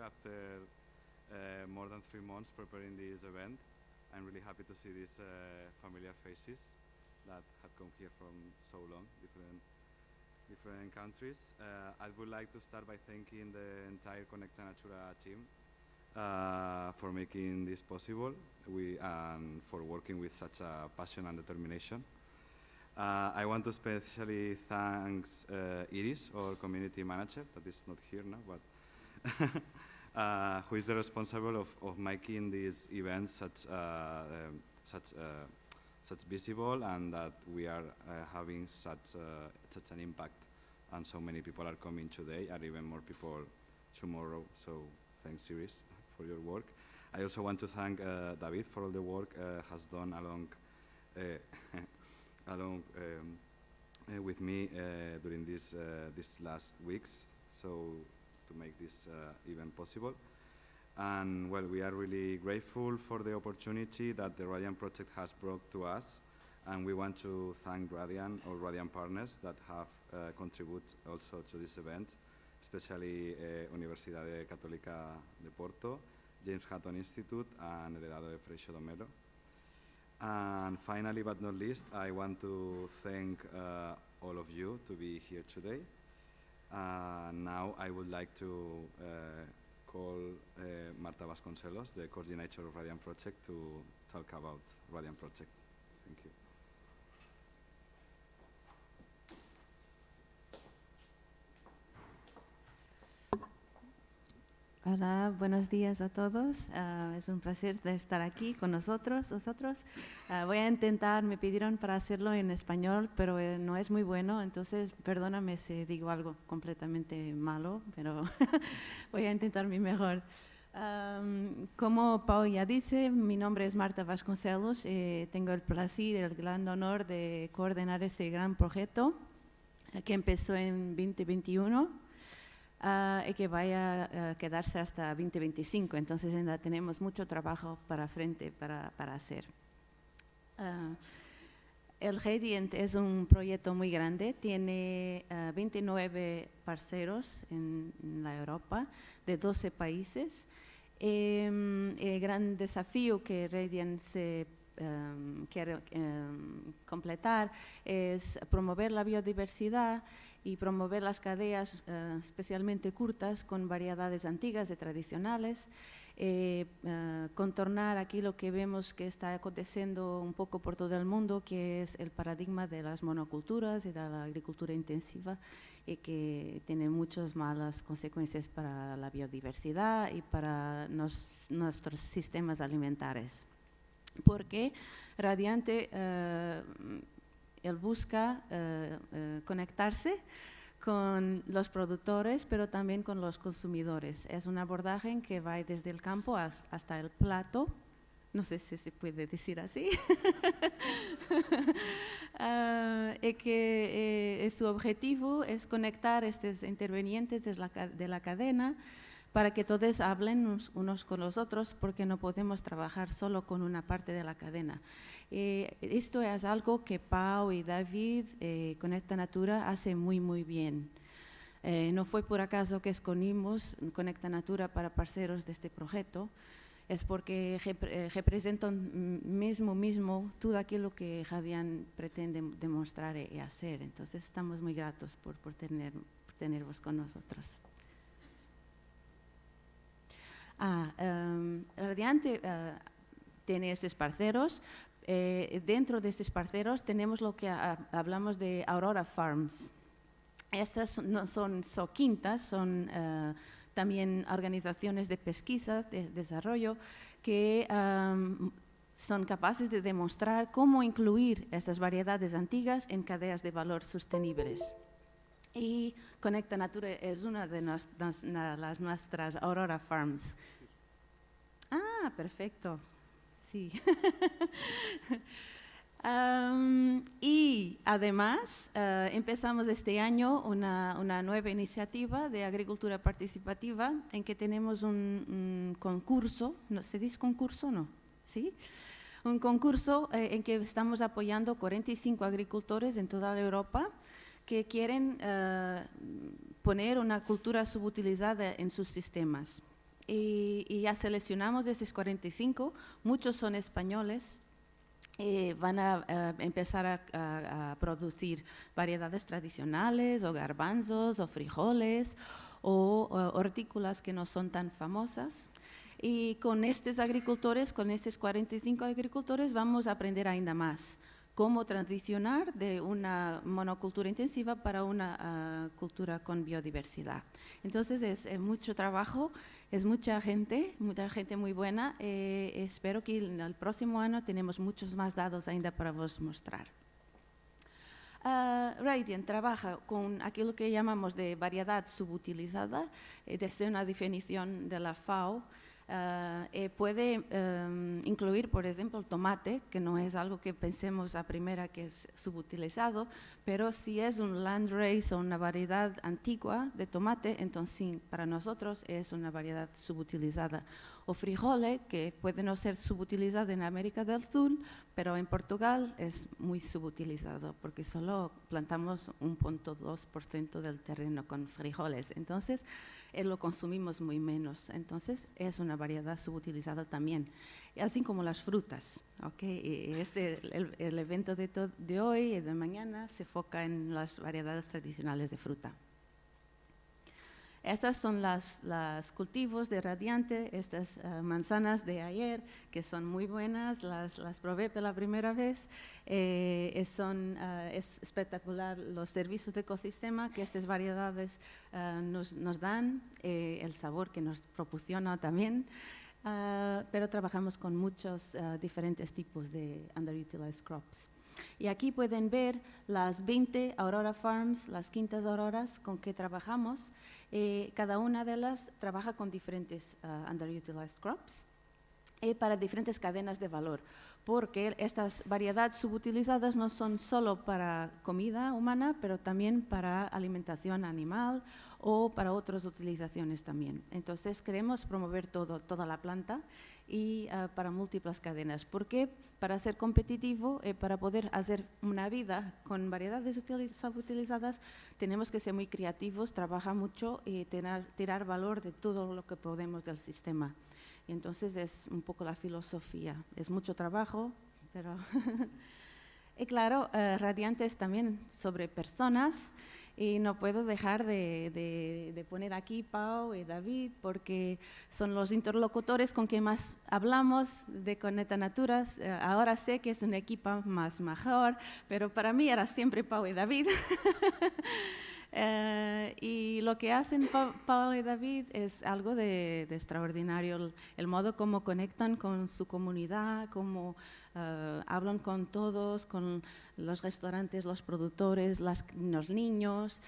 after more than 3 months preparing this event. I'm really happy to see these familiar faces that have come here from so long, different countries. I would like to start by thanking the entire Connecta Natura team for making this possible and for working with such a passion and determination. I want to especially thank Iris, our community manager, that is not here now, but who is the responsible of making these events such visible, and that we are having such an impact, and so many people are coming today, and even more people tomorrow. So thanks, Iris, for your work. I also want to thank David for all the work has done along with me during these last weeks, so to make this event possible. And well, we are really grateful for the opportunity that the Radian project has brought to us, and we want to thank Radian, all Radian partners that have contributed also to this event, especially Universidade Católica de Porto, James Hutton Institute, and Heredado de Freixo do Melo. And finally, but not least, I want to thank all of you to be here today. Now I would like to call Marta Vasconcelos, the coordinator of Radian Project, to talk about Radian Project. Thank you. Hola, buenos días a todos. Es un placer de estar aquí con vosotros. Voy a intentar, me pidieron para hacerlo en español, pero no es muy bueno, entonces perdóname si digo algo completamente malo, pero voy a intentar mi mejor. Como Pau ya dice, mi nombre es Marta Vasconcelos. Tengo el placer y el gran honor de coordinar este gran proyecto que empezó en 2021. Y que vaya a quedarse hasta 2025, entonces ainda tenemos mucho trabajo para frente para hacer. El Radiant es un proyecto muy grande, tiene 29 parceros en la Europa, de 12 países. El gran desafío que Radiant se quiere completar es promover la biodiversidad y promover las cadenas especialmente cortas con variedades antiguas y tradicionales, contornar aquí lo que vemos que está aconteciendo un poco por todo el mundo, que es el paradigma de las monoculturas y de la agricultura intensiva, y que tiene muchas malas consecuencias para la biodiversidad y para nuestros sistemas alimentarios. Porque Radiante él busca conectarse con los productores, pero también con los consumidores. Es un abordaje que va desde el campo hasta el plato. No sé si se puede decir así. Y que su objetivo es conectar estos intervenientes de la cadena para que todos hablen unos con los otros, porque no podemos trabajar solo con una parte de la cadena. Esto es algo que Pau y David, Connecta Natura, hace muy bien. No fue por acaso que escogimos Connecta Natura para parceros de este proyecto, es porque representan mismo todo aquello que Radian pretende demostrar y hacer. Entonces estamos muy gratos por tenervos con nosotros. Radiante tiene estos parceros. Dentro de estos parceros tenemos lo que hablamos de Aurora Farms. Estas no son quintas, son también organizaciones de pesquisa, de desarrollo, que son capaces de demostrar cómo incluir estas variedades antiguas en cadenas de valor sostenibles. Y Connecta Natura es una de las nuestras Aurora Farms. Ah, perfecto. Sí. Y además empezamos este año una nueva iniciativa de agricultura participativa en que tenemos un concurso. ¿Se dice concurso o no? ¿Sí? Un concurso en que estamos apoyando 45 agricultores en toda la Europa que quieren poner una cultura subutilizada en sus sistemas. y ya seleccionamos esos 45, muchos son españoles. Van a empezar a producir variedades tradicionales o garbanzos o frijoles o hortícolas que no son tan famosas. Y con estos agricultores, con estos 45 agricultores, vamos a aprender ainda más cómo transicionar de una monocultura intensiva para una cultura con biodiversidad. Entonces es mucho trabajo, es mucha gente muy buena. Espero que en el próximo año tenemos muchos más datos ainda para vos mostrar. Radiant trabaja con aquello que llamamos de variedad subutilizada, desde una definición de la FAO. Puede incluir, por ejemplo, el tomate, que no es algo que pensemos a primera que es subutilizado, pero si es un landrace o una variedad antigua de tomate, entonces sí, para nosotros es una variedad subutilizada. O frijole, que puede no ser subutilizado en América del Sur, pero en Portugal es muy subutilizado, porque solo plantamos 1,2% del terreno con frijoles. Entonces, lo consumimos muy menos, entonces es una variedad subutilizada también, así como las frutas. ¿Okay? El evento de hoy y de mañana se enfoca en las variedades tradicionales de fruta. Estas son los cultivos de Radiante, estas manzanas de ayer, que son muy buenas, las probé por la primera vez. Es espectacular los servicios de ecosistema que estas variedades nos dan, el sabor que nos proporciona también, pero trabajamos con muchos diferentes tipos de underutilized crops. Y aquí pueden ver las 20 Aurora Farms, las quintas auroras con que trabajamos. Cada una de ellas trabaja con diferentes underutilized crops para diferentes cadenas de valor, porque estas variedades subutilizadas no son solo para comida humana, pero también para alimentación animal o para otras utilizaciones también. Entonces queremos promover toda la planta y para múltiples cadenas. ¿Por qué? Para ser competitivo, para poder hacer una vida con variedades subutilizadas, tenemos que ser muy creativos, trabajar mucho y tirar valor de todo lo que podemos del sistema. Y entonces es un poco la filosofía. Es mucho trabajo, pero... Y claro, Radiante es también sobre personas. Y no puedo dejar de poner aquí Pau y David, porque son los interlocutores con quien más hablamos de Connecta Natura. Ahora sé que es un equipo más mejor, pero para mí era siempre Pau y David. Y lo que hacen Pau y David es algo de extraordinario. El modo como conectan con su comunidad, cómo hablan con todos, con los restaurantes, los productores, los niños.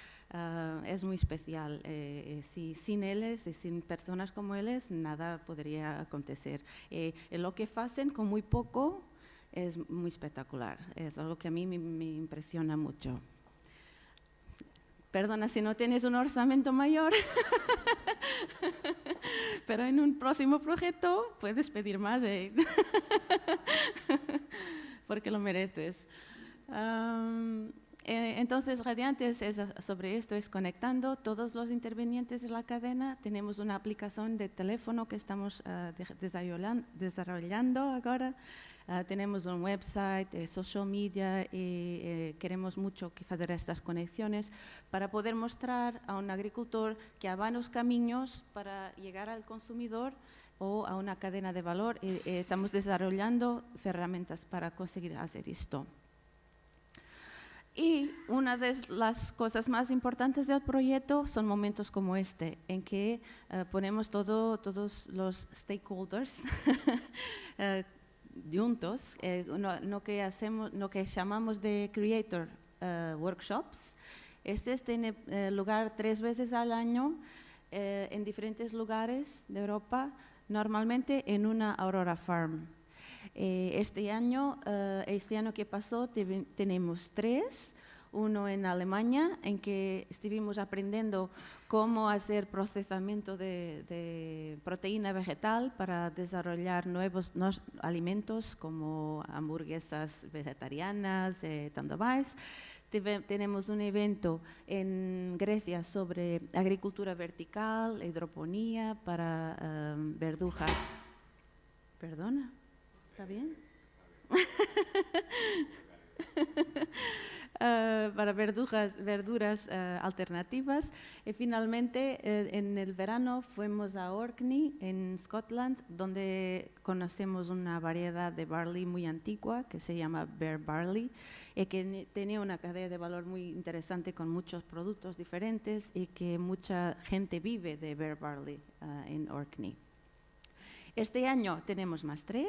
Es muy especial. Sin ellos y sin personas como ellos, nada podría acontecer. Lo que hacen con muy poco es muy espectacular. Es algo que a mí me impresiona mucho. Perdona si no tienes un orçamento mayor, pero en un próximo proyecto puedes pedir más, porque lo mereces. Entonces, Radiantes sobre esto es conectando todos los intervinientes de la cadena. Tenemos una aplicación de teléfono que estamos desarrollando ahora. Tenemos un website, social media y queremos mucho que hacer estas conexiones para poder mostrar a un agricultor que hay varios caminos para llegar al consumidor o a una cadena de valor. Estamos desarrollando herramientas para conseguir hacer esto. Y una de las cosas más importantes del proyecto son momentos como este, en que ponemos todos los stakeholders juntos, lo que llamamos de Creator Workshops. Tiene lugar 3 veces al año en diferentes lugares de Europa, normalmente en una Aurora Farm. Este año que pasó tenemos 3, uno en Alemania, en que estuvimos aprendiendo cómo hacer procesamiento de proteína vegetal para desarrollar nuevos alimentos como hamburguesas vegetarianas, tanto más. Tenemos un evento en Grecia sobre agricultura vertical, hidroponía para verduras. ¿Perdona? ¿Está bien? Para verduras alternativas. Y finalmente, en el verano fuimos a Orkney, en Scotland, donde conocemos una variedad de barley muy antigua que se llama Bear Barley, y que tenía una cadena de valor muy interesante con muchos productos diferentes y que mucha gente vive de Bear Barley en Orkney. Este año tenemos más 3,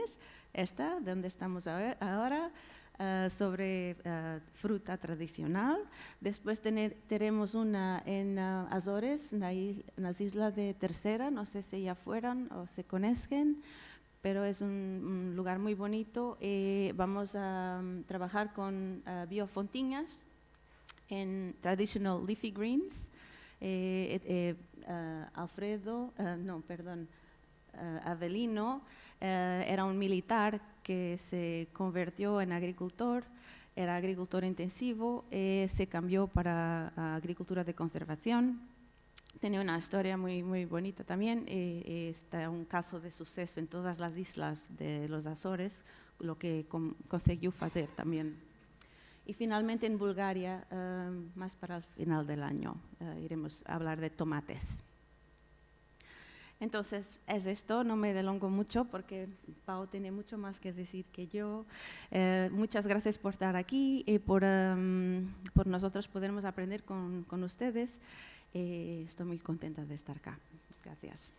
esta, donde estamos ahora, sobre fruta tradicional. Después tenemos una en Azores, en las islas de Tercera, no sé si ya fueron o se conocen, pero es un lugar muy bonito. Vamos a trabajar con biofontinas en traditional leafy greens. Avelino era un militar que se convirtió en agricultor, era agricultor intensivo, se cambió para agricultura de conservación. Tenía una historia muy, muy bonita también, está un caso de suceso en todas las islas de los Azores, lo que consiguió hacer también. Y finalmente en Bulgaria, más para el final del año, iremos a hablar de tomates. Entonces, es esto, no me delongo mucho porque Pau tiene mucho más que decir que yo. Muchas gracias por estar aquí y por nosotros podermos aprender con ustedes. Estoy muy contenta de estar acá. Gracias.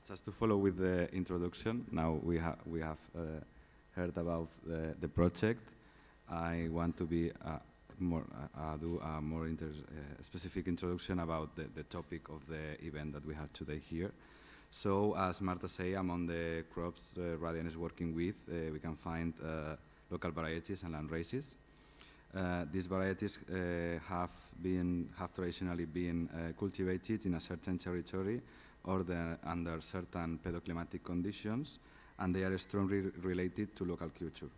Just to follow with the introduction, now we have heard about the project. I want to be do a more specific introduction about the topic of the event that we have today here. So, as Marta said, among the crops Dorian is working with, we can find local varieties and land races. These varieties have traditionally been cultivated in a certain territory or under certain pedoclimatic conditions, and they are strongly related to local culture.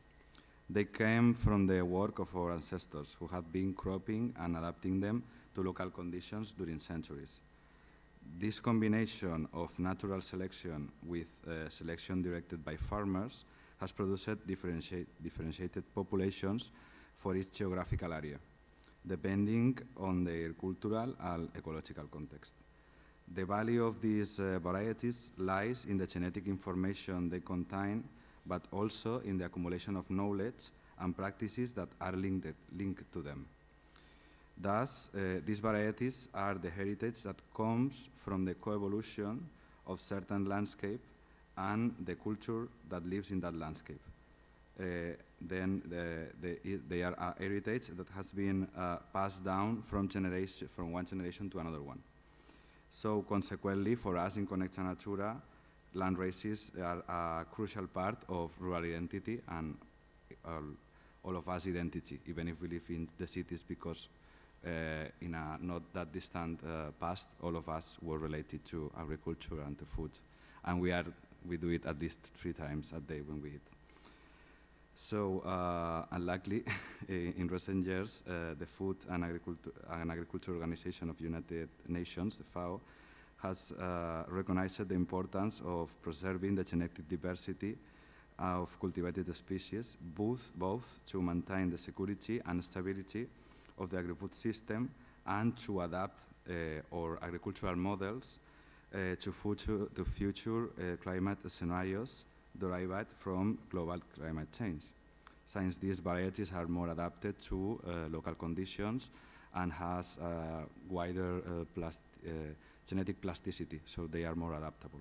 They came from the work of our ancestors who had been cropping and adapting them to local conditions during centuries. This combination of natural selection with selection directed by farmers has produced differentiated populations for each geographical area, depending on their cultural and ecological context. The value of these varieties lies in the genetic information they contain, but also in the accumulation of knowledge and practices that are linked to them. Thus, these varieties are the heritage that comes from the coevolution of certain landscape and the culture that lives in that landscape. Then they are a heritage that has been passed down from one generation to another one. So consequently, for us in Connecta Natura, land races are a crucial part of rural identity and all of us identity, even if we live in the cities, because in a not that distant past, all of us were related to agriculture and to food. And we do it at least 3 times a day when we eat. So, unluckily, in recent years, the Food and Agriculture Organization of United Nations, the FAO, has recognized the importance of preserving the genetic diversity of cultivated species, both to maintain the security and stability of the agri-food system and to adapt our agricultural models to future climate scenarios derived from global climate change, since these varieties are more adapted to local conditions and has wider genetic plasticity, so they are more adaptable.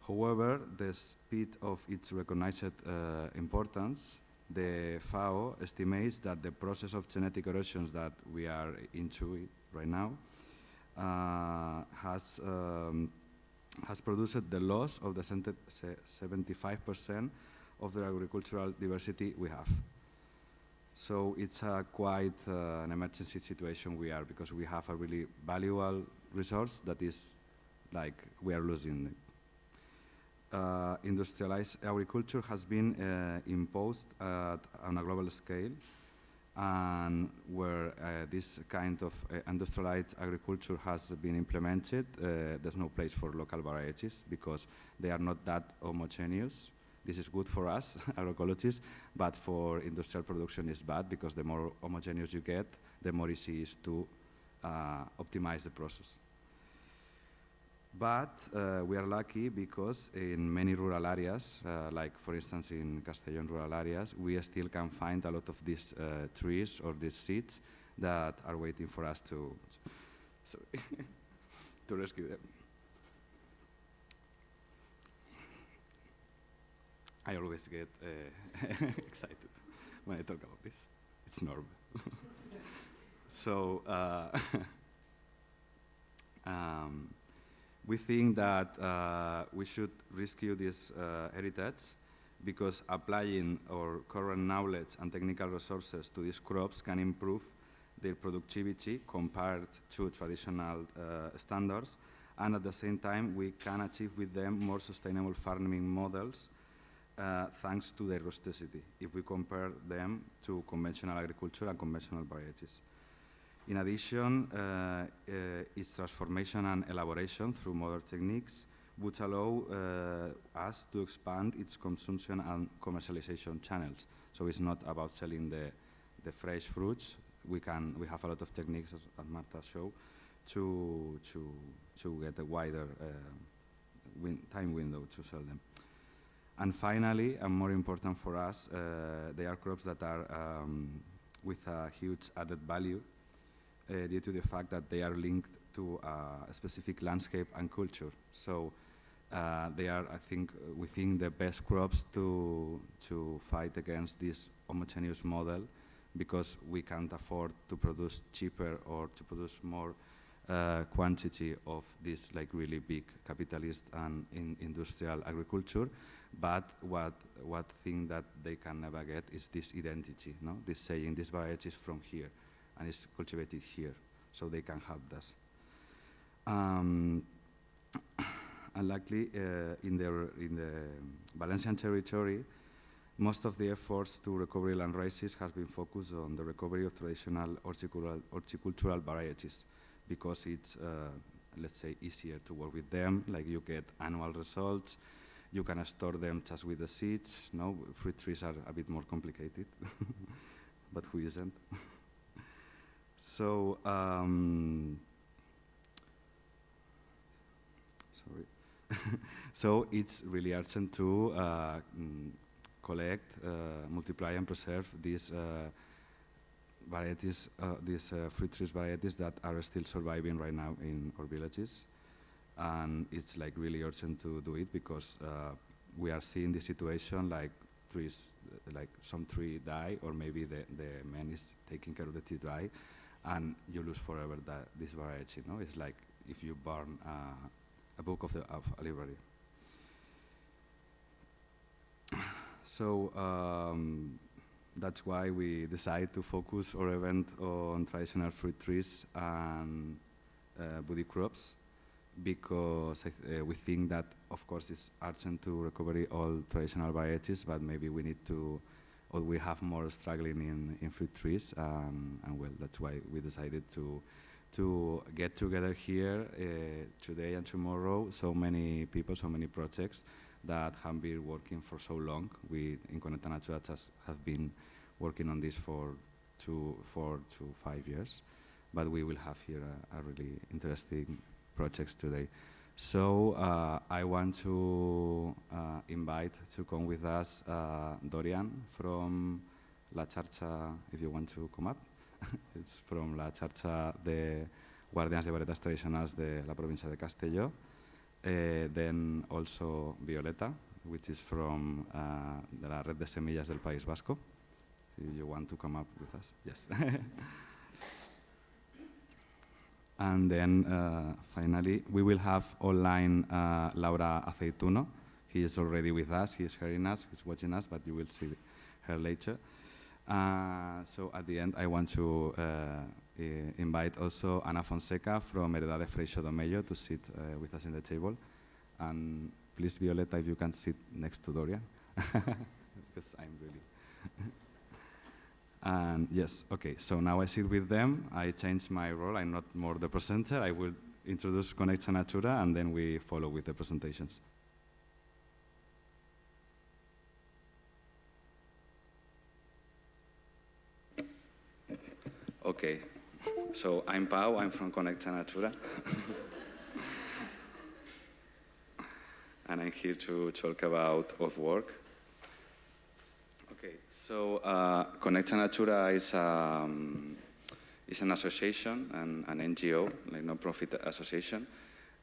However, the speed of its recognized importance the FAO estimates that the process of genetic erosions that we are into it right now has produced the loss of the 75% of the agricultural diversity we have. So it's quite an emergency situation we are, because we have a really valuable resource that is like we are losing it. Industrialized agriculture has been imposed on a global scale, and where this kind of industrialized agriculture has been implemented, there's no place for local varieties because they are not that homogeneous. This is good for us, agroecologists, but for industrial production it's bad, because the more homogeneous you get, the more easy it is to optimize the process. But we are lucky because in many rural areas, like for instance in Castelló rural areas, we still can find a lot of these trees or these seeds that are waiting for us to rescue them. I always get excited when I talk about this. It's normal. So we think that we should rescue this heritage, because applying our current knowledge and technical resources to these crops can improve their productivity compared to traditional standards, and at the same time we can achieve with them more sustainable farming models thanks to their rusticity, if we compare them to conventional agriculture and conventional varieties. In addition, its transformation and elaboration through modern techniques would allow us to expand its consumption and commercialization channels. So it's not about selling the fresh fruits. We have a lot of techniques, as Marta showed, to get a wider time window to sell them. And finally, and more important for us, they are crops that are with a huge added value due to the fact that they are linked to a specific landscape and culture. So they are, I think, we think the best crops to fight against this homogeneous model, because we can't afford to produce cheaper or to produce more quantity of this like really big capitalist and industrial agriculture. But what thing that they can never get is this identity, no? This saying this variety is from here and is cultivated here, so they can have this. And luckily, in the Valencian territory, most of the efforts to recover land races has been focused on the recovery of traditional horticultural varieties, because it's, let's say, easier to work with them. Like you get annual results, you can store them just with the seeds. No, fruit trees are a bit more complicated, but who isn't? So, sorry. So it's really urgent to collect, multiply and preserve these varieties, these fruit trees varieties that are still surviving right now in our villages. And it's like really urgent to do it, because we are seeing the situation like trees, like some tree die, or maybe the man is taking care of the tree die, and you lose forever this variety. No, it's like if you burn a book of a library. So that's why we decided to focus our event on traditional fruit trees and woody crops, because we think that, of course, it's urgent to recover all traditional varieties, but maybe we need to, or we have more struggling in fruit trees, and well, that's why we decided to get together here today and tomorrow, so many people, so many projects that have been working for so long. We in Connecta Natura have been working on this for 4 to 5 years, but we will have here a really interesting projects today. So I want to invite to come with us Dorian from La Xarxa, if you want to come up. It's from La Xarxa de Guardians de Varietats Tradicionals de la provincia de Castelló. Then also Violeta, which is from de la Red de Semillas del País Vasco. if you want to come up with us. Yes. And then finally, we will have online Laura Aceituno. He is already with us, he is hearing us, he's watching us, but you will see her later. So at the end, I want to invite also Ana Fonseca from Hereda de Freixo do Mello to sit with us in the table. And please, Violeta, if you can sit next to Dorian, because I'm really... And yes, okay, so now I sit with them. I changed my role. I'm not more the presenter. I will introduce Connecta Natura, and then we follow with the presentations. Okay, so I'm Pau. I'm from Connecta Natura. And I'm here to talk about of work. Okay, so Connecta Natura is an association, an NGO, like non-profit association,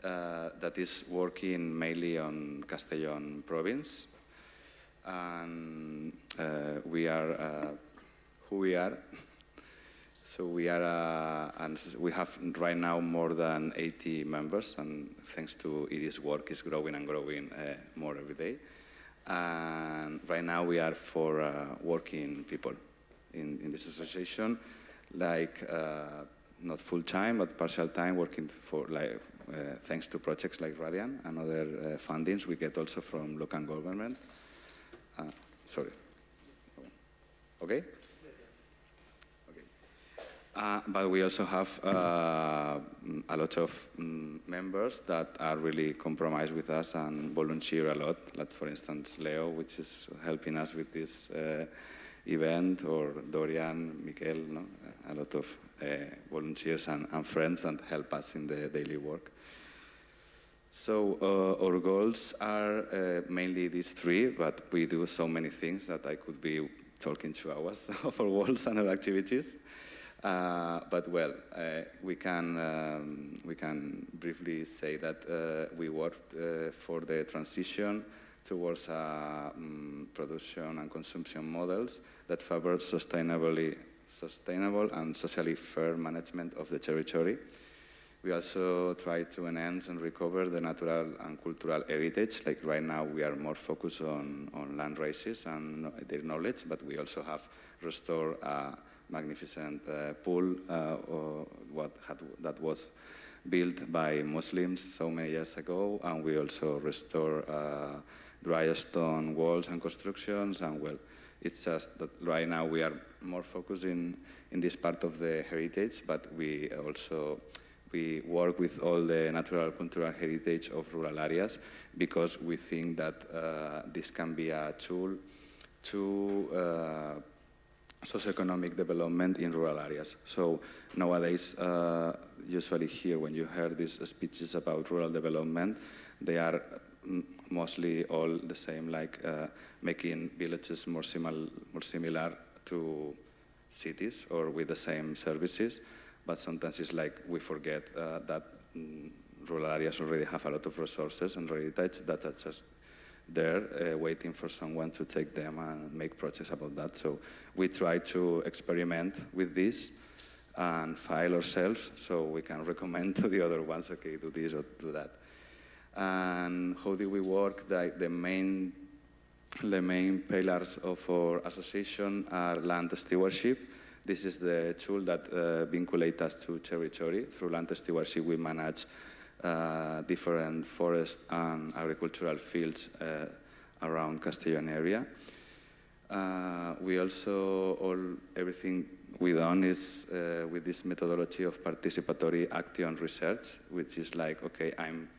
that is working mainly on Castelló province. And we are who we are. So we are, and we have right now more than 80 members, and thanks to Iris' work, is growing and growing more every day. And right now we are 4 working people in this association, like not full time, but partial time, working for thanks to projects like Dorian and other fundings we get also from local government. Sorry. Okay. But we also have a lot of members that are really compromised with us and volunteer a lot. Like, for instance, Leo, which is helping us with this event, or Dorian, Miquel, no? A lot of volunteers and friends that help us in the daily work. So our goals are mainly these 3, but we do so many things that I could be talking 2 hours of our goals and our activities. But well, we can briefly say that we worked for the transition towards production and consumption models that favor sustainable and socially fair management of the territory. We also try to enhance and recover the natural and cultural heritage. Like right now, we are more focused on land races and their knowledge, but we also have restored magnificent pool that was built by Muslims so many years ago, and we also restore dry stone walls and constructions. And well, it's just that right now we are more focused in this part of the heritage, but we work with all the natural cultural heritage of rural areas, because we think that this can be a tool to socioeconomic development in rural areas. So nowadays, usually here, when you hear these speeches about rural development, they are mostly all the same, like making villages more similar to cities or with the same services. But sometimes it's like we forget that rural areas already have a lot of resources and heritage that are just there waiting for someone to take them and make projects about that. So we try to experiment with this and file ourselves so we can recommend to the other ones, okay, do this or do that. And how do we work? The main pillars of our association are land stewardship. This is the tool that vinculates us to territory. Through land stewardship, we manage different forest and agricultural fields around Castellón area. We also, everything we done is with this methodology of participatory action research, which is like, okay, I'm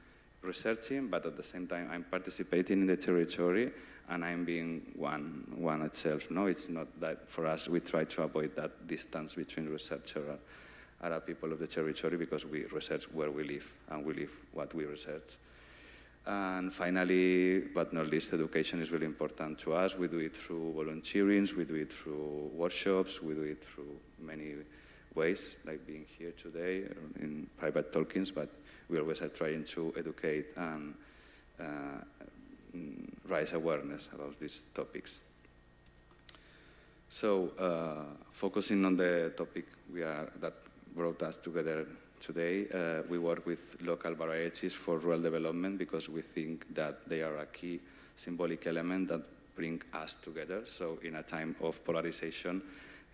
researching, but at the same time I'm participating in the territory and I'm being one itself. No, it's not that. For us, we try to avoid that distance between researcher and people of the territory, because we research where we live and we live what we research. And finally, but not least, education is really important to us. We do it through volunteering, we do it through workshops, we do it through many ways, like being here today in private talkings, but we always are trying to educate and raise awareness about these topics. So, focusing on the topic that brought us together today, we work with local varieties for rural development because we think that they are a key symbolic element that bring us together. So in a time of polarization,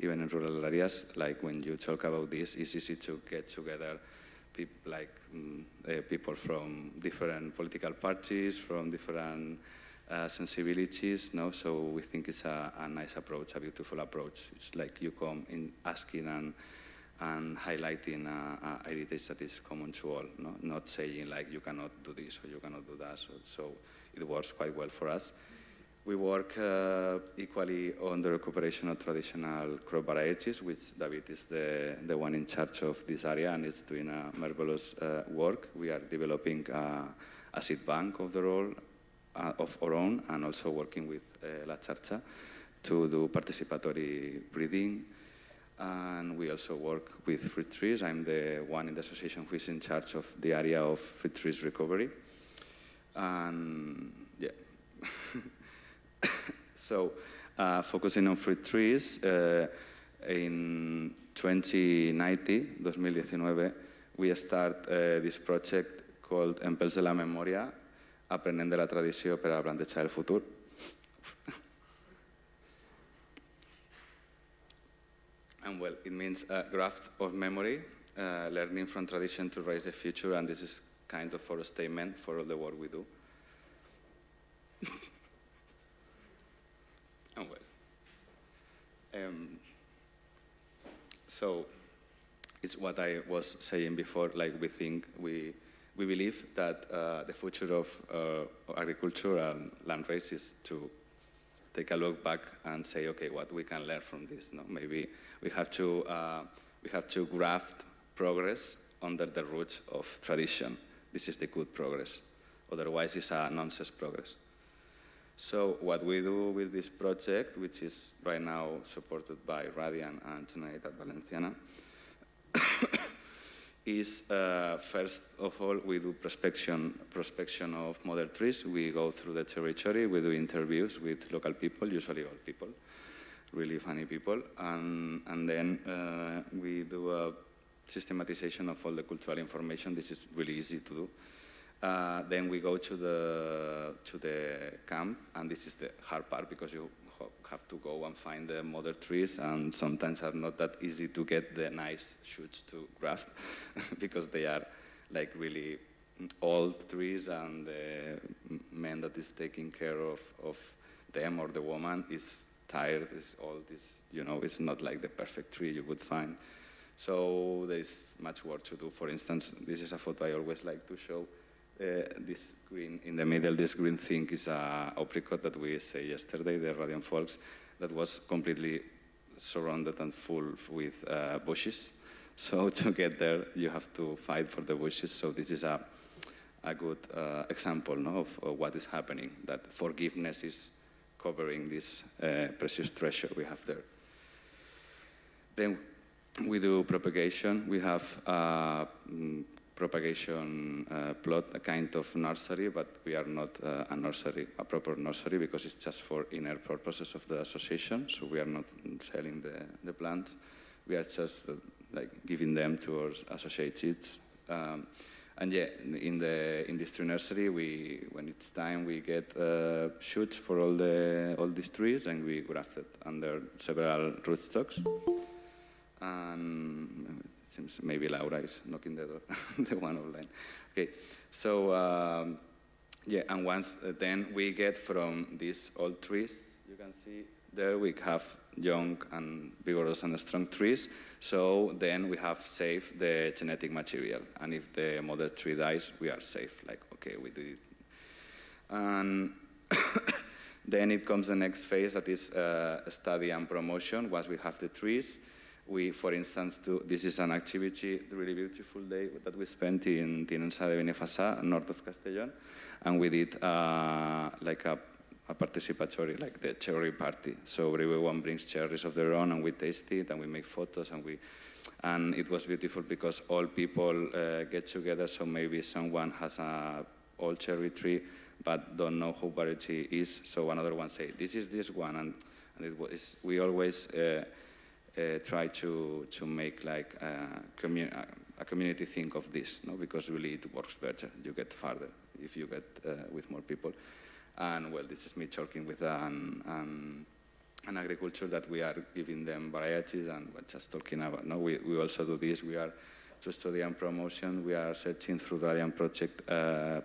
even in rural areas, like when you talk about this, it's easy to get together people from different political parties, from different sensibilities, no? So we think it's a nice approach, a beautiful approach. It's like you come in asking and highlighting a heritage that is common to all, no? Not saying like you cannot do this or you cannot do that. So it works quite well for us. We work equally on the recuperation of traditional crop varieties, which David is the one in charge of this area and is doing a marvelous work. We are developing a seed bank of our own and also working with La Xarxa to do participatory breeding. And we also work with fruit trees. I'm the one in the association who is in charge of the area of fruit trees recovery. And yeah. So, focusing on fruit trees, in 2019, we start this project called Empels de la Memòria, aprenent de la tradició per a plantejar el futur. And well, it means graft of memory, learning from tradition to raise the future, and this is kind of our statement for all the work we do. And well, so it's what I was saying before, like we believe that the future of agriculture and land race is to take a look back and say, okay, what we can learn from this, no? Maybe we have to graft progress under the roots of tradition. This is the good progress. Otherwise, it's a nonsense progress. So what we do with this project, which is right now supported by Dorian and Jornades Rebrots, is first of all, we do prospection of mother trees. We go through the territory, we do interviews with local people, usually old people, really funny people, and then we do a systematization of all the cultural information. This is really easy to do. Then we go to the camp, and this is the hard part because you have to go and find the mother trees, and sometimes are not that easy to get the nice shoots to graft because they are like really old trees, and the man that is taking care of them or the woman is tired, is old, it's not like the perfect tree you would find. So there is much work to do. For instance, this is a photo I always like to show. This green in the middle, this green thing is a apricot that we say yesterday, the Radiant Folks, that was completely surrounded and full with bushes. So to get there, you have to fight for the bushes. So this is a good example, no, of what is happening, that forgiveness is covering this precious treasure we have there. Then we do propagation. We have propagation plot, a kind of nursery, but we are not a nursery, a proper nursery, because it's just for inner purposes of the association. So we are not selling the plants. We are just like giving them to our associates. And yeah, in this tree nursery, when it's time, we get shoots for all these trees, and we graft it under several rootstocks. And it seems maybe Laura is knocking the door, the one online. Okay, so yeah, and once then we get from these old trees, you can see there we have young and vigorous and strong trees. So then we have saved the genetic material, and if the mother tree dies, we are safe. Like, okay, we do it. And then it comes the next phase, that is study and promotion. Once we have the trees, we, for instance, this is an activity, a really beautiful day that we spent in Tinença de Benefassa, north of Castelló, and we did like a participatory, like the cherry party. So everyone brings cherries of their own, and we taste it, and we make photos, and it was beautiful because all people get together. So maybe someone has an old cherry tree, but don't know who variety is. So another one say, this is this one, And we always try to make like a community think of this, no? Because really it works better. You get farther if you get with more people. And well, this is me talking with an agriculture that we are giving them varieties, and we're just talking about. No, we also do this. We are to study and promotion. We are searching through the Dorian project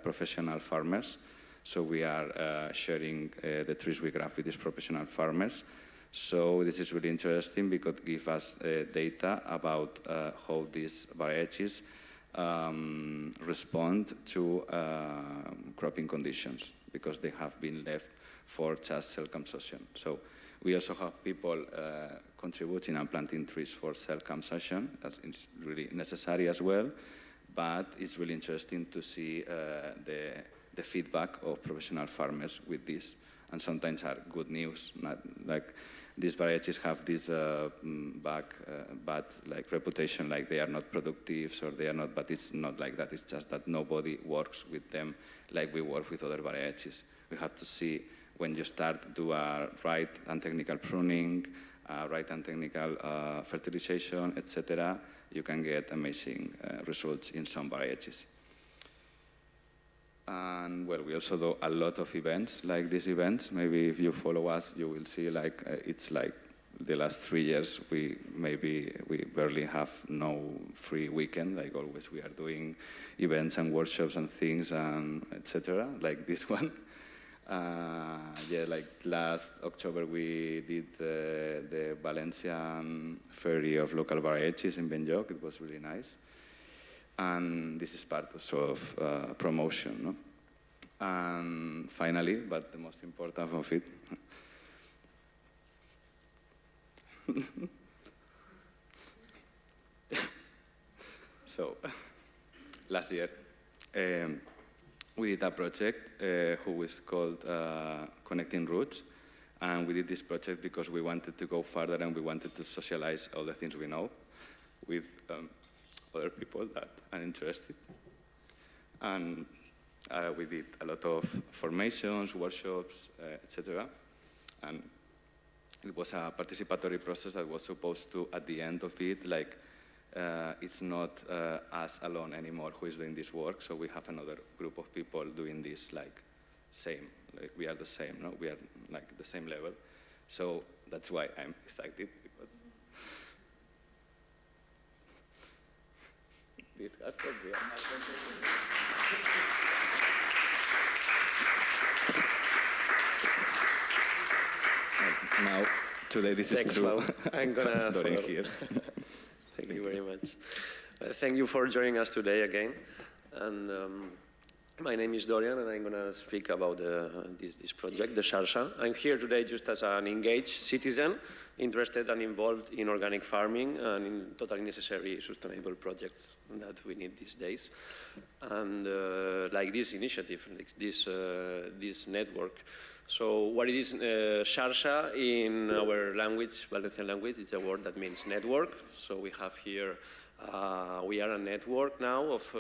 professional farmers. So we are sharing the trees we grab with these professional farmers. So this is really interesting because it gives us data about how these varieties respond to cropping conditions, because they have been left for just self-consumption. So we also have people contributing and planting trees for self-consumption. That's really necessary as well, but it's really interesting to see the feedback of professional farmers with this. And sometimes are good news, not like these varieties have this bad like reputation, like they are not productive or they are not, but it's not like that. It's just that nobody works with them like we work with other varieties. We have to see when you start do a right and technical pruning, right and technical fertilization, etc. You can get amazing results in some varieties. And well, we also do a lot of events like these events. Maybe if you follow us, you will see like it's like the last 3 years we barely have no free weekend. Like always, we are doing events and workshops and things and etc. Like this one. Yeah, like last October we did the Valencian Ferry of Local Varieties in Benlloc. It was really nice. And this is part of promotion, no? And finally, but the most important of it, so last year we did a project who is called Connecting Roots, and we did this project because we wanted to go further and we wanted to socialize all the things we know with other people that are interested. And we did a lot of formations, workshops, etc. And it was a participatory process that was supposed to, at the end of it, like, it's not us alone anymore who is doing this work, so we have another group of people doing this, like, same. Like, we are the same, no? We are, like, the same level. So that's why I'm excited, because it has got real. Now, today this Thanks, is true. Pau. I'm gonna Dorian here. Thank you very much. Thank you for joining us today again. And my name is Dorian, and I'm going to speak about this project, the Xarxa. I'm here today just as an engaged citizen, interested and involved in organic farming and in totally necessary sustainable projects that we need these days. And like this initiative, like this network. So what it is, Xarxa in our language, Valencian language, it's a word that means network. So we have here, we are a network now of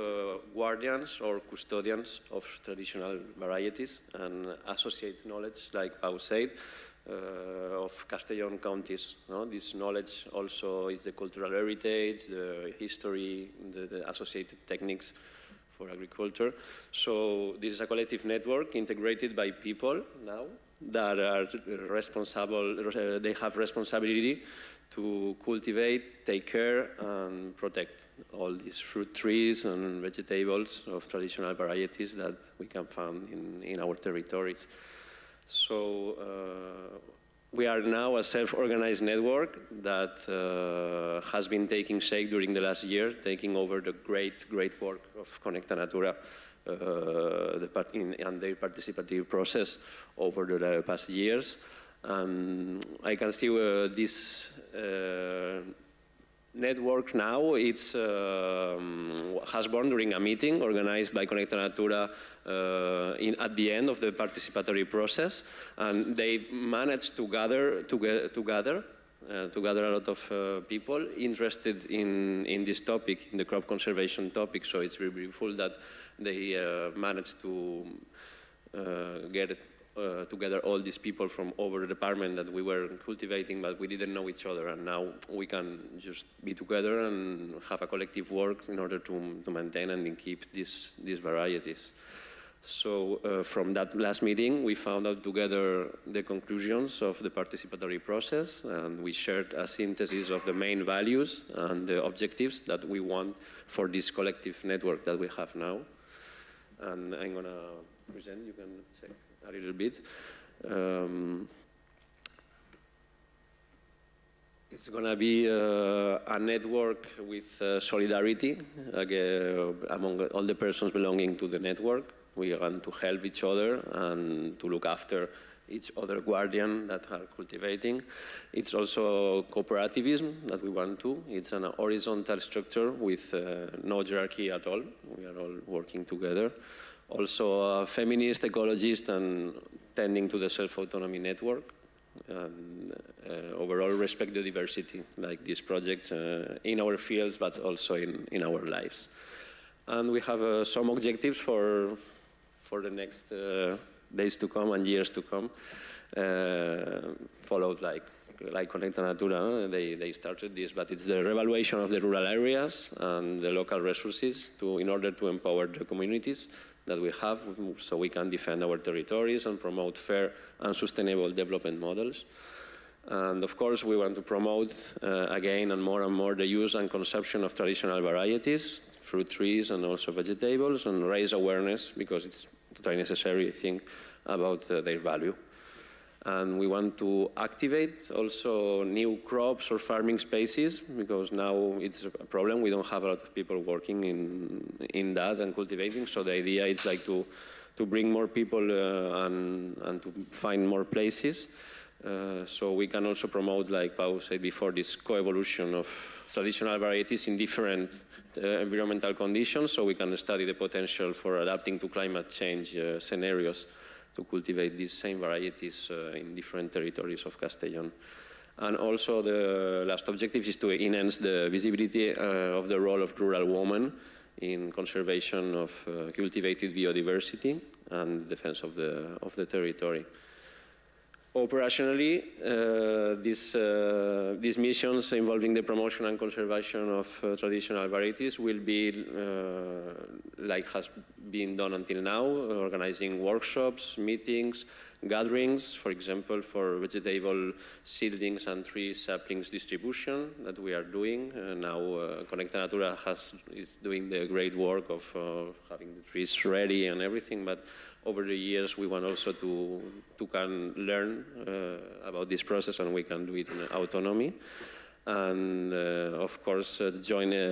guardians or custodians of traditional varieties and associate knowledge, like Pau said, of Castelló counties. No? This knowledge also is the cultural heritage, the history, the associated techniques for agriculture. So this is a collective network integrated by people now that are responsible, they have responsibility to cultivate, take care, and protect all these fruit trees and vegetables of traditional varieties that we can find in our territories. So we are now a self-organized network that has been taking shape during the last year, taking over the great work of Connecta Natura and their participative process over the past years. I can see this network now, it's has born during a meeting organized by Connecta Natura at the end of the participatory process, and they managed to gather a lot of people interested in this topic, in the crop conservation topic. So it's very beautiful that they managed to get together all these people from over the department that we were cultivating, but we didn't know each other, and now we can just be together and have a collective work in order to maintain and keep these varieties. So from that last meeting, we found out together the conclusions of the participatory process, and we shared a synthesis of the main values and the objectives that we want for this collective network that we have now. And I'm going to present, you can check a little bit. It's going to be a network with solidarity among all the persons belonging to the network. We want to help each other and to look after each other guardian that are cultivating. It's also cooperativism that we want to. It's an horizontal structure with no hierarchy at all. We are all working together. Also feminist, ecologist, and tending to the self-autonomy network. And overall respect the diversity, like these projects in our fields, but also in our lives. And we have some objectives for the next days to come and years to come, followed like Connecta Natura. They started this, but it's the revaluation of the rural areas and the local resources in order to empower the communities that we have, so we can defend our territories and promote fair and sustainable development models. And of course, we want to promote again and more the use and consumption of traditional varieties, fruit trees and also vegetables, and raise awareness, because it's totally necessary, I think, about their value. And we want to activate also new crops or farming spaces, because now it's a problem. We don't have a lot of people working in that and cultivating. So the idea is like to bring more people and to find more places. So we can also promote, like Pau said before, this co-evolution of traditional varieties in different environmental conditions, so we can study the potential for adapting to climate change scenarios to cultivate these same varieties in different territories of Castelló. And also the last objective is to enhance the visibility of the role of rural women in conservation of cultivated biodiversity and defense of the territory. Operationally, these missions involving the promotion and conservation of traditional varieties will be like has been done until now, organizing workshops, meetings, gatherings, for example, for vegetable seedlings and tree saplings distribution that we are doing. Now Connecta Natura is doing the great work of having the trees ready and everything, but over the years we want also to can learn about this process, and we can do it in autonomy. And of course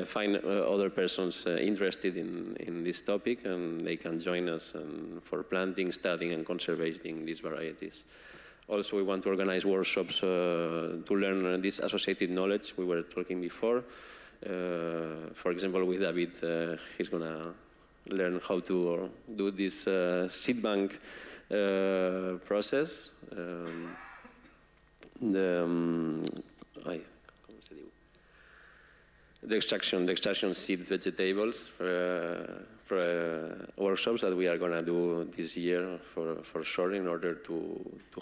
find other persons interested in this topic, and they can join us for planting, studying and conserving these varieties. Also we want to organize workshops to learn this associated knowledge we were talking before. For example, with David, he's going to learn how to do this seed bank process. The extraction seed vegetables for workshops that we are going to do this year for sure, in order to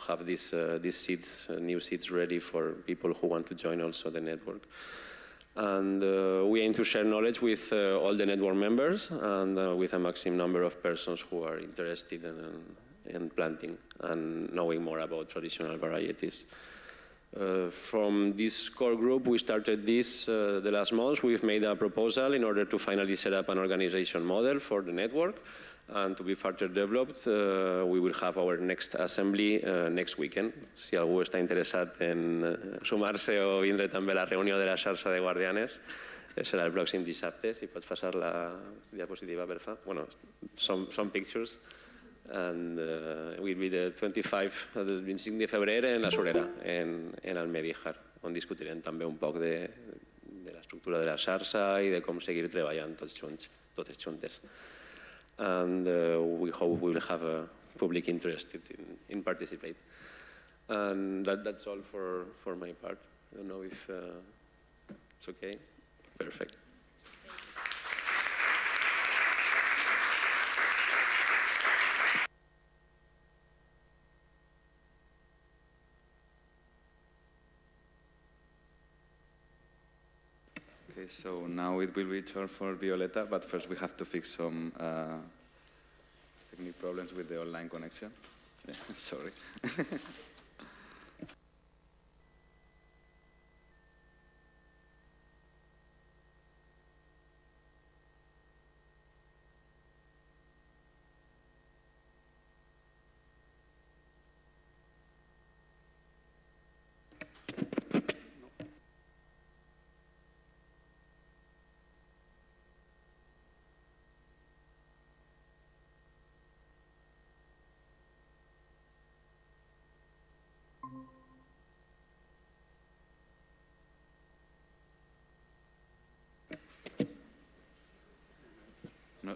have these seeds, new seeds ready for people who want to join also the network. And we aim to share knowledge with all the network members and with a maximum number of persons who are interested in planting and knowing more about traditional varieties. From this core group, we started this the last month. We've made a proposal in order to finally set up an organization model for the network, and to be further developed, we will have our next assembly next weekend. Si algú està interessat en sumar-se o vindre també a la reunió de la xarxa de guardianes, serà el pròxim dissabte. Si pots passar la diapositiva, per favor. Bueno, some pictures. And will be the 25 de febrer en la Solera, en Almedíjar, on discutirem també un poc de l'estructura de la xarxa i de com seguir treballant tots junts, totes juntes. And we hope we will have a public interest in participate. And that's all for my part. I don't know if it's okay. Perfect. Okay, so now it will be turn for Violeta, but first we have to fix some technical problems with the online connection. Sorry.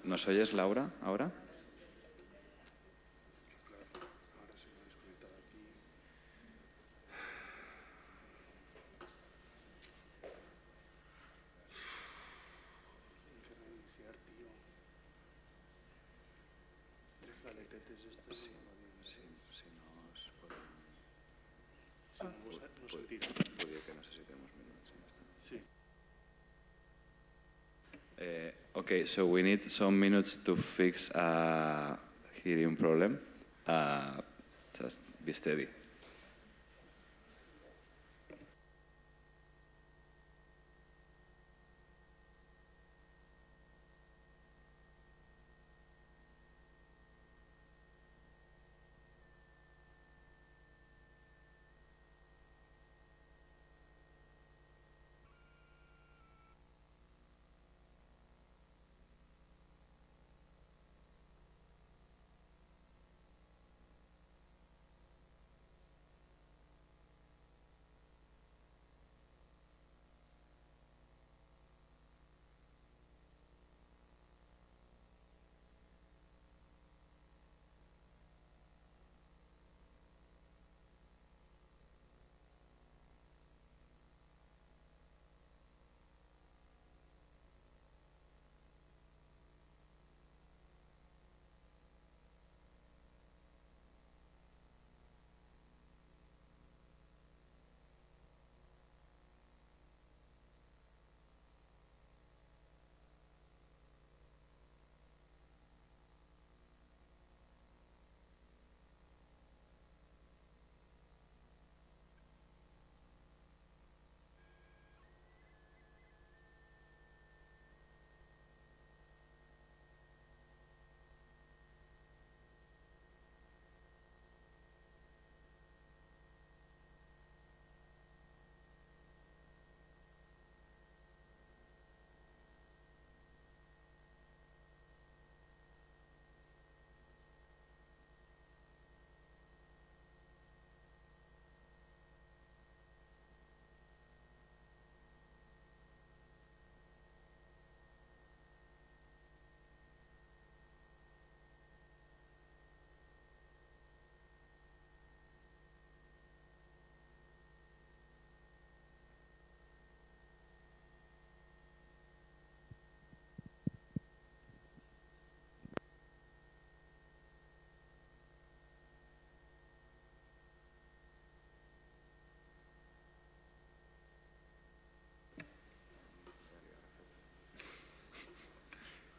¿Nos oyes, Laura, ahora? Okay, so we need some minutes to fix a hearing problem. Just be steady.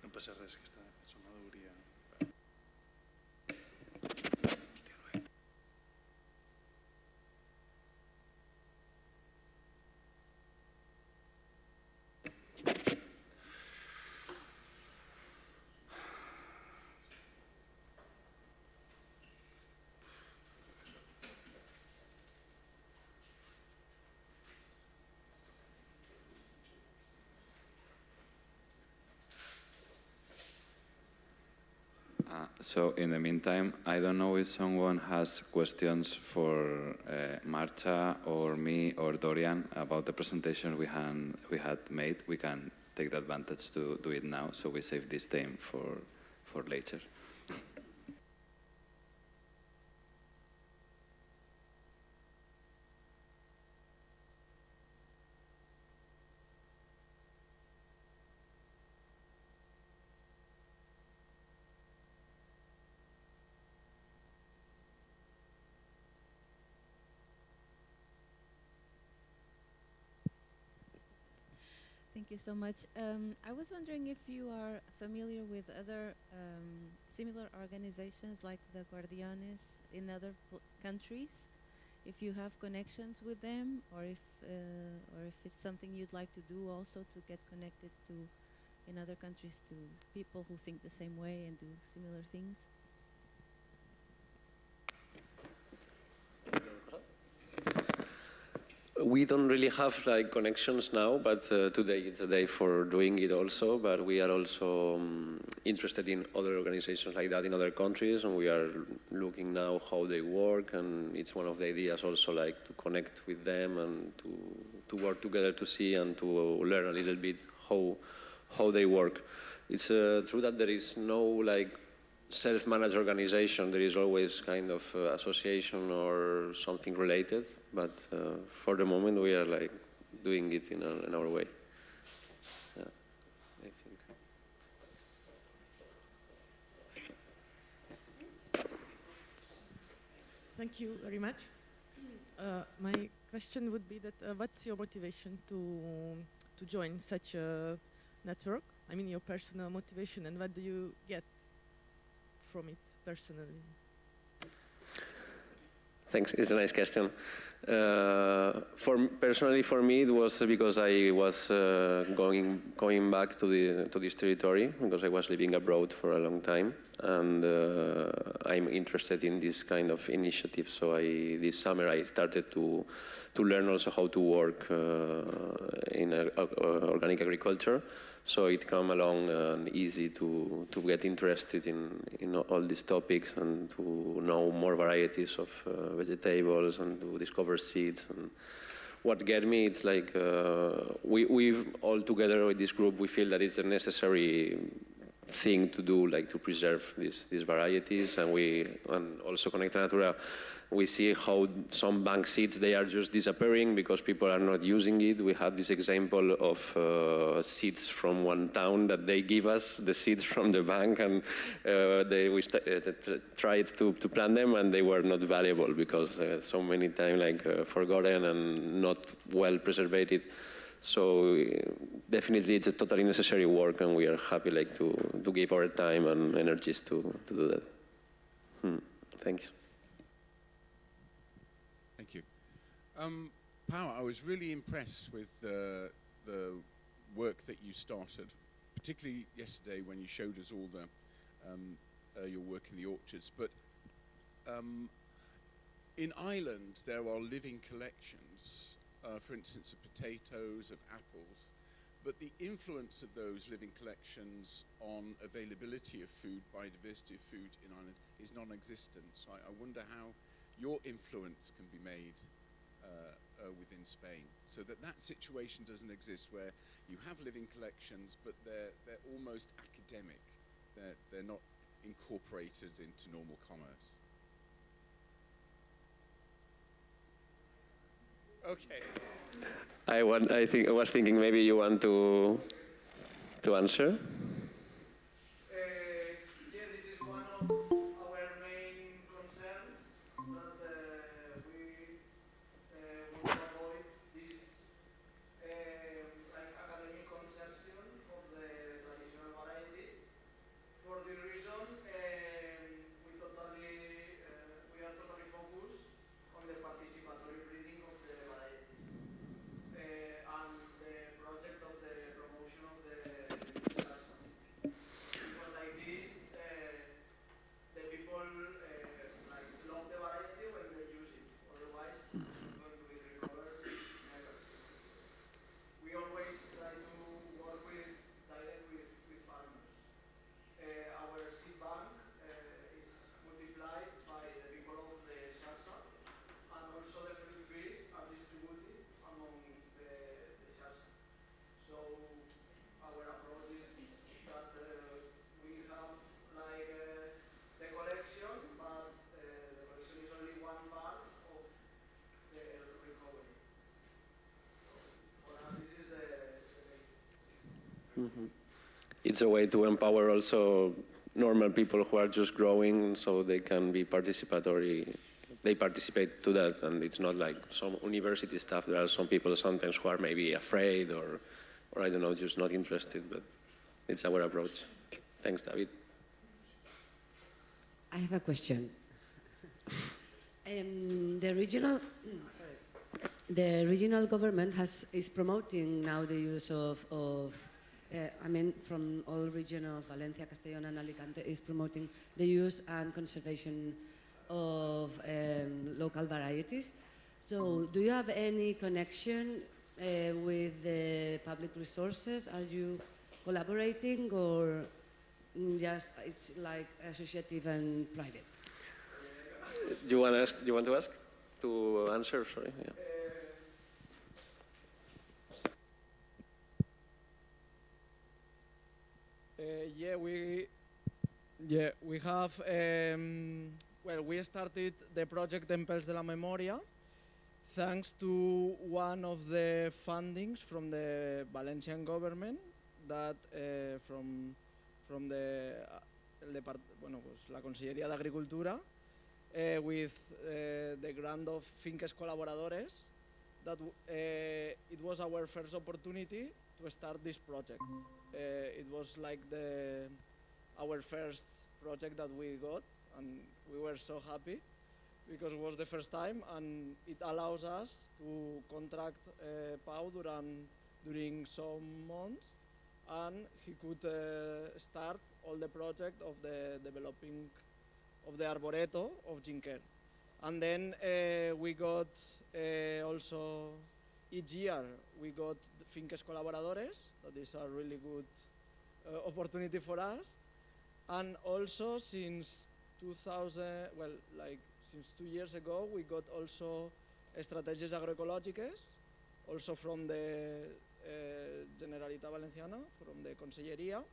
No passa res, que està sonadoria. So in the meantime, I don't know if someone has questions for Marcha or me or Dorian about the presentation we had made. We can take the advantage to do it now, so we save this time for later. Thank you so much. I was wondering if you are familiar with other similar organizations like the Guardianes in other countries, if you have connections with them, or if it's something you'd like to do also to get connected to in other countries to people who think the same way and do similar things. We don't really have like connections now, but today is a day for doing it also. But we are also interested in other organizations like that in other countries, and we are looking now how they work. And it's one of the ideas also, like to connect with them and to work together to see and to learn a little bit how they work. It's true that there is no like self-managed organization. There is always kind of association or something related, but for the moment we are like doing it in our way. Yeah, I think. Thank you very much. My question would be that what's your motivation to join such a network? I mean, your personal motivation, and what do you get from it personally? Thanks, it's a nice question. Personally, for me, it was because I was going back to this territory because I was living abroad for a long time, and I'm interested in this kind of initiative. So this summer I started to learn also how to work in organic agriculture. So it came along easy to get interested in all these topics and to know more varieties of vegetables and to discover seeds. And what get me, it's like we've all together with this group, we feel that it's a necessary thing to do, like to preserve these varieties. And also Connecta Natura, we see how some bank seeds, they are just disappearing because people are not using it. We had this example of seeds from one town that they give us, the seeds from the bank, and we tried to plant them, and they were not valuable because so many times like forgotten and not well preserved. So definitely it's a totally necessary work, and we are happy like to give our time and energies to do that. Thanks. Thank you. Pau, I was really impressed with the work that you started, particularly yesterday when you showed us all your work in the orchards. But in Ireland, there are living collections, for instance, of potatoes, of apples, but the influence of those living collections on availability of food, biodiversity of food in Ireland is non-existent. So I wonder how your influence can be made within Spain, so that situation doesn't exist, where you have living collections, but they're almost academic. They're not incorporated into normal commerce. Okay. I was thinking maybe you want to answer. It's a way to empower also normal people who are just growing, so they can be participatory. They participate to that, and it's not like some university stuff. There are some people sometimes who are maybe afraid or or I don't know, just not interested, but it's our approach. Thanks, David. I have a question. The regional government is promoting now the use of from all region of Valencia, Castelló and Alicante is promoting the use and conservation of local varieties. So do you have any connection with the public resources? Are you collaborating, or just it's like associative and private? You want to ask? To answer, sorry. Yeah. We have, well, we started the project Tempels de la Memoria thanks to one of the fundings from the Valencian government that from the la Conselleria d'Agricultura with the grant of Finques Colaboradores, that it was our first opportunity to start this project. It was like our first project that we got, and we were so happy because it was the first time, and it allows us to contract Pau during some months, and he could start all the project of the developing of the Arboreto of Jinker. And then we got also each year we got Finques Colaboradores. That is a really good opportunity for us. And also since 2000, well, like since 2 years ago, we got also Estratègies Agroecològiques, also from the Generalitat Valenciana, from the Conselleria,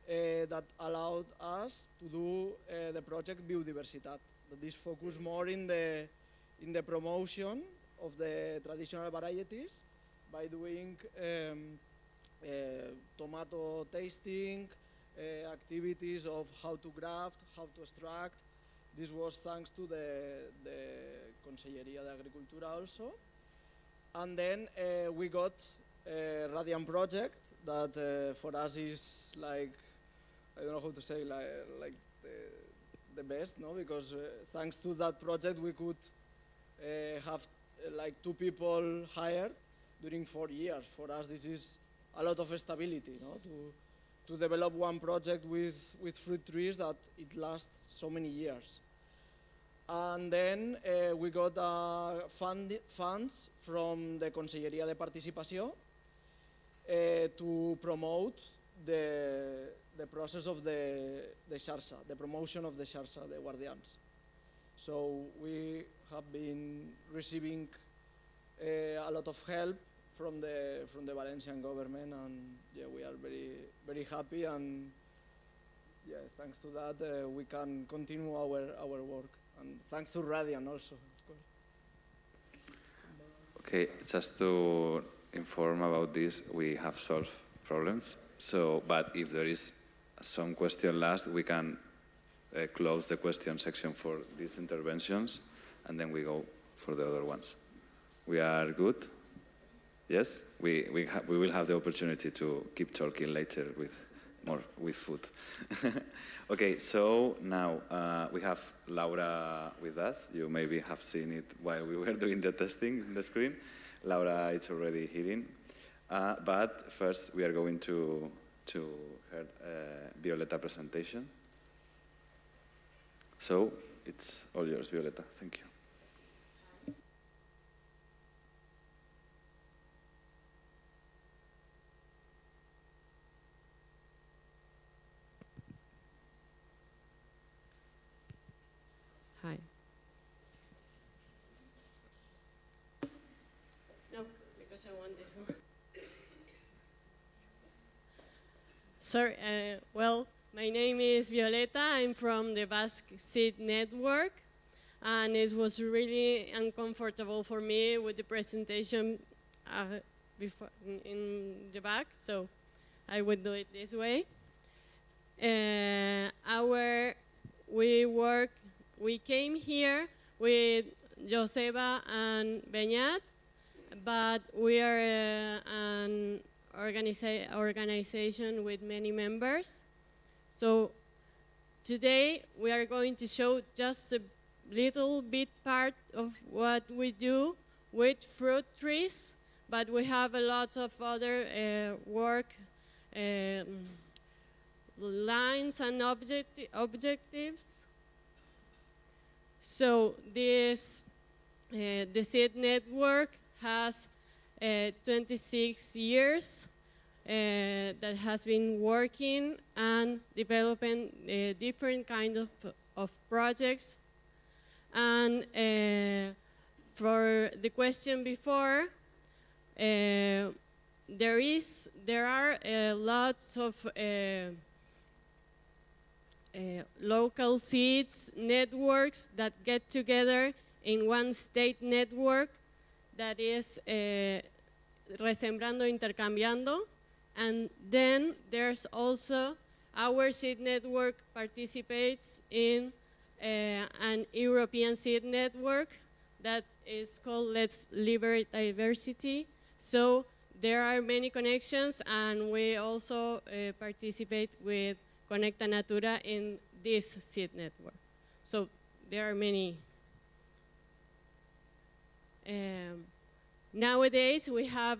that allowed us to do the project Biodiversitat, that is focused more in the promotion of the traditional varieties by doing tomato tasting, activities of how to graft, how to extract. This was thanks to the Conselleria d'Agricultura also. And then we got a Radiant project that for us is like, I don't know how to say, like the best, no? Because thanks to that project we could have like 2 people hired during 4 years. For us this is a lot of stability, no? To develop one project with fruit trees that it lasts so many years. And then we got funds from the Conselleria de Participació to promote the process of the Xarxa, the promotion of the Xarxa, the Guardians. So we have been receiving a lot of help from the Valencian government, and yeah, we are very, very happy, and yeah, thanks to that we can continue our work, and thanks to Radiant also, of course. Okay, just to inform about this, we have solved problems. So, but if there is some question last, we can close the question section for these interventions, and then we go for the other ones. We are good? Yes? We will have the opportunity to keep talking later with food. Okay, so now we have Laura with us. You maybe have seen it while we were doing the testing in the screen. Laura is already hearing. But first we are going to her Violeta presentation. So it's all yours, Violeta. Thank you. Hi. No, because I want this one. Sorry, well, my name is Violeta. I'm from the Basque Seed Network, and it was really uncomfortable for me with the presentation before in the back, so I would do it this way. We came here with Joseba and Beñat, but we are organization with many members. So today we are going to show just a little bit part of what we do with fruit trees, but we have a lot of other work lines and objectives. So this, the seed network has 26 years that has been working and developing different kinds of projects. And for the question before, there are lots of local seeds networks that get together in one state network that is Resembrando Intercambiando. And then there's also our seed network participates in an European seed network that is called Let's Liberate Diversity. So there are many connections, and we also participate with Connecta Natura in this seed network. So there are many. Nowadays we have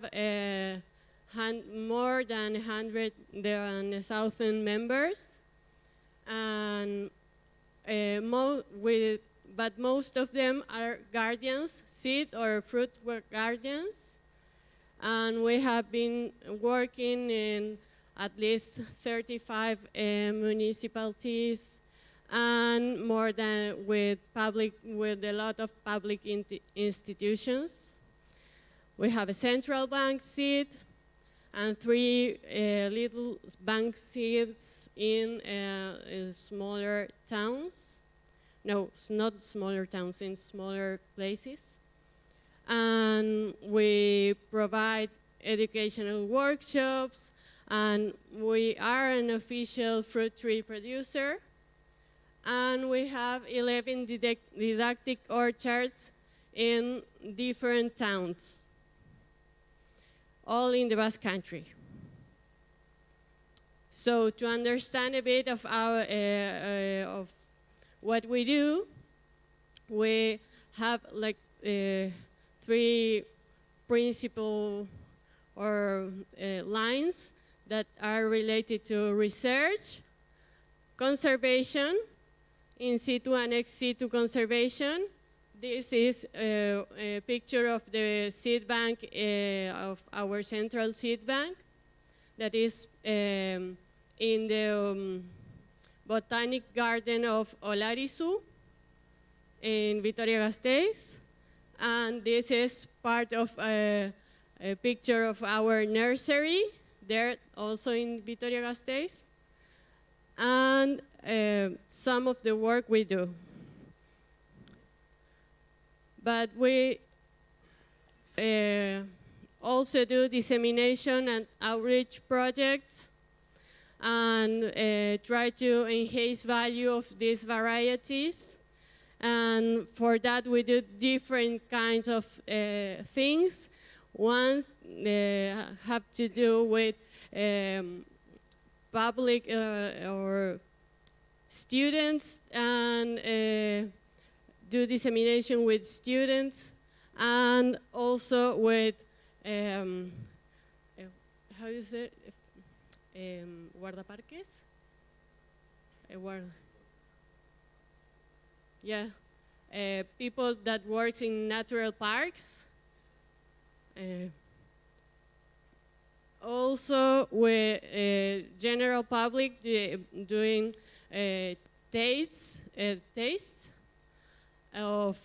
more than 1,000 members, and but most of them are guardians, seed or fruit guardians. And we have been working in at least 35 municipalities, and more than with a lot of public institutions. We have a central bank seed and 3 little bank seeds in smaller towns. No, it's not smaller towns, in smaller places. And we provide educational workshops, and we are an official fruit tree producer. And we have 11 didactic orchards in different towns, all in the Basque Country. So to understand a bit of our of what we do, we have like 3 principal or lines that are related to research, conservation, in situ and ex situ conservation. This is a picture of the seed bank, of our central seed bank, that is in the Botanic Garden of Olarizu in Vitoria-Gasteiz. And this is part of a picture of our nursery, there also in Vitoria-Gasteiz, and some of the work we do. But we also do dissemination and outreach projects, and try to enhance value of these varieties. And for that, we do different kinds of things. One have to do with public or students, and do dissemination with students, and also with, how you say it? Guardaparques? Yeah, people that works in natural parks. Also with general public doing tastes of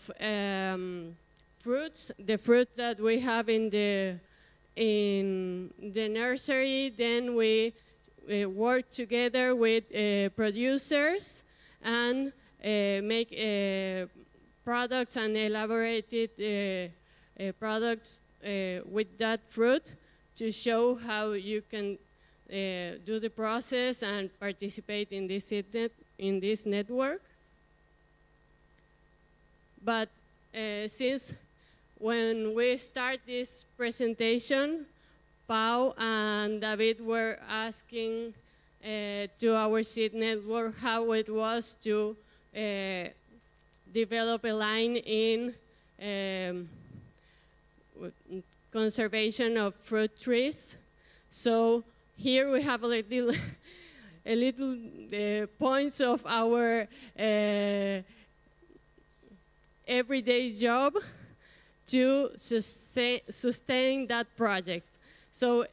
fruits, the fruits that we have in the nursery. Then we work together with producers and make products and elaborated products with that fruit, to show how you can do the process and participate in this network. But since when we start this presentation, Pau and David were asking to our seed network how it was to develop a line in conservation of fruit trees. So here we have a little points of our everyday job to sustain that project. So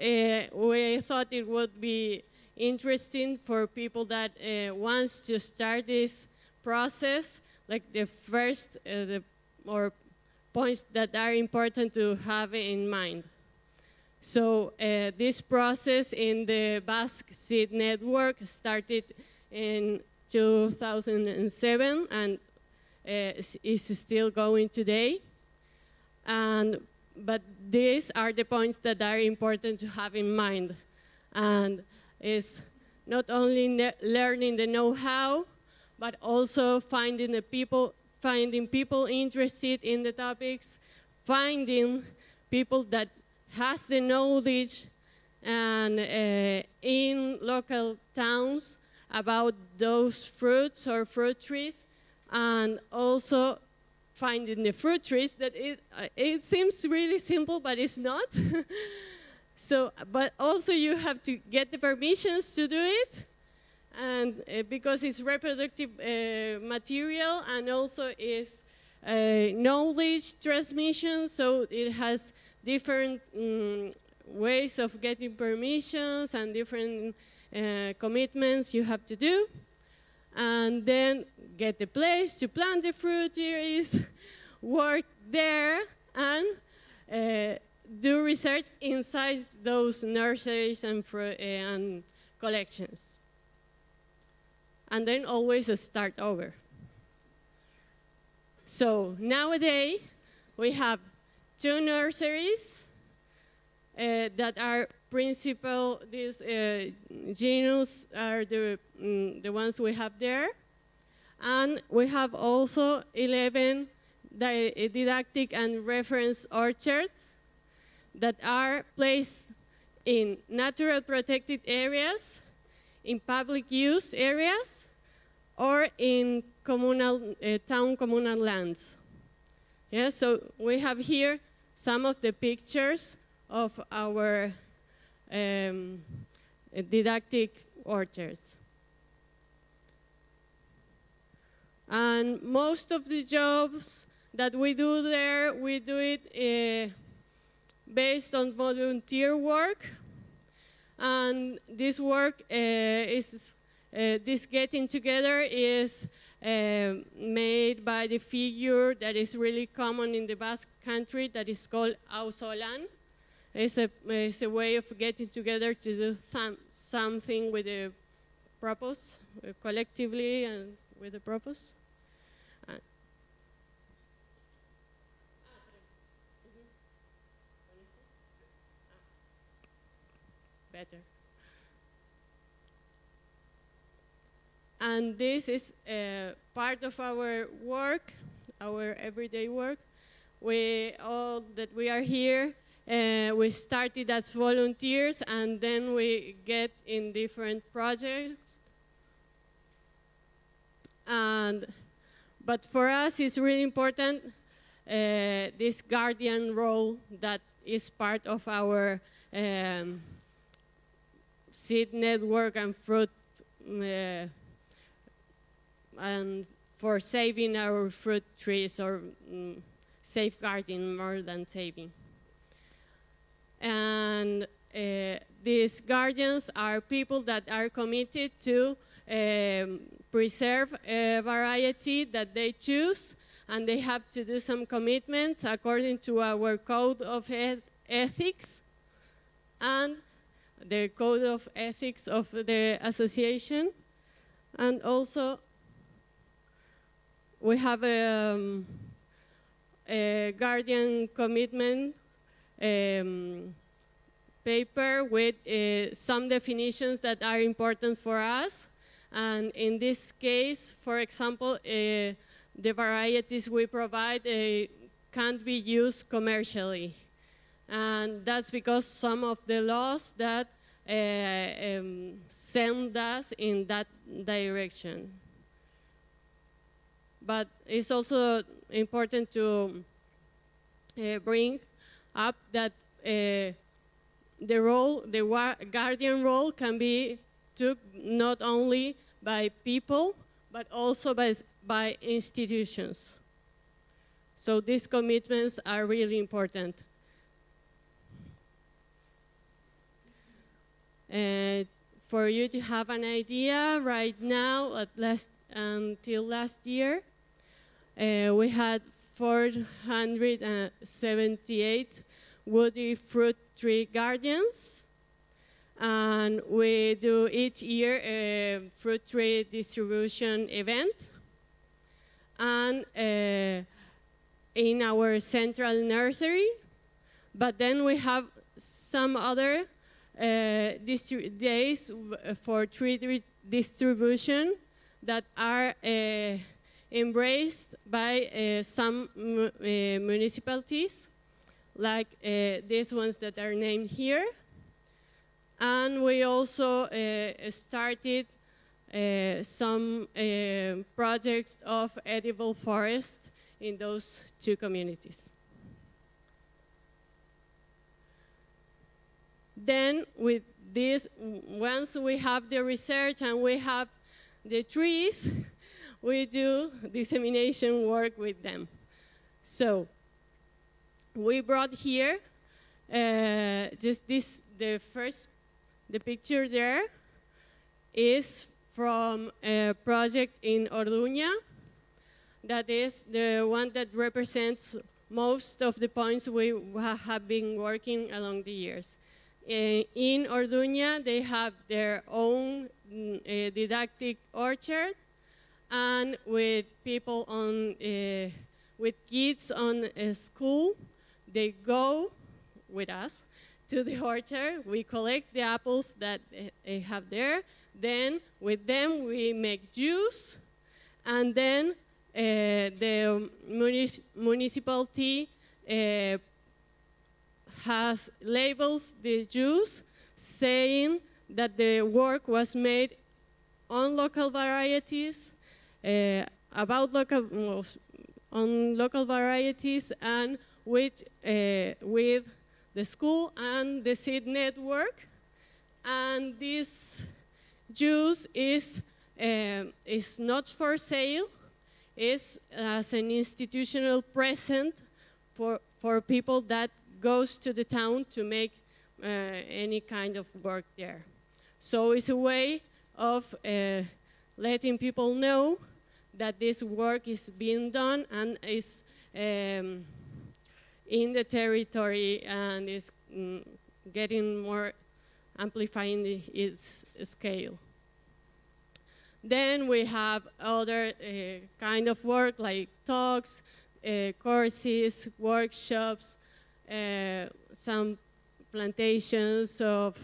we thought it would be interesting for people that wants to start this process, like the first or points that are important to have in mind. So this process in the Basque Seed Network started in 2007 and is still going today. But these are the points that are important to have in mind. And it's not only learning the know-how, but also finding people interested in the topics, finding people that has the knowledge and in local towns about those fruits or fruit trees, and also finding the fruit trees that it seems really simple, but it's not. So, but also you have to get the permissions to do it, and because it's reproductive material, and also is knowledge transmission, so it has different ways of getting permissions and different commitments you have to do. And then get the place to plant the fruit trees, work there, and do research inside those nurseries and collections. And then always start over. So nowadays, we have 2 nurseries that are principal. These genus are the ones we have there. And we have also 11 didactic and reference orchards that are placed in natural protected areas, in public use areas, or in communal, town communal lands. Yeah, so we have here some of the pictures of our didactic orchards. And most of the jobs that we do there, we do it based on volunteer work. And this work this getting together is made by the figure that is really common in the Basque country that is called auzolan. It's a way of getting together to do something with a purpose, collectively and with a purpose. Better. And this is part of our work, our everyday work. All that we are here, we started as volunteers, and then we get in different projects. But for us, it's really important this guardian role that is part of our seed network and fruit, and for saving our fruit trees, or safeguarding more than saving. And these guardians are people that are committed to preserve a variety that they choose, and they have to do some commitments according to our code of ethics and the code of ethics of the association. And also we have a guardian commitment paper with some definitions that are important for us. And in this case, for example, the varieties we provide can't be used commercially. And that's because some of the laws that send us in that direction. But it's also important to bring up that the guardian role can be took not only by people, but also by institutions. So these commitments are really important. For you to have an idea, right now, until last year, we had 478 woody fruit tree guardians. And we do each year a fruit tree distribution event. And in our central nursery. But then we have some other days for tree distribution that are embraced by some municipalities, like these ones that are named here. And we also started some projects of edible forest in those two communities. Then with this, once we have the research and we have the trees, we do dissemination work with them. So we brought here just this, the picture there is from a project in Orduña. That is the one that represents most of the points we have been working along the years. In Orduña, they have their own didactic orchard, and with people on, with kids on school, they go with us to the orchard. We collect the apples that they have there. Then with them, we make juice, and then the municipality has labels the juice saying that the work was made on local varieties, on local varieties, and with the school and the seed network. And this juice is not for sale. It's as an institutional present for people that goes to the town to make any kind of work there. So it's a way of letting people know that this work is being done and is in the territory and is getting more, amplifying its scale. Then we have other kind of work like talks, courses, workshops, some plantations of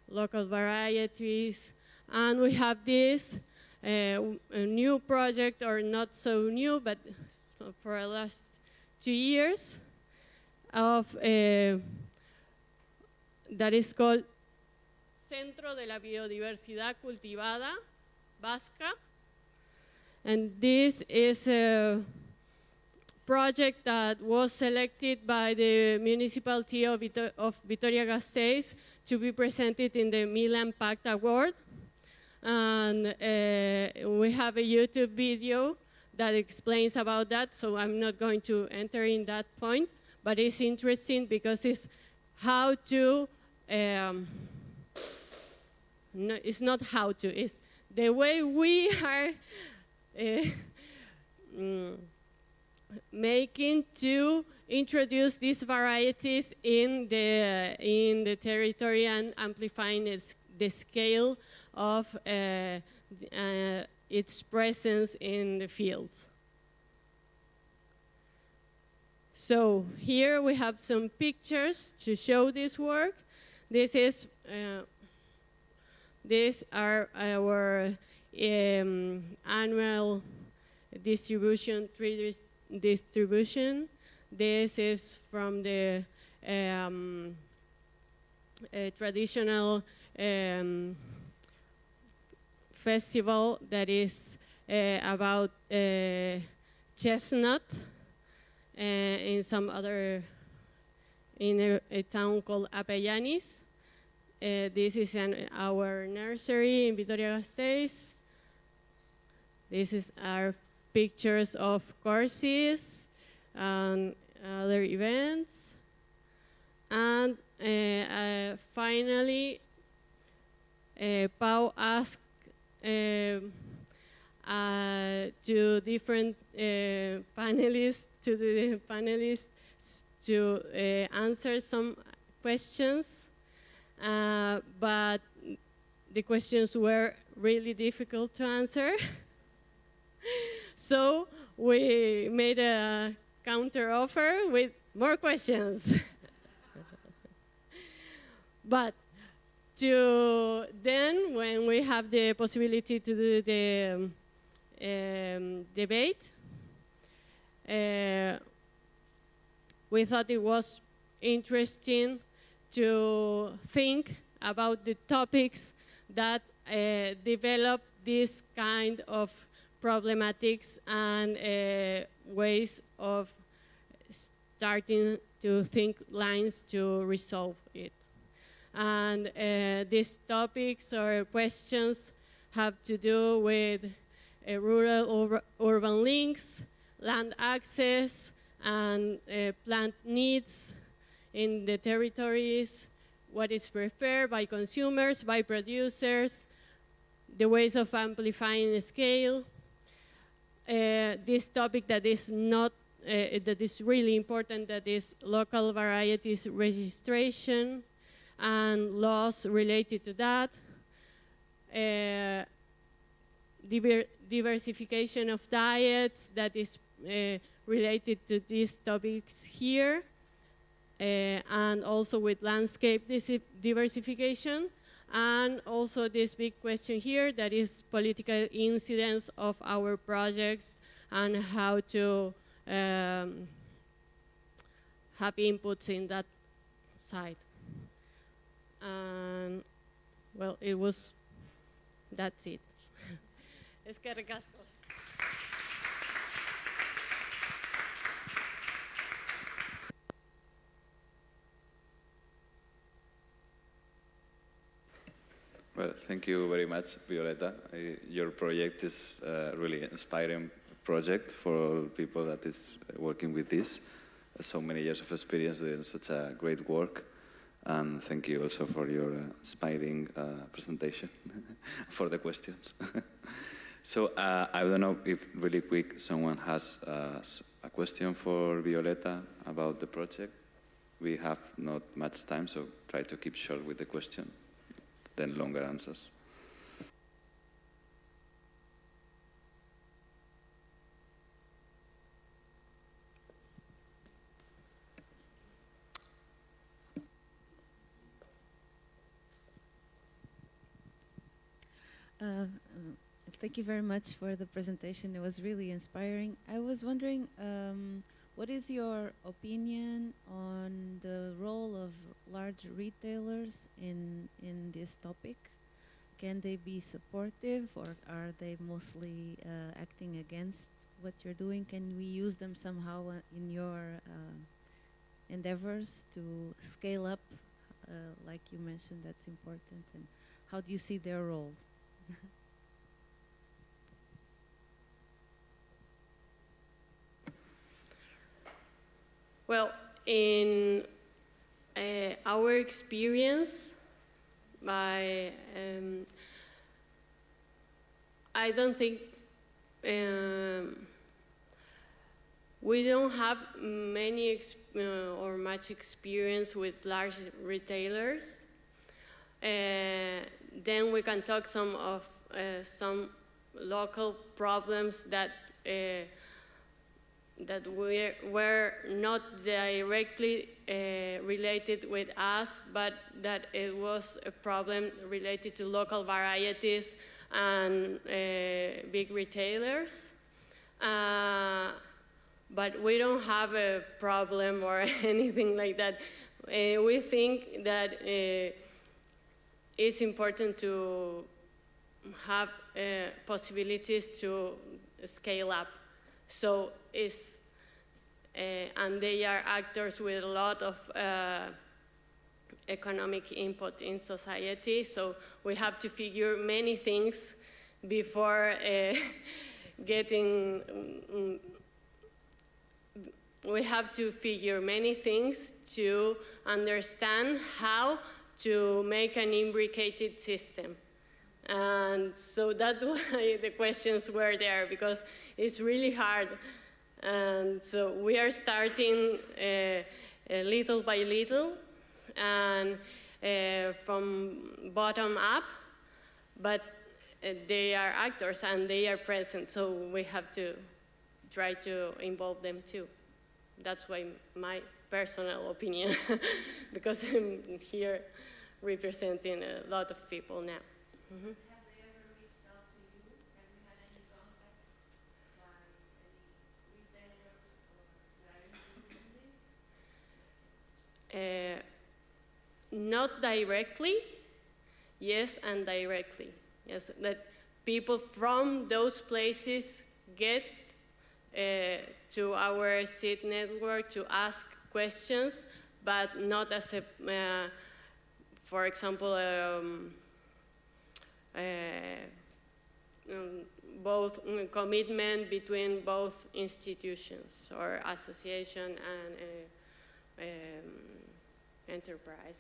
local varieties, and we have this a new project, or not so new, but for the last 2 years, of that is called Centro de la Biodiversidad Cultivada Vasca, and this is a project that was selected by the municipality of Vitoria-Gasteiz to be presented in the Milan Pact Award. And we have a YouTube video that explains about that, so I'm not going to enter in that point, but it's interesting because it's how to, no, it's not how to, it's the way we are making to introduce these varieties in the territory and amplifying the scale of its presence in the fields. So here we have some pictures to show this work. These are our annual distribution, tree distribution. This is from the a traditional festival that is about chestnut in some other, in a town called Apellanis. This is our nursery in Vitoria-Gasteiz. This is our pictures of courses and other events. And finally, Pau asked to different panelists, to answer some questions, but the questions were really difficult to answer. So we made a counter offer with more questions. But then, when we have the possibility to do the debate, we thought it was interesting to think about the topics that develop this kind of problematics and ways of starting to think lines to resolve it. And these topics or questions have to do with rural-urban links, land access, and plant needs in the territories, what is preferred by consumers, by producers, the ways of amplifying the scale. This topic that is not, that is really important, that is local varieties registration and laws related to that. Diversification of diets that is related to these topics here, and also with landscape diversification, and also this big question here that is political incidence of our projects and how to have inputs in that side. And well, that's it. Eskerrik asko. Well, thank you very much, Violeta. Your project is a really inspiring project for all people that is working with this. So many years of experience doing such a great work. And thank you also for your inspiring presentation, for the questions. So I don't know if really quick someone has a question for Violeta about the project. We have not much time, so try to keep short with the question, then longer answers. Thank you very much for the presentation. It was really inspiring. I was wondering, what is your opinion on the role of large retailers in this topic? Can they be supportive, or are they mostly acting against what you're doing? Can we use them somehow in your endeavors to scale up, like you mentioned, that's important? And how do you see their role? Well, in our experience, I don't think we don't have many or much experience with large retailers. Then we can talk some local problems that were not directly related with us, but that it was a problem related to local varieties and big retailers. but we don't have a problem or anything like that. We think that it's important to have possibilities to scale up. So and they are actors with a lot of economic input in society, so we have to figure many things before we have to figure many things to understand how to make an imbricated system. And so that's why the questions were there, because it's really hard. And so we are starting little by little and from bottom up, but they are actors and they are present, so we have to try to involve them too. That's why my personal opinion, because I'm here representing a lot of people now. Mm-hmm. Have they ever reached out to you? Have you had any contact by any retailers or that are interested in this? Not directly, yes, and directly. Yes, that people from those places get to our seed network to ask questions, but not as a, for example, both commitment between both institutions or association and enterprise.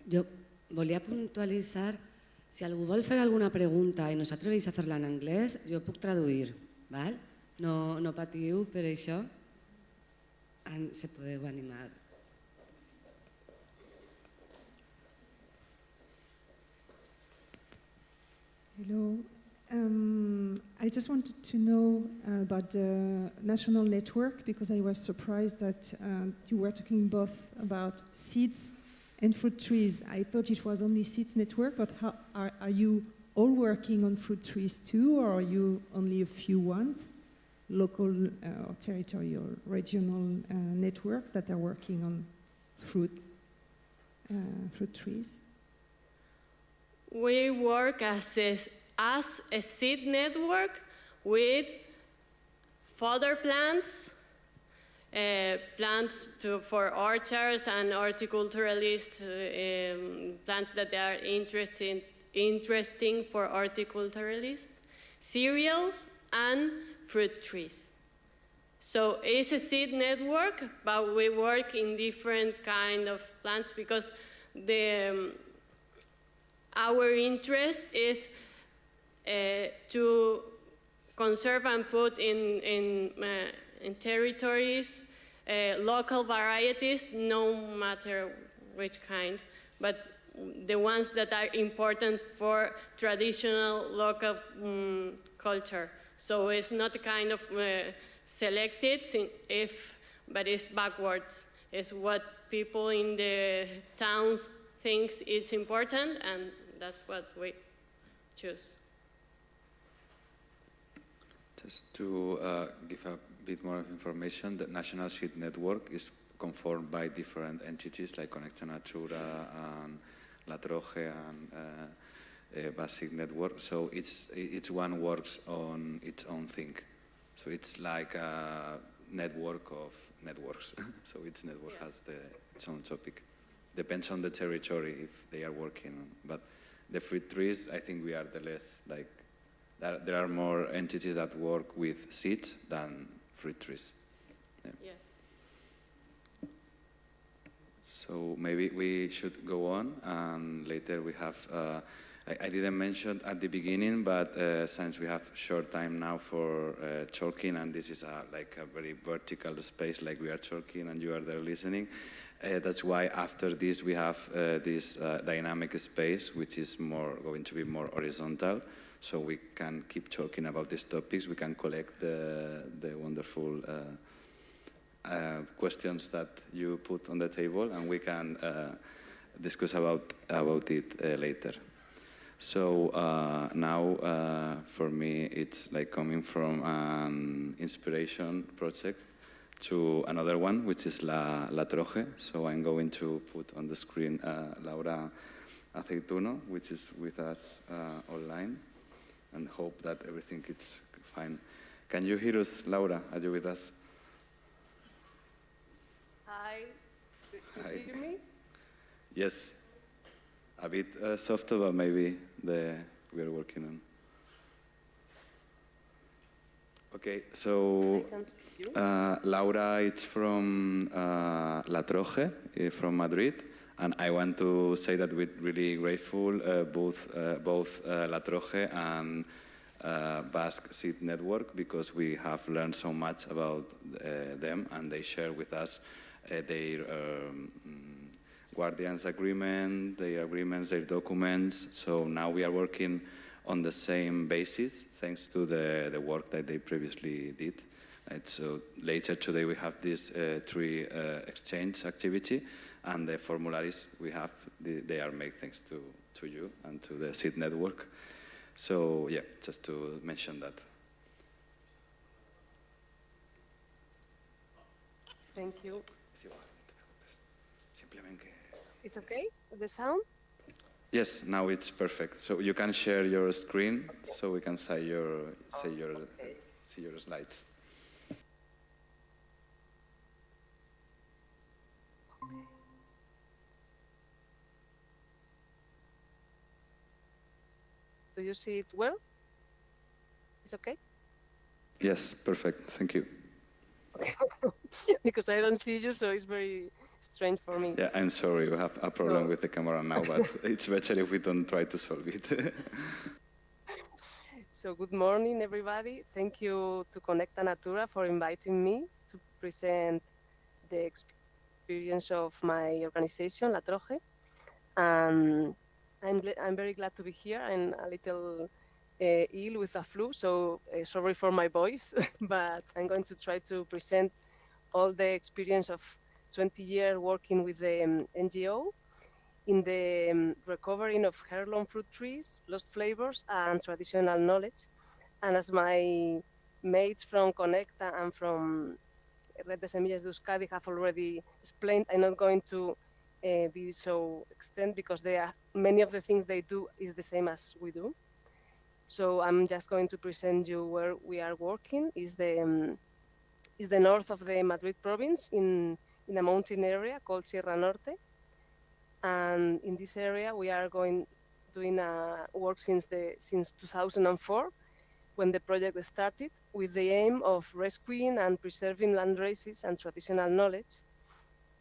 Jo volia puntualitzar, si algú vol fer alguna pregunta i no s'atreveix a fer-la en anglès, jo puc traduir, val? No patiu per això, se podeu animar. Hello. I just wanted to know about the national network, because I was surprised that you were talking both about seeds and fruit trees. I thought it was only seeds network, but how, are you all working on fruit trees too, or are you only a few ones, local or territorial, regional networks that are working on fruit trees? We work as a seed network with fodder plants, plants for orchards and horticulturalists, plants that are interesting for horticulturalists, cereals, and fruit trees. So it's a seed network, but we work in different kind of plants because our interest is to conserve and put in territories local varieties, no matter which kind, but the ones that are important for traditional local culture. So it's not kind of selected, but it's backwards. It's what people in the towns think is important, and that's what we choose. Just to give a bit more information, the National Seed Network is conformed by different entities like Connecta Natura and La Troje and Basic Network. So each one works on its own thing. So it's like a network of networks. So each network has its own topic. Depends on the territory if they are working on. But the fruit trees, I think we are the less like. There are more entities that work with seeds than fruit trees. Yeah. Yes. So maybe we should go on, and later we have, I didn't mention at the beginning, but since we have short time now for talking, and this is like a very vertical space, like we are talking and you are there listening, that's why after this we have this dynamic space, which is going to be more horizontal. So we can keep talking about these topics. We can collect the wonderful questions that you put on the table, and we can discuss about it later. So now for me it's like coming from an inspiration project to another one, which is La Troje. So I'm going to put on the screen Laura Aceituno, which is with us online, and hope that everything is fine. Can you hear us, Laura? Are you with us? Hi. Hi. Do you hear me? Yes. A bit softer, but maybe we are working on. Okay, so I can see you. Laura is from La Troje, from Madrid, and I want to say that we're really grateful, both La Troje and Basque Seed Network, because we have learned so much about them, and they share with us their guardians agreement, their agreements, their documents. So now we are working on the same basis, thanks to the work that they previously did. And so later today we have this tree exchange activity, and the formularies we have, they are made thanks to you and to the Seed Network. So yeah, just to mention that. Thank you. It's okay, the sound? Yes, now it's perfect. So you can share your screen, so we can see your slides. Okay. Do you see it well? It's okay? Yes, perfect. Thank you. Okay. Because I don't see you, so it's very strange for me. Yeah, I'm sorry. We have a problem with the camera now, but it's better if we don't try to solve it. So good morning, everybody. Thank you to Connecta Natura for inviting me to present the experience of my organization, La Troje. I'm very glad to be here. I'm a little ill with a flu, so sorry for my voice, but I'm going to try to present all the experience of 20 years working with the NGO in the recovering of heirloom fruit trees, lost flavors, and traditional knowledge. And as my mates from Connecta and from Red de Semillas de Euskadi have already explained, I'm not going to be so extent because many of the things they do is the same as we do. So I'm just going to present you where we are working. Is the north of the Madrid province in a mountain area called Sierra Norte. And in this area, we are doing work since 2004, when the project started, with the aim of rescuing and preserving land races and traditional knowledge.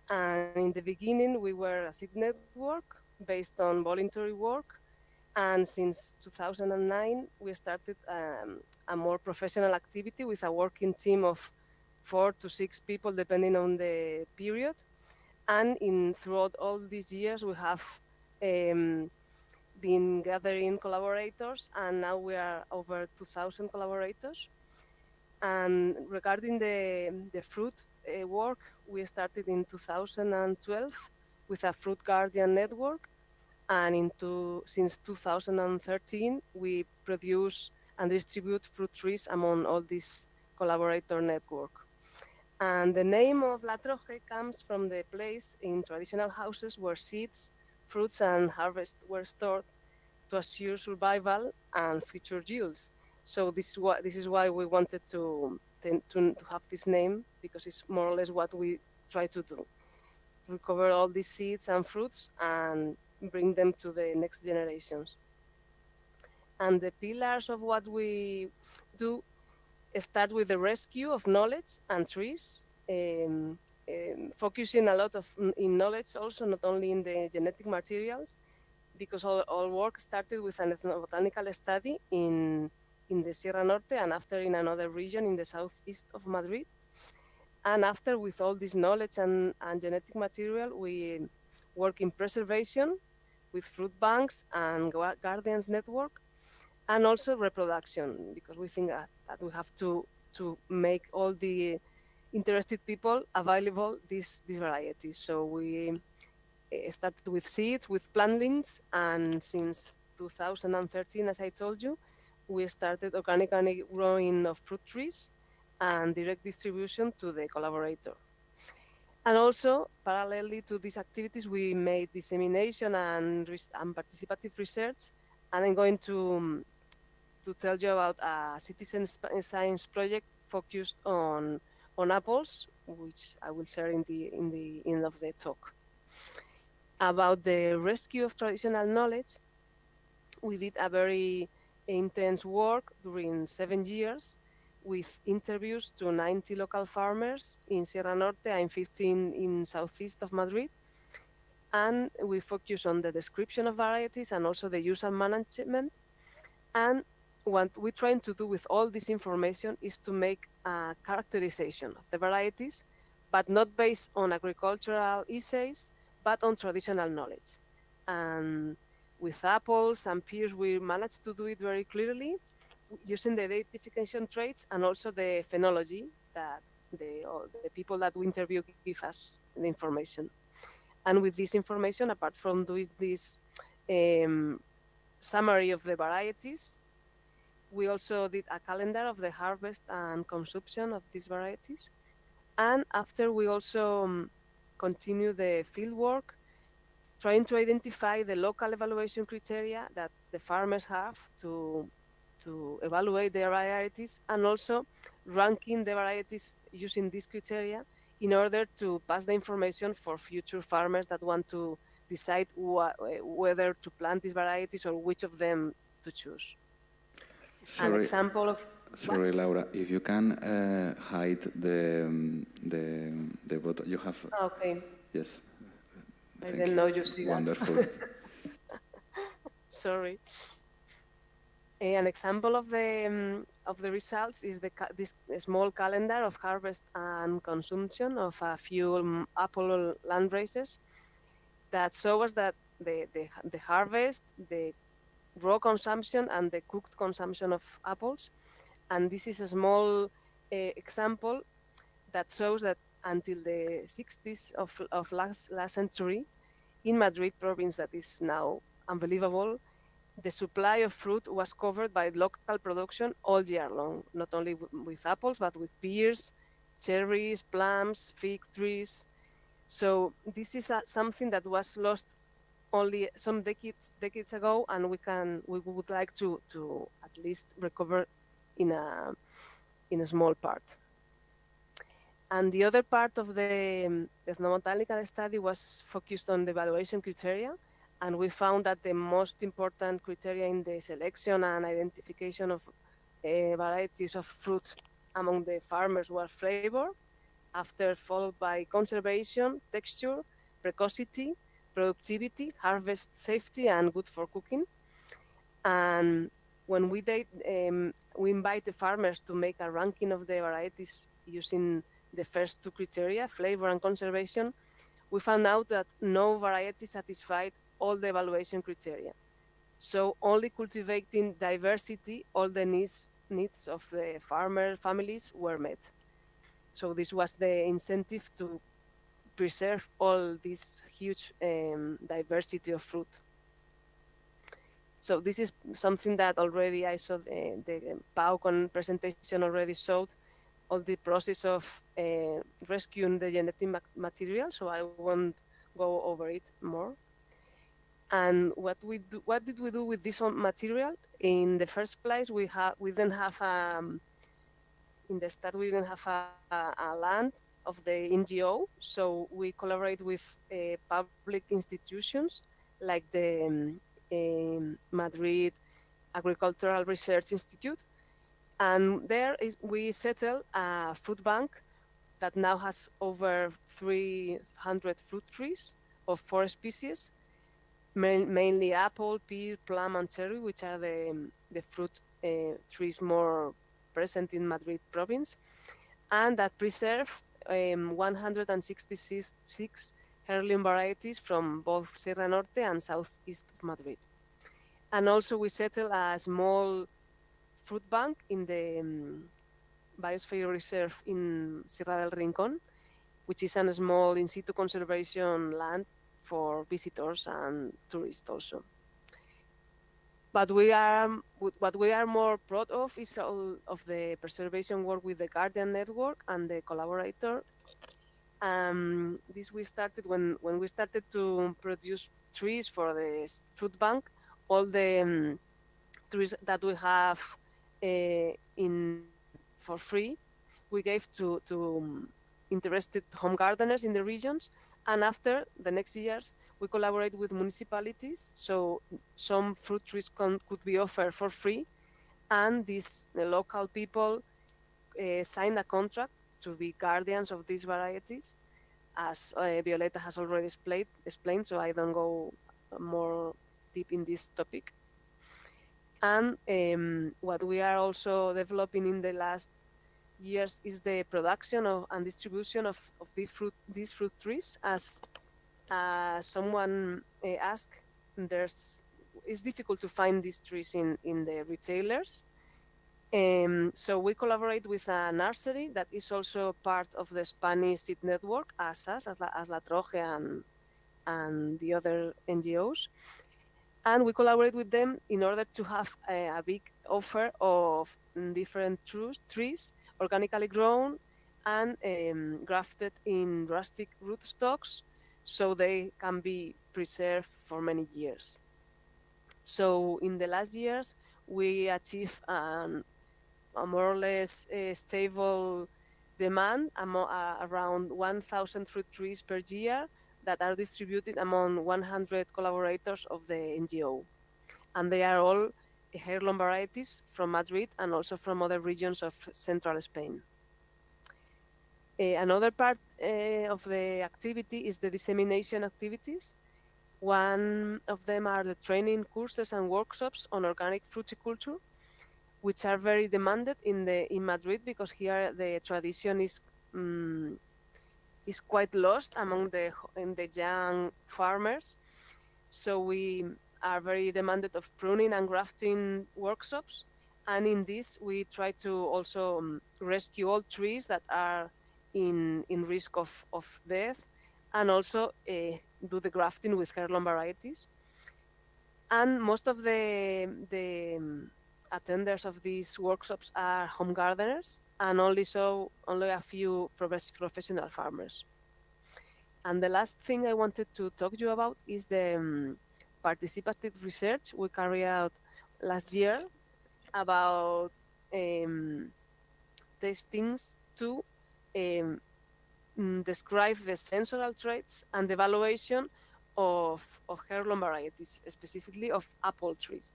And in the beginning, we were a seed network based on voluntary work. And since 2009, we started a more professional activity with a working team of 4 to 6 people, depending on the period. And throughout all these years, we have been gathering collaborators, and now we are over 2,000 collaborators. And regarding the fruit work, we started in 2012 with a fruit guardian network. And since 2013, we produce and distribute fruit trees among all this collaborator network. And the name of La Troje comes from the place in traditional houses where seeds, fruits, and harvest were stored to assure survival and future yields. So this is why we wanted to have this name, because it's more or less what we try to do. Recover all these seeds and fruits and bring them to the next generations. And the pillars of what we do start with the rescue of knowledge and trees, focusing a lot in knowledge also, not only in the genetic materials, because all work started with an ethnobotanical study in the Sierra Norte, and after in another region in the southeast of Madrid. And after, with all this knowledge and genetic material, we work in preservation with fruit banks and guardians network, and also reproduction, because we think that we have to make all the interested people available these varieties. So we started with seeds, with plantlings, and since 2013, as I told you, we started organic growing of fruit trees and direct distribution to the collaborator. And also, parallelly to these activities, we made dissemination and participative research. And I'm going to tell you about a citizen science project focused on apples, which I will share in the end of the talk. About the rescue of traditional knowledge, we did a very intense work during 7 years with interviews to 90 local farmers in Sierra Norte and 15 in southeast of Madrid. And we focus on the description of varieties and also the use and management. And what we're trying to do with all this information is to make a characterization of the varieties, but not based on agricultural essays, but on traditional knowledge. And with apples and pears, we managed to do it very clearly using the identification traits and also the phenology that the people that we interview give us the information. And with this information, apart from doing this summary of the varieties, we also did a calendar of the harvest and consumption of these varieties. And after, we also continue the field work, trying to identify the local evaluation criteria that the farmers have to evaluate their varieties, and also ranking the varieties using these criteria in order to pass the information for future farmers that want to decide whether to plant these varieties or which of them to choose. Sorry, an example of... Sorry, what? Laura, if you can hide the bottle you have. Okay. Yes. I didn't know you see Wonderful. that. Sorry. An example of the results is this small calendar of harvest and consumption of a few apple land races that show us that the harvest, the raw consumption, and the cooked consumption of apples. And this is a small example that shows that until the 60s of last century, in Madrid province, that is now unbelievable, the supply of fruit was covered by local production all year long, not only with apples, but with pears, cherries, plums, fig trees. So this is something that was lost only some decades ago, and we would like to at least recover in a small part. And the other part of the ethnobotanical study was focused on the evaluation criteria, and we found that the most important criteria in the selection and identification of varieties of fruit among the farmers were flavor, after followed by conservation, texture, precocity, productivity, harvest safety, and good for cooking. And when we invite the farmers to make a ranking of the varieties using the first two criteria, flavor and conservation, we found out that no variety satisfied all the evaluation criteria. So only cultivating diversity, all the needs of the farmer families were met. So this was the incentive to preserve all this huge diversity of fruit. So this is something that already I saw the Pau presentation already showed, all the process of rescuing the genetic material, so I won't go over it more. And what did we do with this material? In the first place, we didn't have in the start, we didn't have a land of the NGO, so we collaborate with public institutions like the Madrid Agricultural Research Institute, and there we settled a fruit bank that now has over 300 fruit trees of 4 species, mainly apple, pear, plum, and cherry, which are the fruit trees more present in Madrid province, and that preserve 166 heirloom varieties from both Sierra Norte and southeast of Madrid. And also we settled a small fruit bank in the Biosphere Reserve in Sierra del Rincón, which is a small in situ conservation land for visitors and tourists also. But what we are more proud of is all of the preservation work with the Guardian Network and the collaborator. This we started when we started to produce trees for the fruit bank. All the trees that we have in for free, we gave to interested home gardeners in the regions. And after the next years, we collaborate with municipalities, so some fruit trees could be offered for free, and these local people signed a contract to be guardians of these varieties, as Violeta has already explained, so I don't go more deep in this topic. And what we are also developing in the last years is the production and distribution of these fruit trees. As someone asked, it's difficult to find these trees in the retailers. So we collaborate with a nursery that is also part of the Spanish seed network, as La Troje and the other NGOs. And we collaborate with them in order to have a big offer of different trees, organically grown and grafted in rustic rootstocks, so they can be preserved for many years. So in the last years, we achieved a more or less stable demand around 1,000 fruit trees per year that are distributed among 100 collaborators of the NGO. And they are all heirloom varieties from Madrid and also from other regions of central Spain. Another part of the activity is the dissemination activities. One of them are the training courses and workshops on organic fruticulture, which are very demanded in Madrid, because here the tradition is quite lost among the young farmers. So we are very demanded of pruning and grafting workshops. And in this, we try to also rescue all trees that are in risk of death, and also do the grafting with heirloom varieties. And most of the attenders of these workshops are home gardeners, and only a few professional farmers. And the last thing I wanted to talk to you about is the participative research we carried out last year about testings to describe the sensorial traits and the evaluation of heirloom varieties, specifically of apple trees.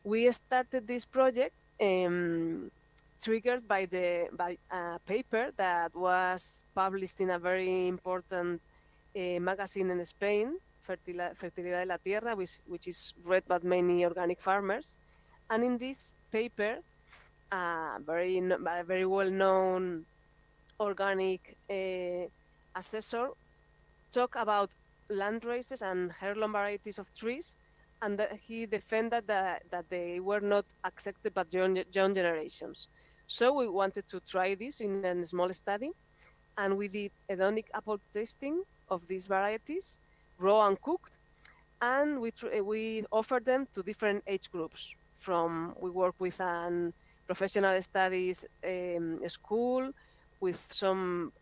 We started this project triggered by a paper that was published in a very important magazine in Spain, Fertilidad de la Tierra, which is read by many organic farmers. And in this paper, a very well-known organic assessor talked about land races and heirloom varieties of trees, and that he defended that they were not accepted by young generations. So we wanted to try this in a small study, and we did hedonic apple tasting of these varieties, raw and cooked, and we offered them to different age groups. We work with an professional studies school, with some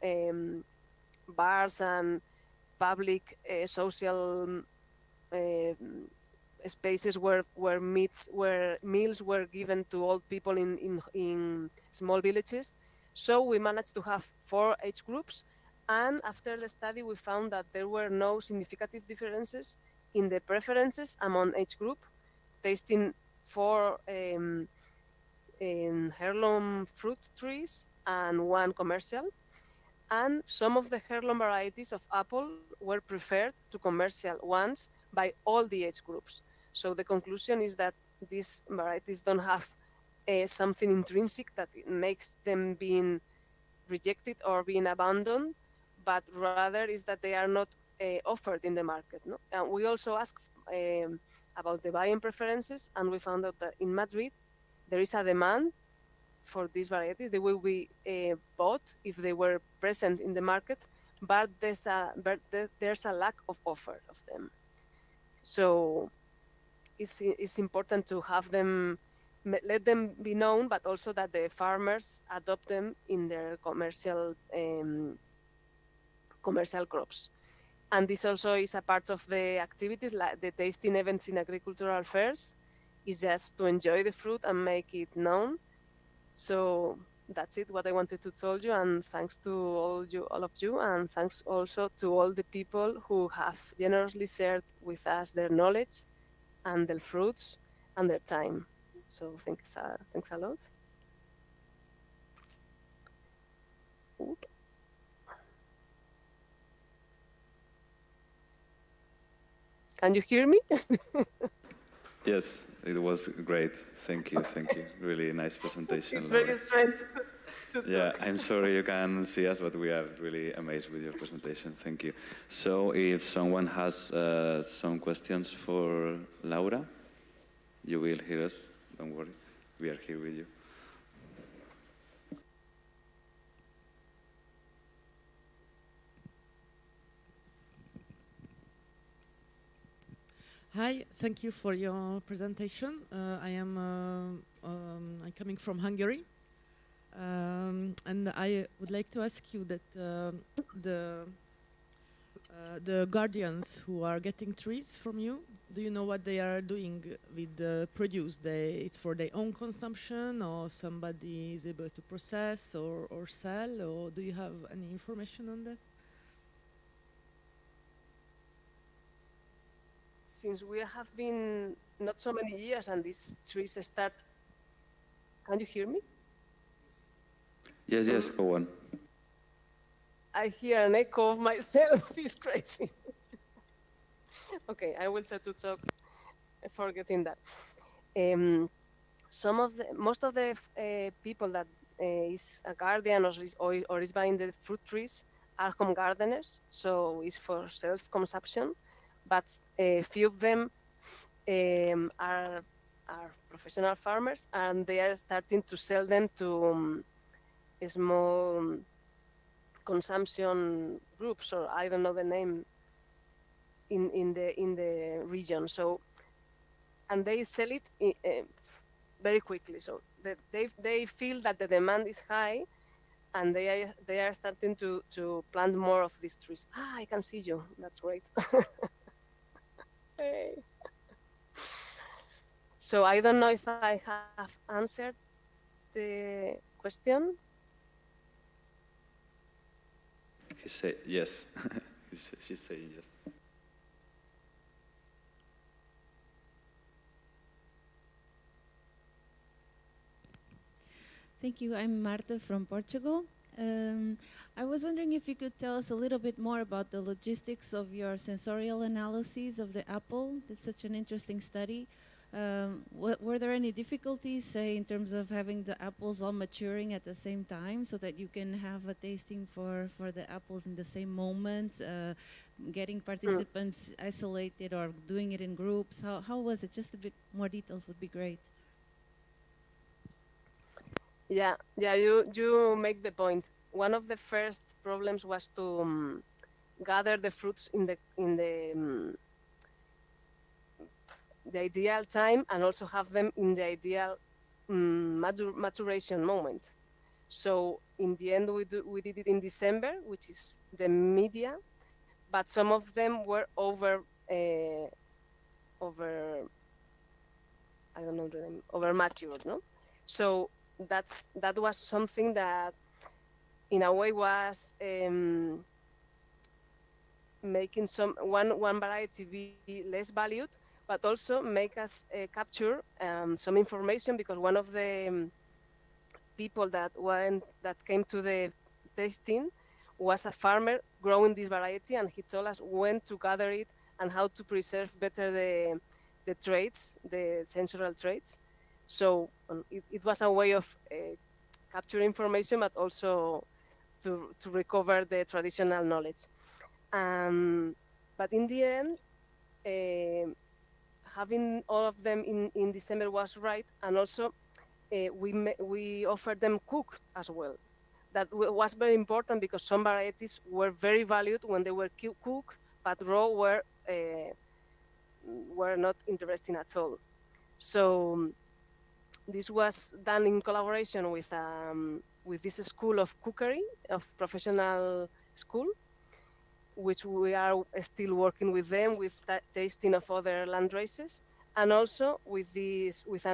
bars and public social spaces where meals were given to old people in small villages. So we managed to have 4 age groups, and after the study we found that there were no significant differences in the preferences among age group, tasting 4 heirloom fruit trees and 1 commercial. And some of the heirloom varieties of apple were preferred to commercial ones by all the age groups. So the conclusion is that these varieties don't have something intrinsic that makes them being rejected or being abandoned, but rather is that they are not offered in the market. No? And we also asked about the buying preferences, and we found out that in Madrid there is a demand for these varieties. They will be bought if they were present in the market, but there's a lack of offer of them. So it's important to have them, let them be known, but also that the farmers adopt them in their commercial crops. And this also is a part of the activities, like the tasting events in agricultural fairs, is just to enjoy the fruit and make it known. So that's it, what I wanted to tell you, and thanks to all of you, and thanks also to all the people who have generously shared with us their knowledge and their fruits and their time. So thanks a lot. Oop. Can you hear me? Yes, it was great. Thank you. Really nice presentation. It's very strange to Yeah, talk. I'm sorry you can't see us, but we are really amazed with your presentation. Thank you. So if someone has some questions for Laura, you will hear us. Don't worry. We are here with you. Hi, thank you for your presentation. I'm coming from Hungary, and I would like to ask you that the guardians who are getting trees from you, do you know what they are doing with the produce? It's for their own consumption, or somebody is able to process or sell, or do you have any information on that? Since we have been not so many years and these trees start, can you hear me? Yes, go on. I hear an echo of myself. It's crazy. Okay, I will try to talk, forgetting that. Most of the people that is a guardian or is buying the fruit trees are home gardeners, so it's for self-consumption. But a few of them are professional farmers, and they are starting to sell them to small consumption groups, or I don't know the name, in the region. So, and they sell it very quickly. So they feel that the demand is high, and they are starting to plant more of these trees. I can see you. That's great. Hey. So I don't know if I have answered the question. He said yes. She's saying yes. Thank you. I'm Marta from Portugal. I was wondering if you could tell us a little bit more about the logistics of your sensorial analyses of the apple. It's such an interesting study. Were there any difficulties, say, in terms of having the apples all maturing at the same time so that you can have a tasting for the apples in the same moment, getting participants isolated or doing it in groups? How was it? Just a bit more details would be great. Yeah, you make the point. One of the first problems was to gather the fruits in the ideal time, and also have them in the ideal maturation moment. So in the end, we did it in December, which is the media, but some of them were over I don't know the name, over matured, no? So that was something that in a way was making one variety be less valued, but also make us capture some information, because one of the people that came to the tasting was a farmer growing this variety, and he told us when to gather it and how to preserve better the traits, the sensorial traits. So it was a way of capturing information, but also to recover the traditional knowledge. But in the end, having all of them in December was right, and also we offered them cooked as well. That was very important, because some varieties were very valued when they were cooked, but raw were were not interesting at all. So this was done in collaboration with this school of cookery, of professional school, which we are still working with them with tasting of other land races, and also with this with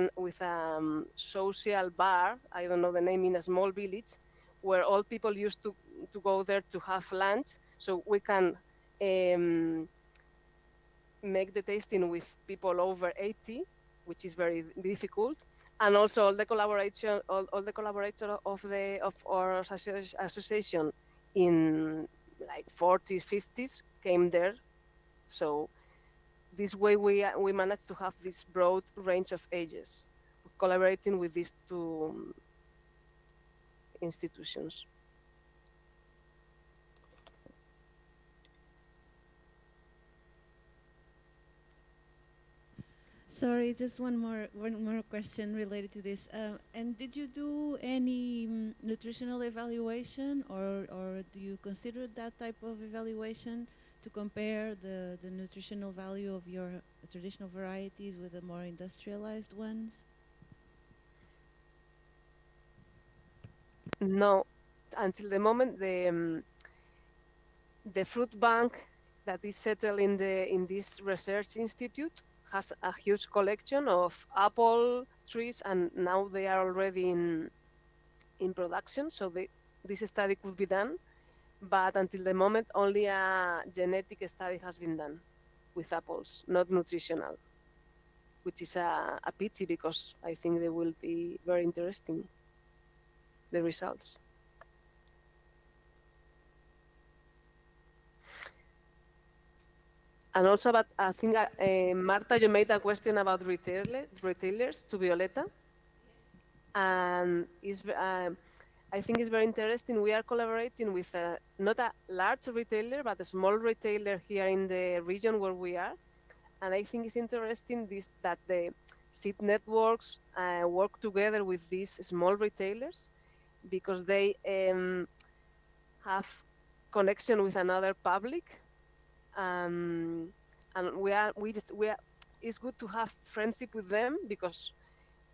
social bar. I don't know the name, in a small village, where all people used to go there to have lunch. So we can make the tasting with people over 80, which is very difficult. And also all the collaboration, all the collaborators of our association in like 40s, 50s came there. So this way we managed to have this broad range of ages, collaborating with these two institutions. Sorry, just one more question related to this. And did you do any nutritional evaluation, or do you consider that type of evaluation to compare the nutritional value of your traditional varieties with the more industrialized ones? No, until the moment the fruit bank that is settled in this research institute has a huge collection of apple trees, and now they are already in production. So this study could be done, but until the moment only a genetic study has been done with apples, not nutritional, which is a pity because I think they will be very interesting, the results. And also, but I think, Marta, you made a question about retailers to Violeta. And I think it's very interesting. We are collaborating with not a large retailer, but a small retailer here in the region where we are. And I think it's interesting that the seed networks work together with these small retailers, because they have connection with another public. And it's good to have friendship with them because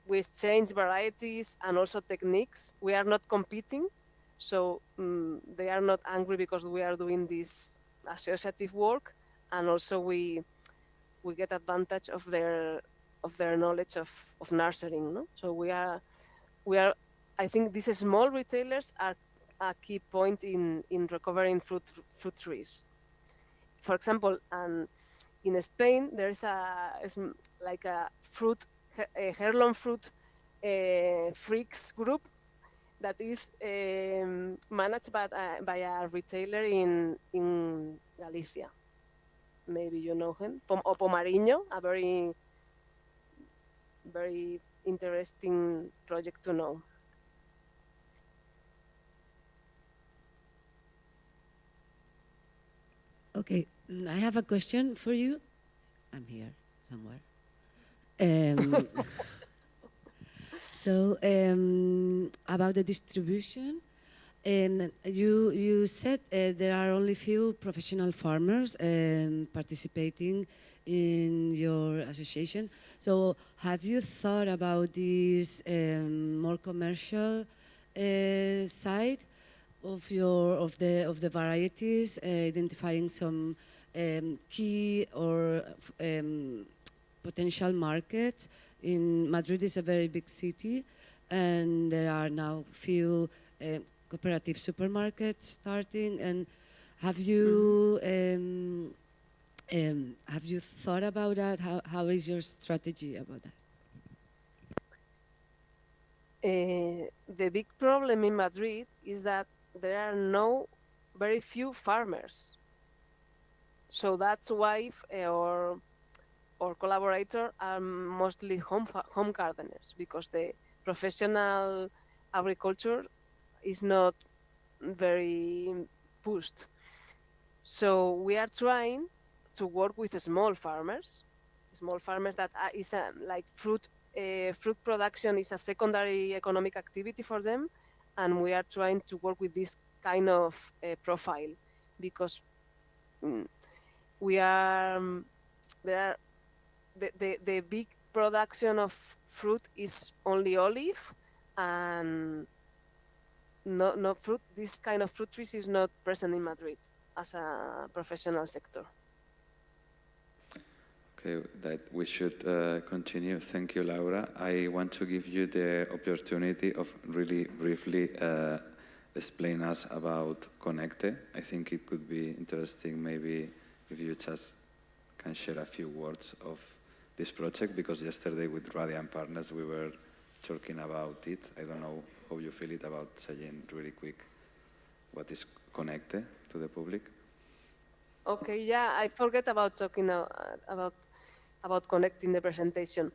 we exchange varieties and also techniques. We are not competing, so they are not angry because we are doing this associative work, and also we get advantage of their knowledge of nurturing. No? So we are. I think these small retailers are a key point in recovering fruit trees. For example, in Spain, there is like a heirloom fruit freaks group that is managed by a retailer in Galicia. Maybe you know him, or Pomariño, a very, very interesting project to know. Okay, I have a question for you. I'm here somewhere. So about the distribution, you said there are only few professional farmers participating in your association. So have you thought about this more commercial side of the varieties, identifying some key or potential markets? In Madrid is a very big city, and there are now few cooperative supermarkets starting. And have you thought about that? How is your strategy about that? The big problem in Madrid is that there are very few farmers. So that's why our collaborators are mostly home gardeners, because the professional agriculture is not very pushed. So we are trying to work with small farmers that is like fruit production is a secondary economic activity for them, and we are trying to work with this kind of profile, because there are the big production of fruit is only olive, and no fruit. This kind of fruit trees is not present in Madrid as a professional sector. Okay, that we should continue. Thank you, Laura. I want to give you the opportunity of really briefly explain us about Connecte. I think it could be interesting maybe if you just can share a few words of this project, because yesterday with Radiant Partners we were talking about it. I don't know how you feel it about saying really quick what is Connecte to the public. Okay, yeah, I forget about talking about connecting the presentation.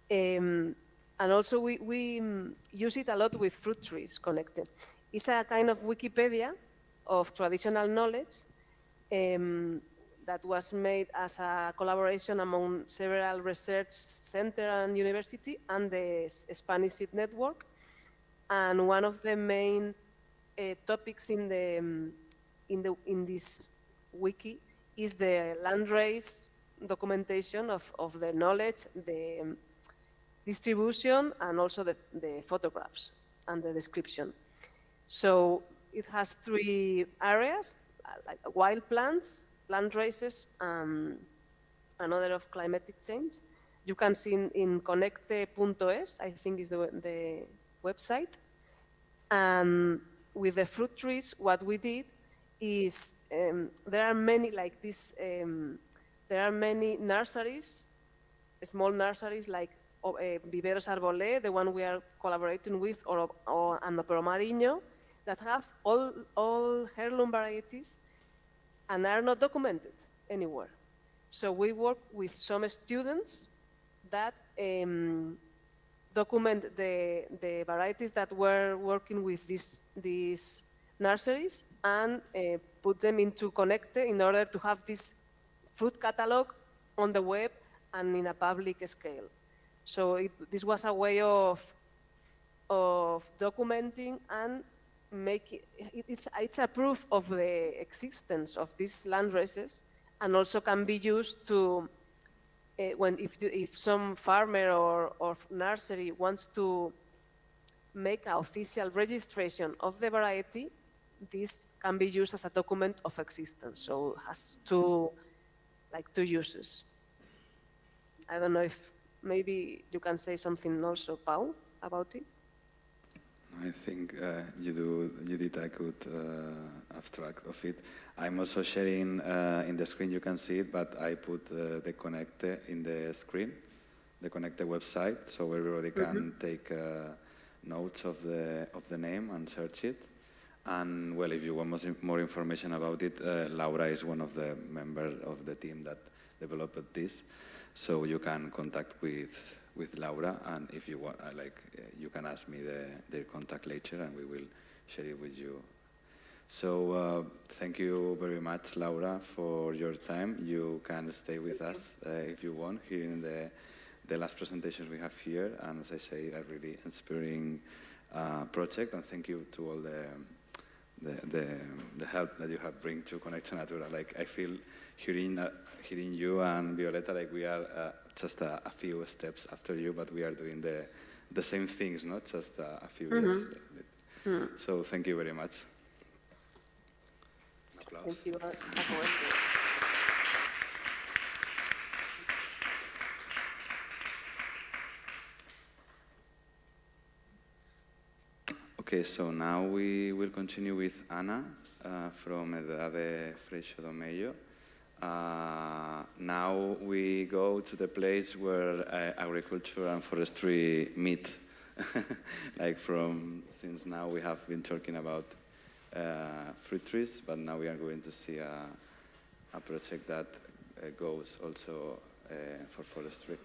And also we use it a lot with fruit trees, Connecte. It's a kind of Wikipedia of traditional knowledge that was made as a collaboration among several research centers and university and the Spanish Seed Network. And one of the main topics in this wiki is the landrace documentation of the knowledge, the distribution, and also the photographs and the description. So it has 3 areas, like wild plants, land races, and another of climatic change. You can see in Connecta.es, I think is the website. With the fruit trees, what we did is there are many like this. There are many nurseries, small nurseries like Viveros Arbolé, the one we are collaborating with, or Andopro that have all heirloom varieties and are not documented anywhere. So we work with some students that document the varieties that were working with these nurseries and put them into Connecte in order to have this fruit catalog on the web and in a public scale. So this was a way of documenting and making it's a proof of the existence of these land races, and also can be used to if some farmer or nursery wants to make an official registration of the variety, this can be used as a document of existence. So it has two uses. I don't know if maybe you can say something also, Pau, about it. I think you did a good abstract of it. I'm also sharing in the screen, you can see it, but I put the Connecte in the screen, the Connecte website, so everybody can take notes of the name and search it. And well, if you want more information about it, Laura is one of the members of the team that developed this, so you can contact with Laura, and if you want, you can ask me their contact later, and we will share it with you. So thank you very much, Laura, for your time. You can stay with us if you want, here in the last presentations we have here, and as I say, a really inspiring project, and thank you to all the help that you have bring to Connecta Natura. Like, I feel hearing you and Violeta, like we are just a few steps after you, but we are doing the same things, not just a few years. So thank you very much. An applause. Thank you as well. Okay, so now we will continue with Ana from Edade Freixo do Meio. Now we go to the place where agriculture and forestry meet. Since now we have been talking about fruit trees, but now we are going to see a project that goes also for forestry.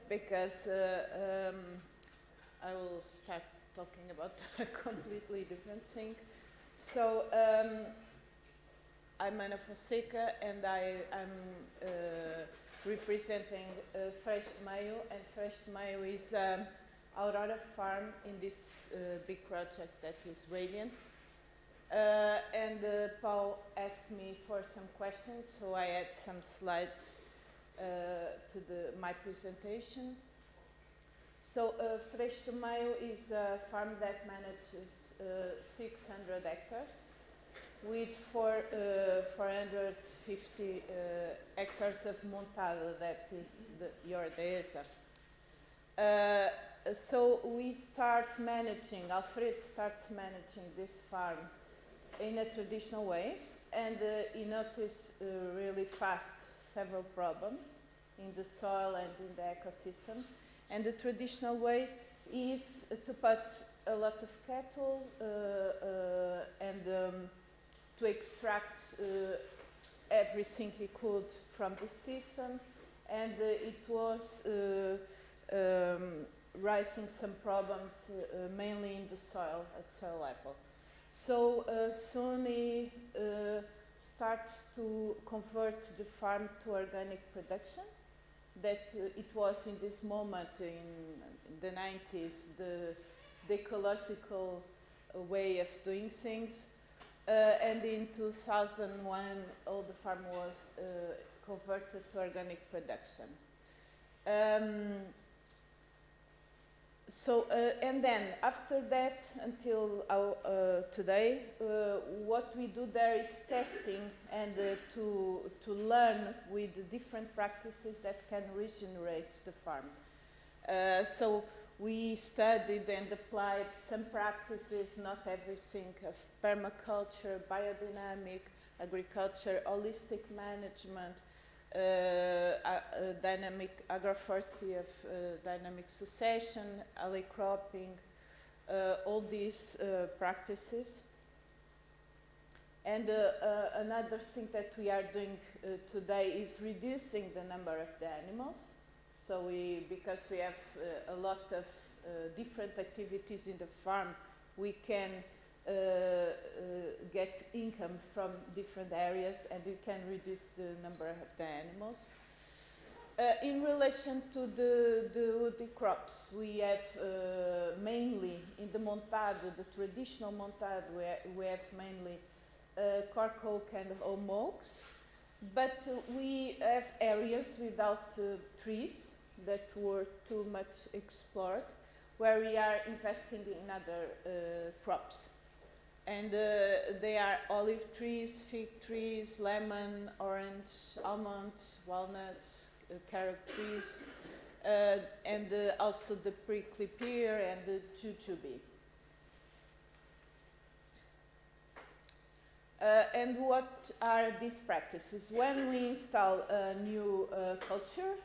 Because I will start talking about a completely different thing. So I'm Ana Fonseca, and I'm representing Fresh Maio, and Fresh Maio is Aurora farm in this big project that is Radiant. And Pau asked me for some questions, so I add some slides to my presentation. So Fresh Maio is a farm that manages 600 hectares with 450 hectares of montado, that is your dehesa. So we start managing, Alfred starts managing this farm in a traditional way, and he noticed really fast several problems in the soil and in the ecosystem. And the traditional way is to put a lot of cattle and to extract everything he could from the system, and it was raising some problems mainly in the soil, at soil level. So soon he started to convert the farm to organic production. That it was in this moment in the 90s, the ecological way of doing things. And in 2001, all the farm was converted to organic production. And then after that, until today, what we do there is testing and to learn with the different practices that can regenerate the farm. So we studied and applied some practices, not everything, of permaculture, biodynamic agriculture, holistic management, dynamic agroforestry of dynamic succession, alley cropping, all these practices. And another thing that we are doing today is reducing the number of the animals. So because we have a lot of different activities in the farm, we can get income from different areas, and we can reduce the number of the animals. In relation to the woody crops, we have mainly in the montado, the traditional montado, we have mainly cork oak and home oaks, but we have areas without trees that were too much explored, where we are investing in other crops. And they are olive trees, fig trees, lemon, orange, almonds, walnuts, carob trees, and also the prickly pear and the jujube. And what are these practices? When we install a new culture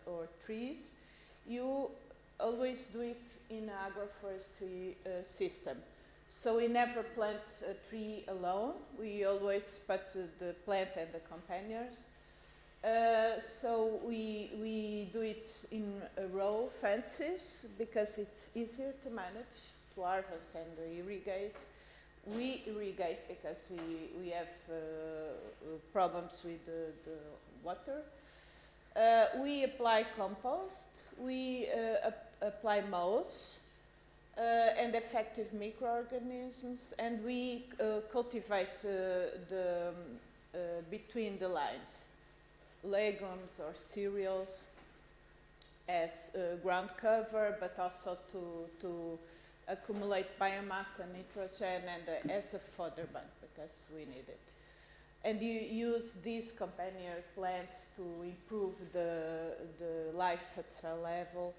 or trees, you always do it in an agroforestry system. So we never plant a tree alone. We always put the plant and the companions. So we do it in row fences because it's easier to manage, to harvest and irrigate. We irrigate because we have problems with the water. We apply compost. We apply moss. And effective microorganisms, and we cultivate between the lines legumes or cereals as ground cover, but also to accumulate biomass and nitrogen, and as a fodder bank because we need it. And you use these companion plants to improve the life at cell level.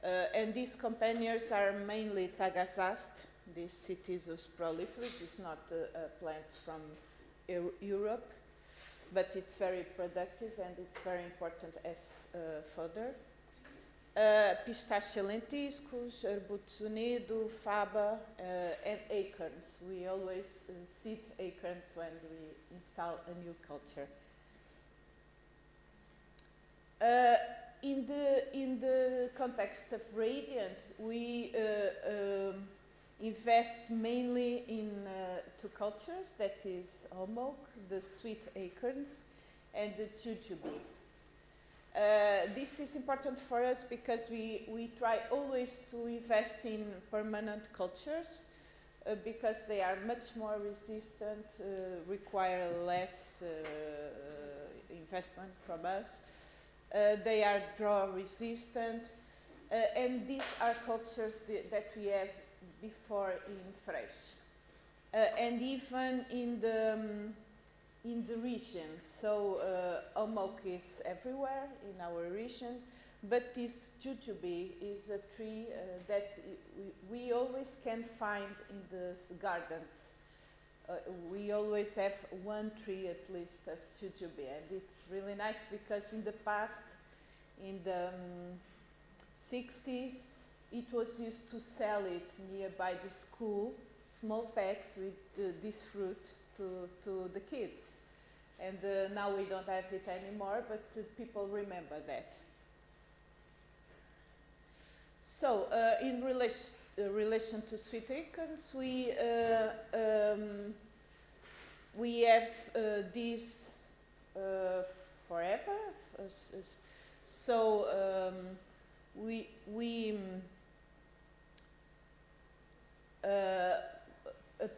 And these companions are mainly tagazast. This Cytisus proliferus is not a plant from Europe, but it's very productive and it's very important as fodder. Pistache lentiscos, arbutus unido, faba, and acorns. We always seed acorns when we install a new culture. In the context of Radiant, we invest mainly in two cultures, that is Omok, the sweet acorns, and the jujube. This is important for us because we try always to invest in permanent cultures because they are much more resistant, require less investment from us. They are drought resistant, and these are cultures that we have before in fresh, and even in the region. So Omok is everywhere in our region, but this jujube is a tree that we always can find in the gardens. We always have one tree at least of jujube, and it's really nice because in the past, in the 60s, it was used to sell it nearby the school, small packs with this fruit to the kids. And now we don't have it anymore, but people remember that. So in relation to sweet acorns, we have this forever. So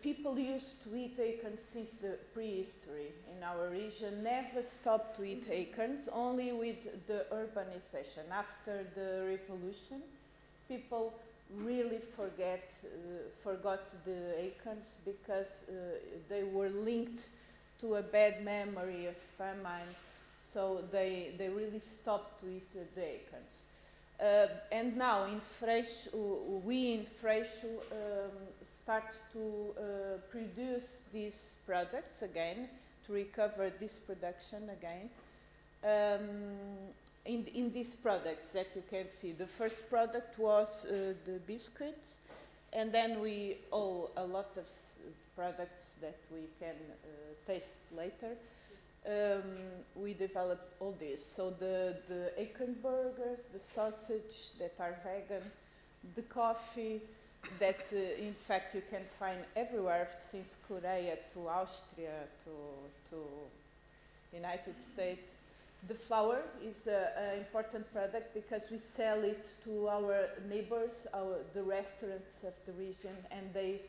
people used to eat acorns since the prehistory in our region, never stopped to eat acorns, only with the urbanization. After the revolution, people really forgot the acorns because they were linked to a bad memory of famine, so they really stopped to eat the acorns. And now in Freixo, we in Freixo start to produce these products again, to recover this production again. In these products that you can see, the first product was the biscuits, and then we owe a lot of products that we can taste later. We developed all this. So the acorn burgers, the sausage that are vegan, the coffee that in fact you can find everywhere, since Korea to Austria to United States. The flour is an important product because we sell it to our neighbors, the restaurants of the region, and they,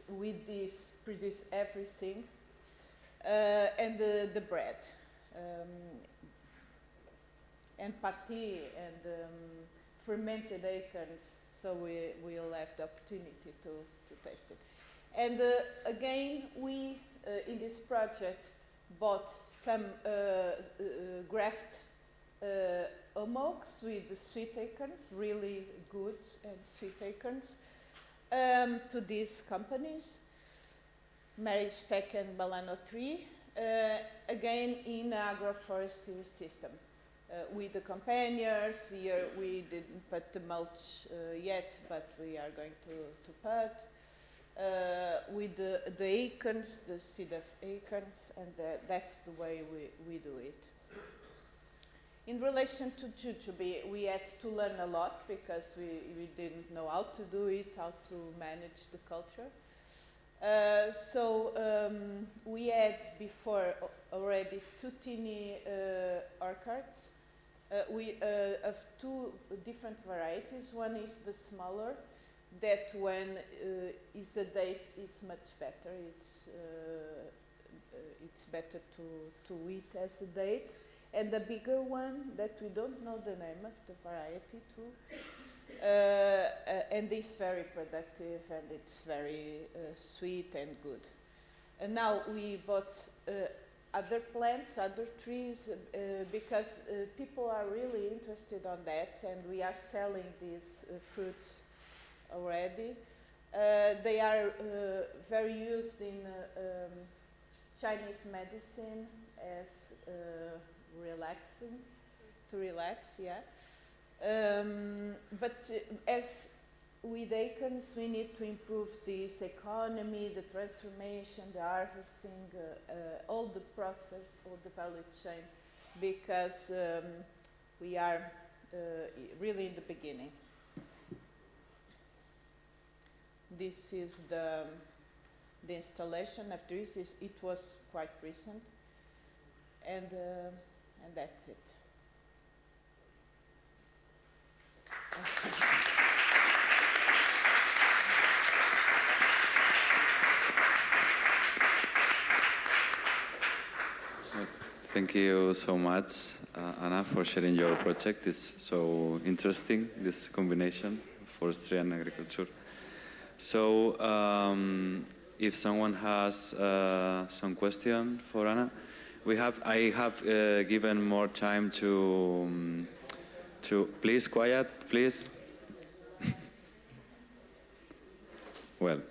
with this, produce everything. And the bread, and pâté, and fermented acorns, so we'll have the opportunity to taste it. And again, we, in this project, bought some graft omoks with the sweet acorns, really good and sweet acorns, to these companies, Marriage Tech and Balano Tree, again in agroforestry system. With the companions, here we didn't put the mulch yet, but we are going to put. With the acorns, the seed of acorns, and that's the way we do it. In relation to jujube, we had to learn a lot because we didn't know how to do it, how to manage the culture. So we had before already 2 tiny orchards of 2 different varieties. One is the smaller, that when is a date is much better. It's better to eat as a date. And the bigger one that we don't know the name of the variety too. And it's very productive and it's very sweet and good. And now we bought other plants, other trees, because people are really interested on that, and we are selling these fruits already. They are very used in Chinese medicine as relaxing, to relax, yeah. But as with acorns, we need to improve this economy, the transformation, the harvesting, all the process, all the value chain, because we are really in the beginning. This is the installation of this. It was quite recent, and that's it. Thank you so much, Anna, for sharing your project. It's so interesting, this combination, forestry and agriculture. So, if someone has some question for Anna, I have given more time to please quiet, please. Well,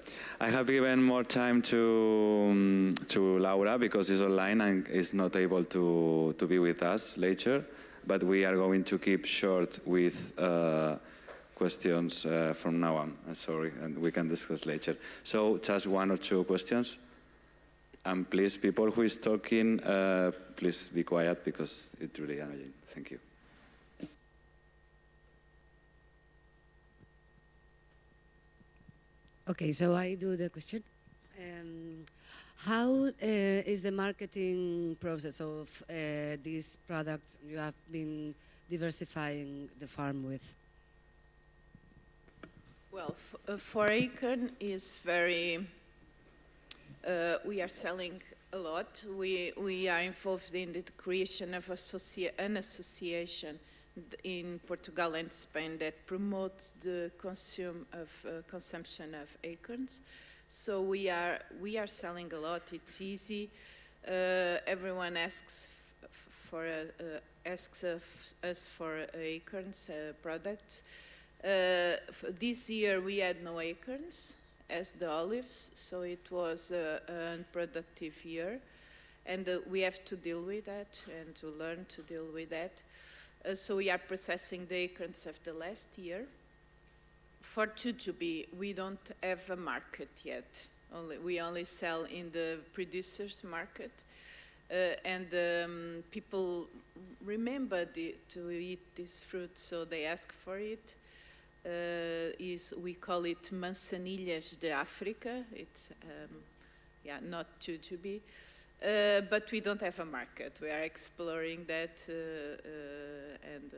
I have given more time to Laura because she's online and is not able to be with us later. But we are going to keep short with questions from now on. Sorry, and we can discuss later. So just one or two questions. And please, people who is talking, please be quiet because it's really annoying. Thank you. Okay, so I do the question. How is the marketing process of these products you have been diversifying the farm with? Well, for Acorn is very, we are selling a lot. We are involved in the creation of an association in Portugal and Spain that promotes the consumption of acorns. So we are selling a lot. It's easy. Everyone asks of us for acorns products. This year we had no acorns as the olives, so it was an unproductive year, and we have to deal with that and to learn to deal with that. So we are processing the acorns of the last year. For jujube, we don't have a market yet. We only sell in the producers' market. And people remember to eat this fruit, so they ask for it. We call it manzanillas de África. It's not jujube. But we don't have a market. We are exploring that, and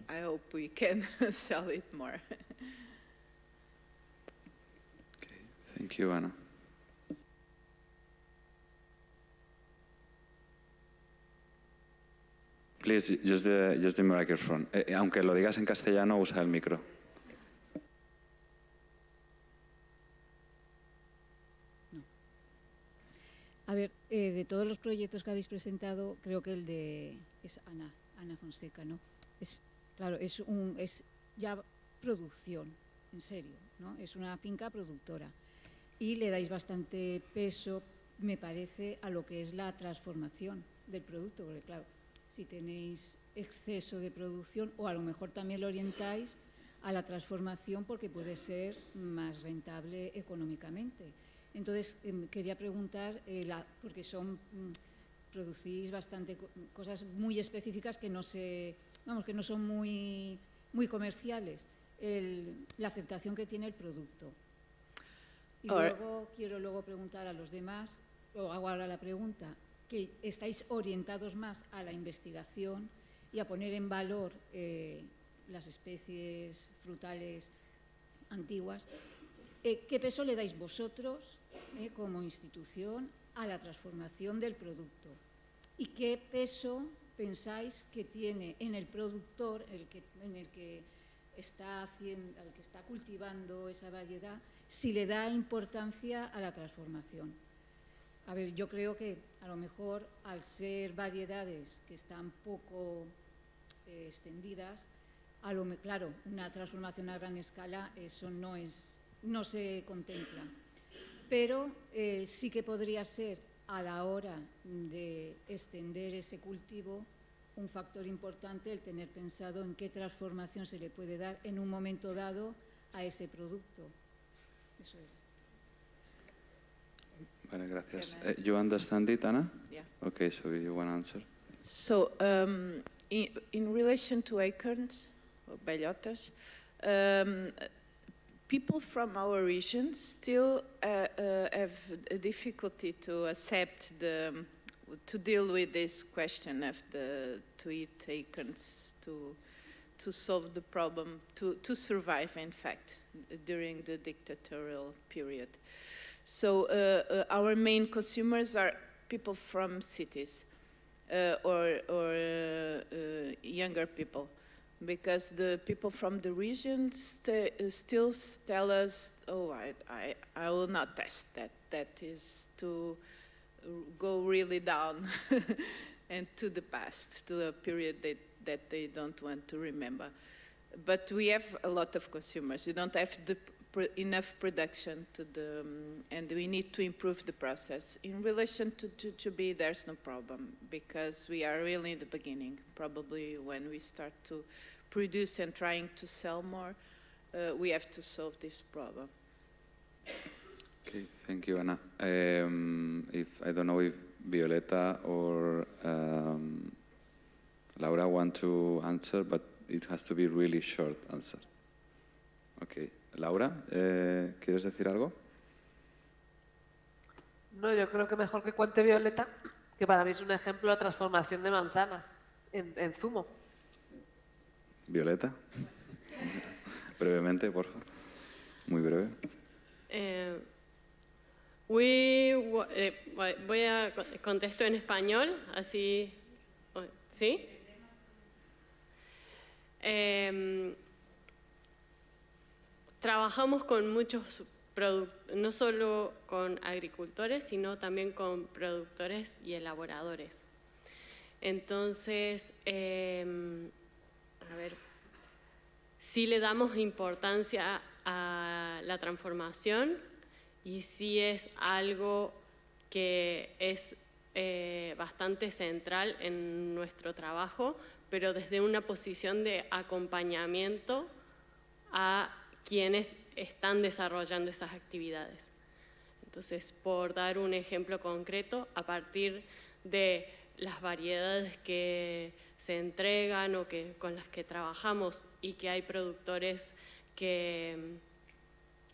I hope we can sell it more. Okay, thank you, Anna. Please, just the microphone. Aunque lo digas en castellano, usa el micro. A ver, de todos los proyectos que habéis presentado, creo que el de es Ana Fonseca, ¿no? Claro, es ya producción, en serio, ¿no? Es una finca productora y le dais bastante peso, me parece, a lo que es la transformación del producto, porque claro, si tenéis exceso de producción o a lo mejor también lo orientáis a la transformación porque puede ser más rentable económicamente. Entonces, quería preguntar, porque producís bastante cosas muy específicas que no son muy comerciales, la aceptación que tiene el producto. Y quiero preguntar a los demás, o hago ahora la pregunta, que estáis orientados más a la investigación y a poner en valor las especies frutales antiguas. ¿Qué peso le dais vosotros como institución a la transformación del producto? ¿Y qué peso pensáis que tiene en el productor, en el que está cultivando esa variedad, si le da importancia a la transformación? A ver, yo creo que a lo mejor al ser variedades que están poco extendidas, claro, una transformación a gran escala, eso no se contempla. Pero sí que podría ser a la hora de extender ese cultivo un factor importante el tener pensado en qué transformación se le puede dar en un momento dado a ese producto. Eso es. Vale, gracias. You understand it, Anna? Yeah. Okay, so you want to answer? So in relation to acorns, or bellotas, people from our region still have a difficulty to accept to deal with this question of to eat acorns, to solve the problem, to survive, in fact, during the dictatorial period. So our main consumers are people from cities or younger people, because the people from the region still tell us, oh, I will not test that. That is to go really down and to the past, to a period that they don't want to remember. But we have a lot of consumers. We don't have enough production and we need to improve the process. In relation to bee, there's no problem, because we are really in the beginning. Probably when we start to produce and trying to sell more, we have to solve this problem. Okay, thank you, Anna. I don't know if Violeta or Laura want to answer, but it has to be really short answer. Okay, Laura, ¿quieres decir algo? No, yo creo que mejor que cuente Violeta, que para mí es un ejemplo de transformación de manzanas en zumo. Violeta, brevemente, por favor, muy breve. Voy a contesto en español, así, ¿sí? Trabajamos con muchos productores, no solo con agricultores, sino también con productores y elaboradores. Entonces, a ver, sí le damos importancia a la transformación y sí es algo que es bastante central en nuestro trabajo, pero desde una posición de acompañamiento a quienes están desarrollando esas actividades. Entonces, por dar un ejemplo concreto, a partir de las variedades que se entregan o con las que trabajamos y que hay productores que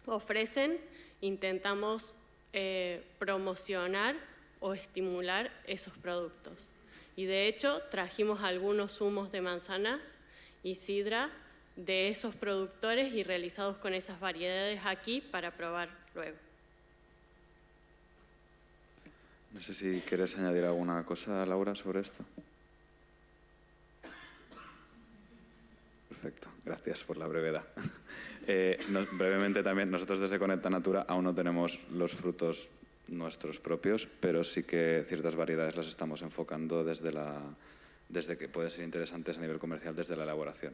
ofrecen, intentamos promocionar o estimular esos productos. Y de hecho trajimos algunos zumos de manzanas y sidra de esos productores y realizados con esas variedades aquí para probar luego. No sé si quieres añadir alguna cosa, Laura, sobre esto. Perfecto, gracias por la brevedad. Brevemente también, nosotros desde Connecta Natura aún no tenemos los frutos nuestros propios, pero sí que ciertas variedades las estamos enfocando desde que pueden ser interesantes a nivel comercial desde la elaboración,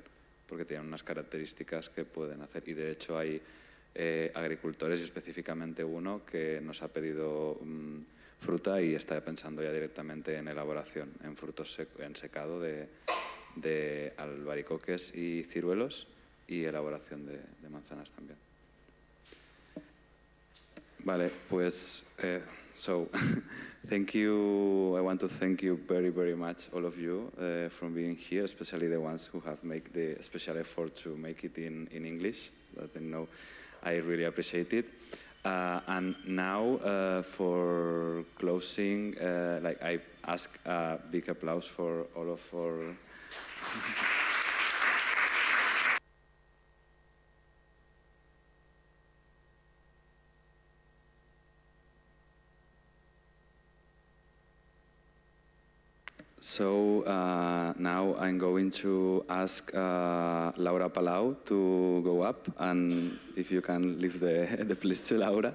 porque tienen unas características que pueden hacer. Y de hecho hay agricultores, y específicamente uno, que nos ha pedido fruta y está pensando ya directamente en elaboración, en frutos en secado de albaricoques y ciruelos, y elaboración de manzanas también. Vale, pues, so, thank you. I want to thank you very, very much, all of you, for being here, especially the ones who have made the special effort to make it in English. That I know I really appreciate it. And now, for closing, I ask a big applause for all of our... So now I'm going to ask Laura Palau to go up, and if you can leave the place to Laura,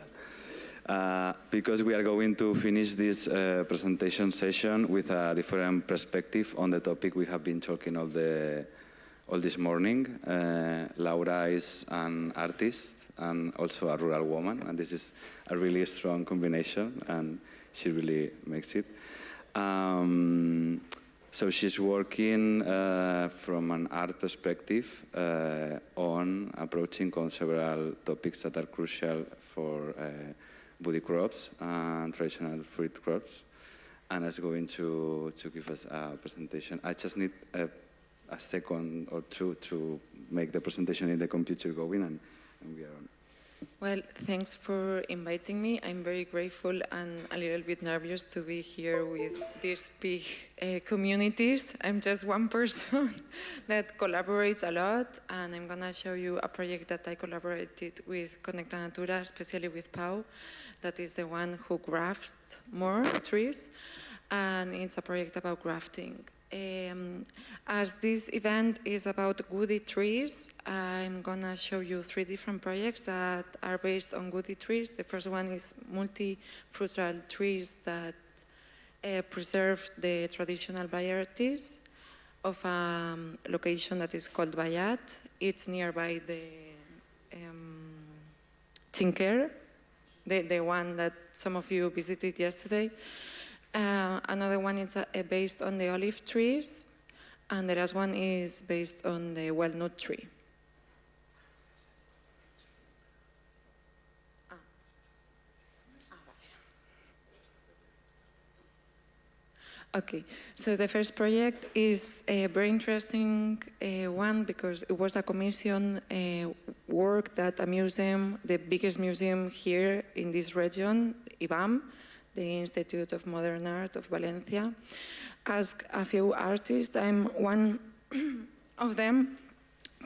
because we are going to finish this presentation session with a different perspective on the topic we have been talking all this morning. Laura is an artist and also a rural woman, and this is a really strong combination, and she really makes it. So she's working from an art perspective on approaching several topics that are crucial for woody crops and traditional fruit crops. Anna's going to give us a presentation. I just need a second or two to make the presentation in the computer going, and we are on. Well, thanks for inviting me. I'm very grateful and a little bit nervous to be here with these big communities. I'm just one person that collaborates a lot, and I'm going to show you a project that I collaborated with Connecta Natura, especially with Pau, that is the one who grafts more trees, and it's a project about grafting. As this event is about woody trees, I'm gonna show you 3 different projects that are based on woody trees. The first one is multi-fruital trees that preserve the traditional varieties of a location that is called Varietats. It's nearby the Tinker, the one that some of you visited yesterday. Another one is based on the olive trees, and the last one is based on the walnut tree. Okay, so the first project is a very interesting one because it was a commission work that a museum, the biggest museum here in this region, IBAM, the Institute of Modern Art of Valencia, asked a few artists, I'm one of them,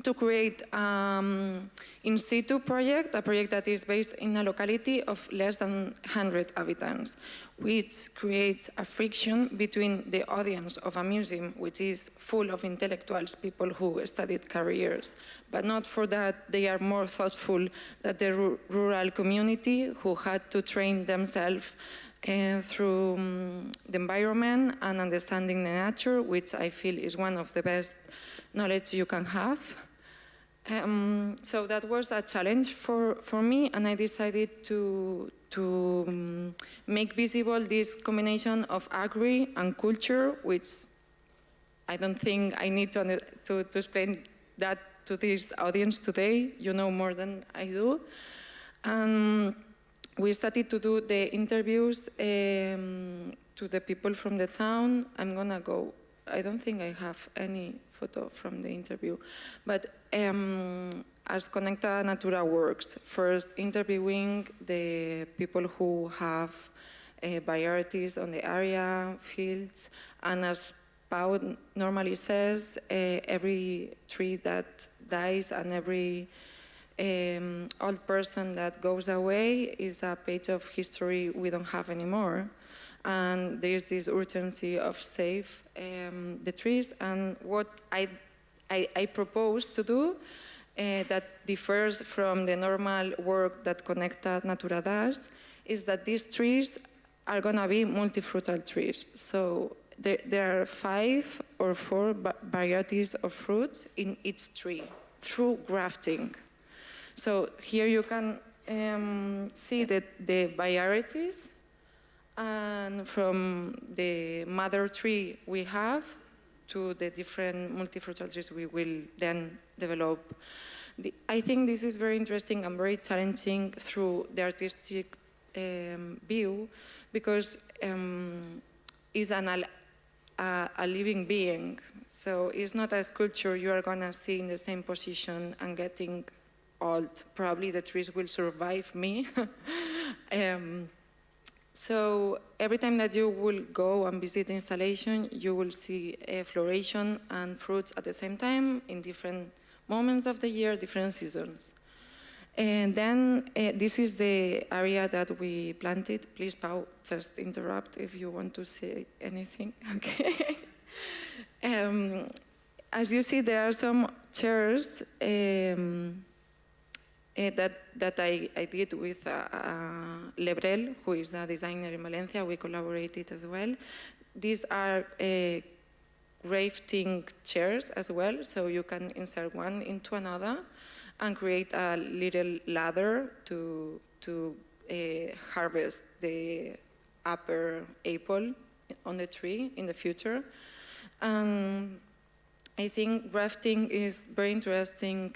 to create in situ project, a project that is based in a locality of less than 100 inhabitants, which creates a friction between the audience of a museum, which is full of intellectuals, people who studied careers, but not for that, they are more thoughtful than the rural community who had to train themselves through the environment and understanding the nature, which I feel is one of the best knowledge you can have. So that was a challenge for me, and I decided to make visible this combination of agri and culture, which I don't think I need to explain that to this audience today. You know more than I do. We started to do the interviews to the people from the town. I'm gonna go, I don't think I have any photo from the interview, but as Connecta Natura works, first interviewing the people who have varieties on the area, fields, and as Pau normally says, every tree that dies and every old person that goes away is a page of history we don't have anymore. And there's this urgency of save the trees. And what I propose to do that differs from the normal work that Connecta Natura does is that these trees are going to be multifruital trees. So there are 5 or 4 varieties of fruits in each tree through grafting. So here you can see that the varieties, and from the mother tree we have to the different multifruital trees we will then develop. I think this is very interesting and very challenging through the artistic view because it's a living being. So it's not a sculpture you are going to see in the same position and getting old. Probably the trees will survive me. So every time that you will go and visit the installation, you will see floration and fruits at the same time in different moments of the year, different seasons. And then this is the area that we planted. Please, Pau, just interrupt if you want to say anything. Okay. As you see, there are some chairs that I did with Lebrel, who is a designer in Valencia. We collaborated as well. These are grafting chairs as well, so you can insert one into another and create a little ladder to harvest the upper apple on the tree in the future. I think grafting is very interesting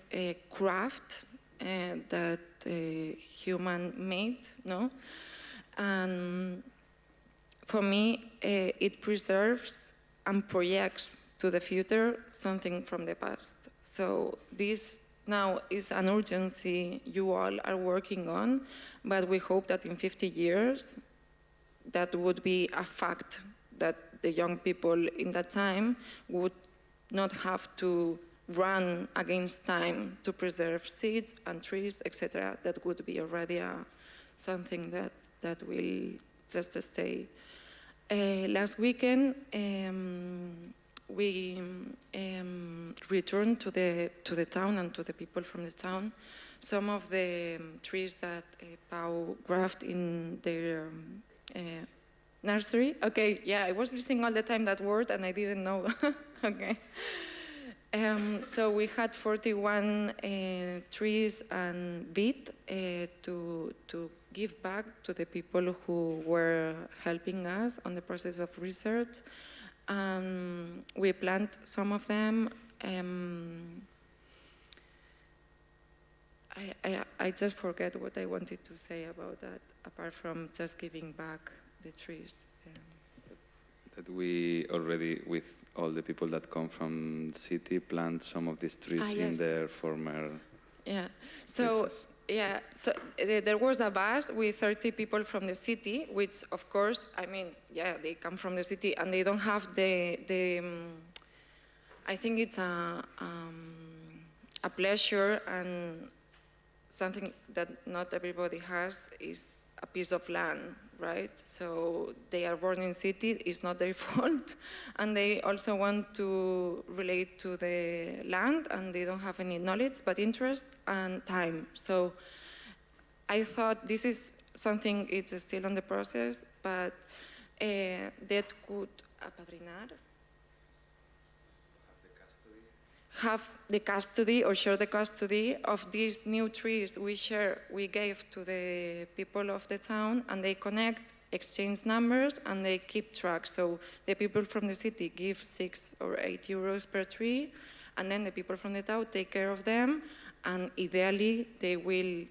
craft that human made, no? And for me, it preserves and projects to the future something from the past. So this now is an urgency you all are working on, but we hope that in 50 years, that would be a fact, that the young people in that time would not have to run against time to preserve seeds and trees, etc. That would be already something that will just stay. Last weekend, we returned to the town and to the people from the town some of the trees that Pau grafted in their nursery. Okay, yeah, I was listening all the time that word and I didn't know. Okay. So we had 41 trees and beet to give back to the people who were helping us on the process of research. We plant some of them. I just forget what I wanted to say about that, apart from just giving back the trees. That we already, with all the people that come from the city, plant some of these trees in their former places. Yeah, so there was a bus with 30 people from the city, which of course, I mean, yeah, they come from the city and they don't have I think it's a pleasure and something that not everybody has is a piece of land, right? So they are born in city, it's not their fault, and they also want to relate to the land, and they don't have any knowledge, but interest and time. So I thought this is something, it's still on the process, but that could apadrinar, have the custody or share the custody of these new trees we gave to the people of the town, and they connect, exchange numbers, and they keep track. So the people from the city give 6 or 8 euros per tree, and then the people from the town take care of them, and ideally they will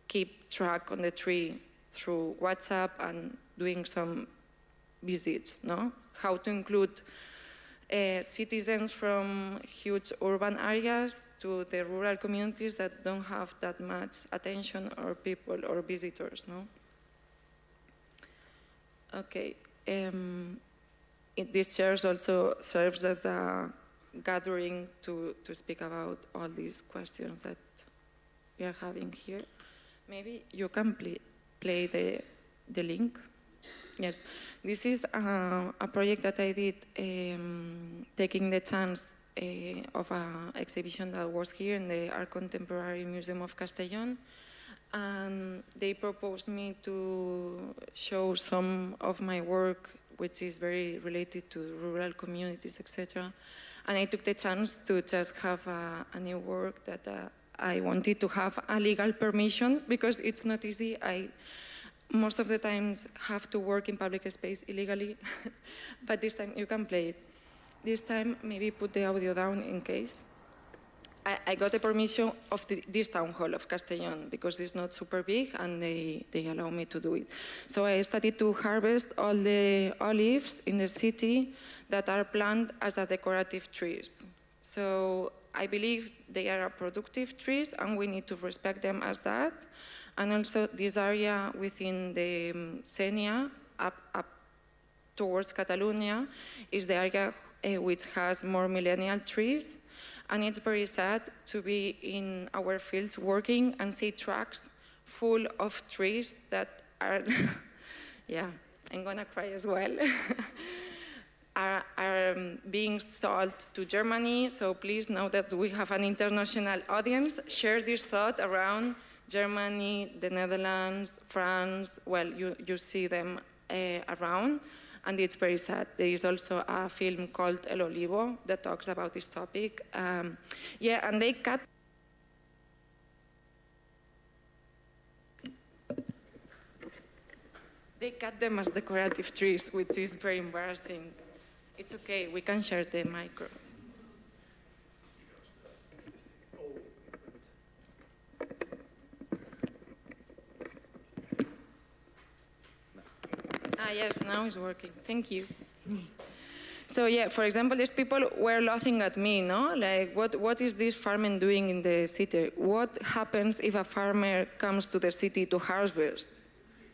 keep track on the tree through WhatsApp and doing some visits, no? How to include citizens from huge urban areas to the rural communities that don't have that much attention or people or visitors, no? Okay, this church also serves as a gathering to speak about all these questions that we are having here. Maybe you can play the link. Yes, this is a project that I did taking the chance of an exhibition that was here in the Art Contemporary Museum of Castelló. And they proposed me to show some of my work, which is very related to rural communities, etc. And I took the chance to just have a new work that I wanted to have a legal permission, because it's not easy. Most of the times have to work in public space illegally, but this time you can play it. This time, maybe put the audio down in case. I got the permission of this town hall of Castelló, because it's not super big and they allow me to do it. So I started to harvest all the olives in the city that are planted as a decorative trees. So I believe they are productive trees and we need to respect them as that. And also this area within the Senia, up towards Catalonia, is the area which has more millennial trees. And it's very sad to be in our fields working and see trucks full of trees that are, yeah, I'm gonna cry as well, are being sold to Germany. So please, now that we have an international audience, share this thought around Germany, the Netherlands, France. Well, you see them around, and it's very sad. There is also a film called El Olivo that talks about this topic. Yeah, and they cut them as decorative trees, which is very embarrassing. It's okay, we can share the micro. Yes, now it's working. Thank you. So yeah, for example, these people were laughing at me, no? Like, what is this farmer doing in the city? What happens if a farmer comes to the city to harvest,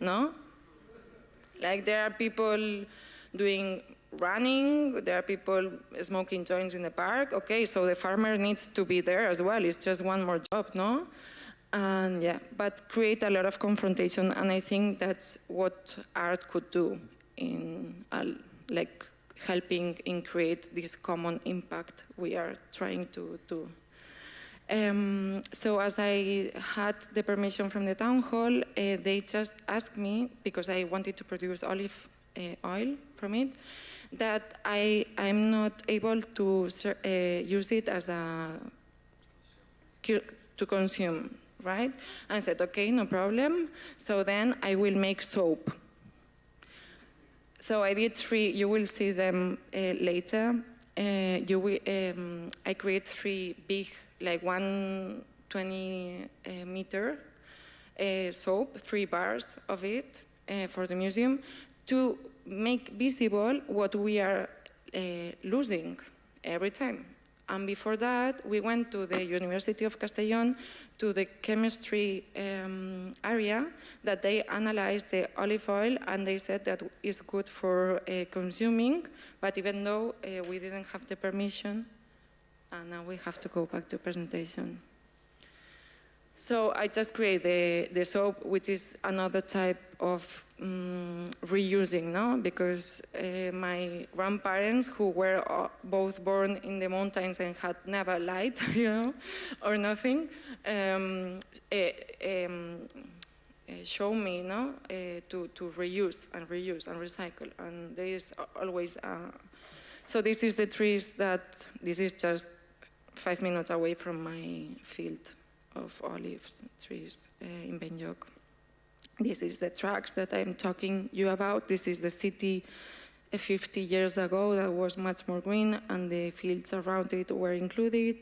no? Like, there are people doing running, there are people smoking joints in the park. Okay, so the farmer needs to be there as well. It's just one more job, no? And yeah, but create a lot of confrontation, and I think that's what art could do in like helping in create this common impact we are trying to do. So as I had the permission from the town hall, they just asked me, because I wanted to produce olive oil from it, that I'm not able to use it as to consume, right? I said, okay, no problem. So then I will make soap. So I did 3, you will see them later. I create 3 big, like 120 meter soap, 3 bars of it for the museum, to make visible what we are losing every time. And before that, we went to the University of Castelló, to the chemistry area, that they analyzed the olive oil, and they said that it's good for consuming, but even though we didn't have the permission, and now we have to go back to presentation. So I just create the soap, which is another type of reusing, no? Because my grandparents, who were both born in the mountains and had never light, you know, or nothing, show me, no, to reuse and recycle, and there is always. So this is the trees that this is just 5 minutes away from my field of olives trees in Benlloc. This is the tracks that I'm talking you about. This is the city 50 years ago that was much more green, and the fields around it were included.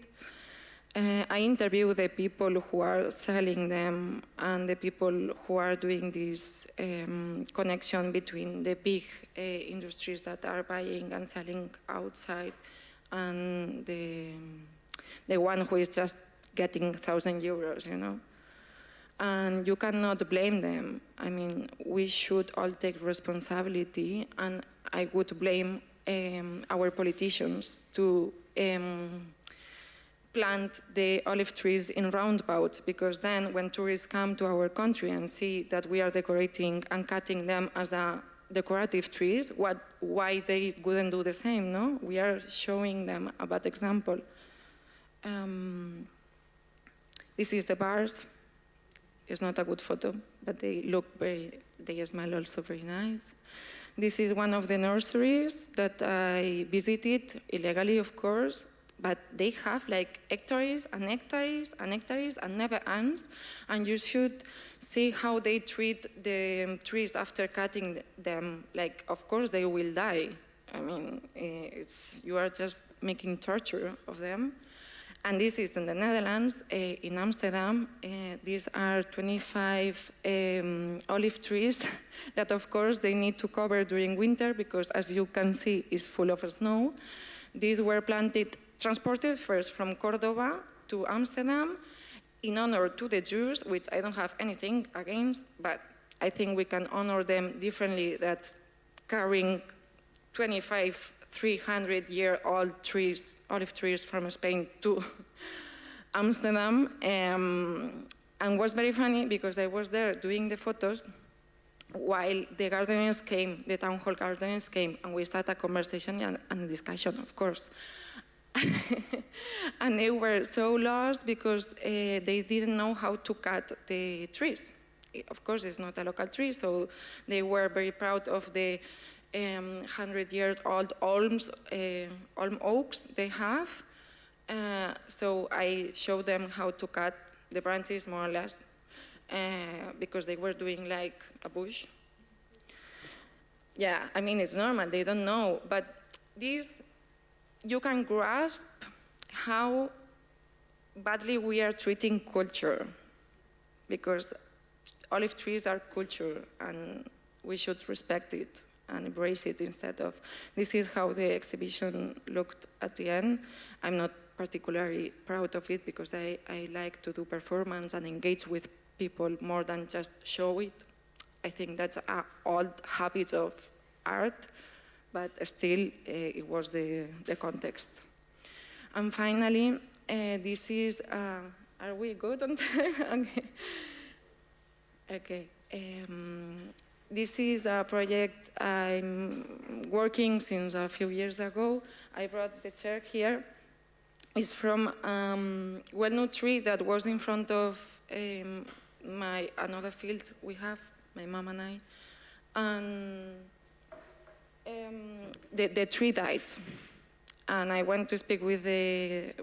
I interview the people who are selling them and the people who are doing this connection between the big industries that are buying and selling outside and the one who is just getting 1,000 euros, you know. And you cannot blame them. I mean, we should all take responsibility, and I would blame our politicians to plant the olive trees in roundabouts, because then when tourists come to our country and see that we are decorating and cutting them as decorative trees, why they wouldn't do the same, no? We are showing them a bad example. This is the bars. It's not a good photo, but they smell also very nice. This is one of the nurseries that I visited, illegally of course, but they have like hectares and hectares and hectares and never ends, and you should see how they treat the trees after cutting them. Like, of course they will die. I mean, you are just making torture of them. And this is in the Netherlands, in Amsterdam. These are 25 olive trees that, of course, they need to cover during winter because, as you can see, it's full of snow. These were transported first from Cordoba to Amsterdam in honor to the Jews, which I don't have anything against, but I think we can honor them differently, that carrying 300-year-old trees, olive trees from Spain to Amsterdam. And was very funny because I was there doing the photos while the gardeners came, the town hall gardeners came, and we started a conversation and a discussion, of course. And they were so lost because they didn't know how to cut the trees. Of course, it's not a local tree, so they were very proud of the 100-year-old olm oaks they have. So I showed them how to cut the branches more or less, because they were doing like a bush. Yeah, I mean, it's normal, they don't know, but this, you can grasp how badly we are treating culture, because olive trees are culture, and we should respect it and embrace it instead of, this is how the exhibition looked at the end. I'm not particularly proud of it because I like to do performance and engage with people more than just show it. I think that's old habits of art, but still it was the context. And finally, this is, are we good on time? Okay. This is a project I'm working since a few years ago. I brought the chair here. It's from well-known tree that was in front of another field we have, my mom and I. And the tree died. And I went to speak with the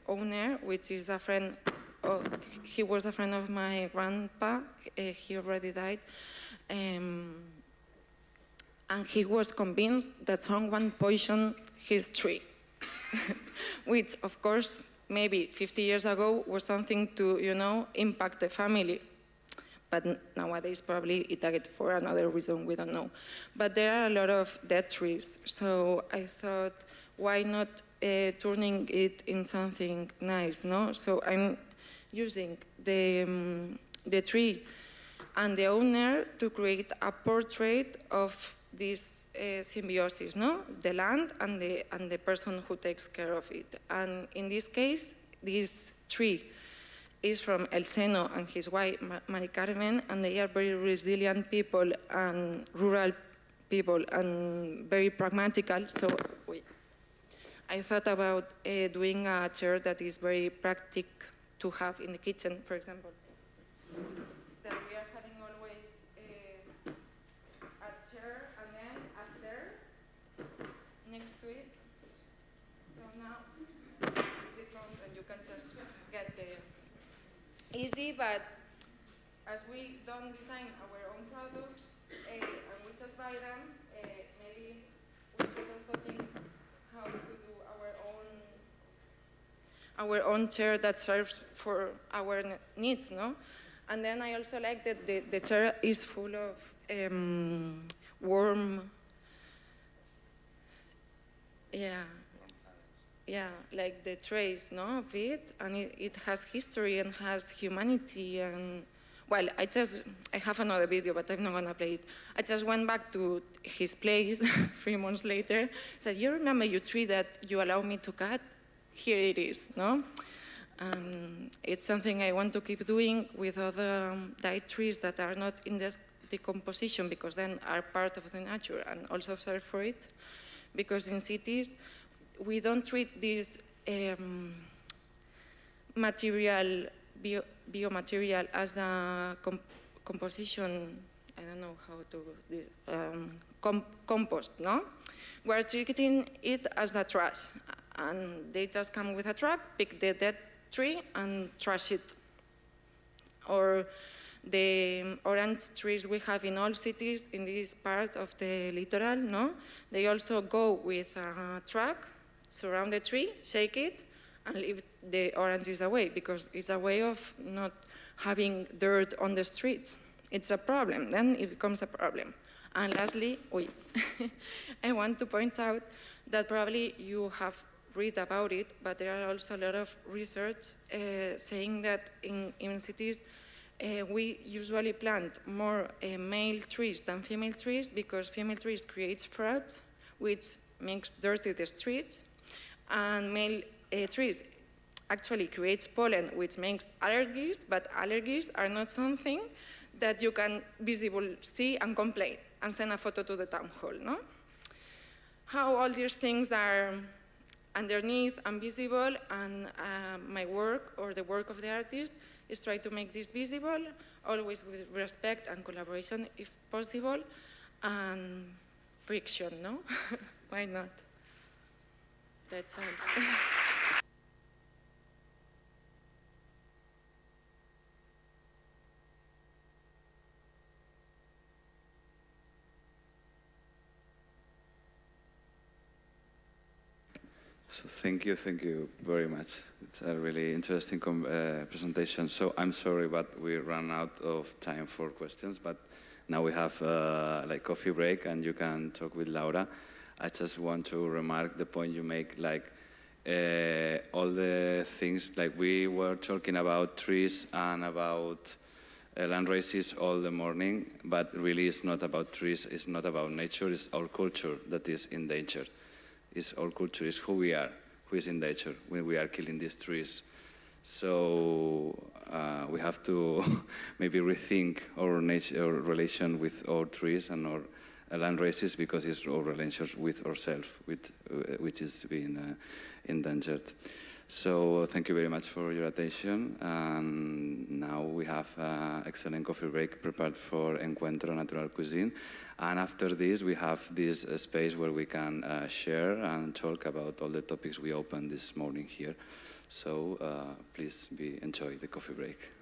owner, which is a friend. He was a friend of my grandpa. He already died. And he was convinced that someone poisoned his tree, which, of course, maybe 50 years ago was something to, impact the family. But nowadays, probably it died for another reason, we don't know. But there are a lot of dead trees, so I thought, why not turning it in something nice, no? So I'm using the tree and the owner to create a portrait of this symbiosis, no? The land and the person who takes care of it. And in this case, this tree is from El Seno and his wife, Mari Carmen, and they are very resilient people and rural people and very pragmatical. So I thought about doing a chair that is very practical to have in the kitchen, for example. That we are having always a chair and then a stair next to it. So now it comes and you can just get the easy, but as we don't design our own products and we just buy them, maybe we should also think how to do our own chair that serves for our needs, no? And then I also like that the chair is full of warm, like the trace, no, of it, and it has history and has humanity. And well, I have another video, but I'm not gonna play it. I just went back to his place 3 months later. Said, "You remember your tree that you allowed me to cut? Here it is, no?" It's something I want to keep doing with other died trees that are not in this decomposition, because then are part of the nature and also serve for it. Because in cities, we don't treat this biomaterial as a composition, I don't know how to, compost, no? We're treating it as a trash. And they just come with a truck, pick the dead tree and trash it. Or the orange trees we have in all cities in this part of the littoral, no? They also go with a truck, surround the tree, shake it, and leave the oranges away, because it's a way of not having dirt on the streets. It's a problem, then it becomes a problem. And lastly, I want to point out that probably you have read about it, but there are also a lot of research saying that in cities we usually plant more male trees than female trees, because female trees create fruit, which makes dirty the streets, and male trees actually creates pollen, which makes allergies, but allergies are not something that you can visibly see and complain and send a photo to the town hall, no? How all these things are underneath and visible, and my work, or the work of the artist, is try to make this visible, always with respect and collaboration if possible, and friction, no? Why not? That's all. So thank you very much. It's a really interesting presentation. So I'm sorry, but we ran out of time for questions, but now we have like coffee break and you can talk with Laura. I just want to remark the point you make, like all the things, like we were talking about trees and about land races all the morning, but really it's not about trees, it's not about nature, it's our culture that is in danger. It's our culture, it's who we are, who is in danger when we are killing these trees. So we have to maybe rethink our relation with our trees and our land races, because it's our relationship with ourselves, which is being endangered. So thank you very much for your attention. And now we have an excellent coffee break prepared for Encuentro Natural Cuisine. And after this, we have this space where we can share and talk about all the topics we opened this morning here. So please enjoy the coffee break.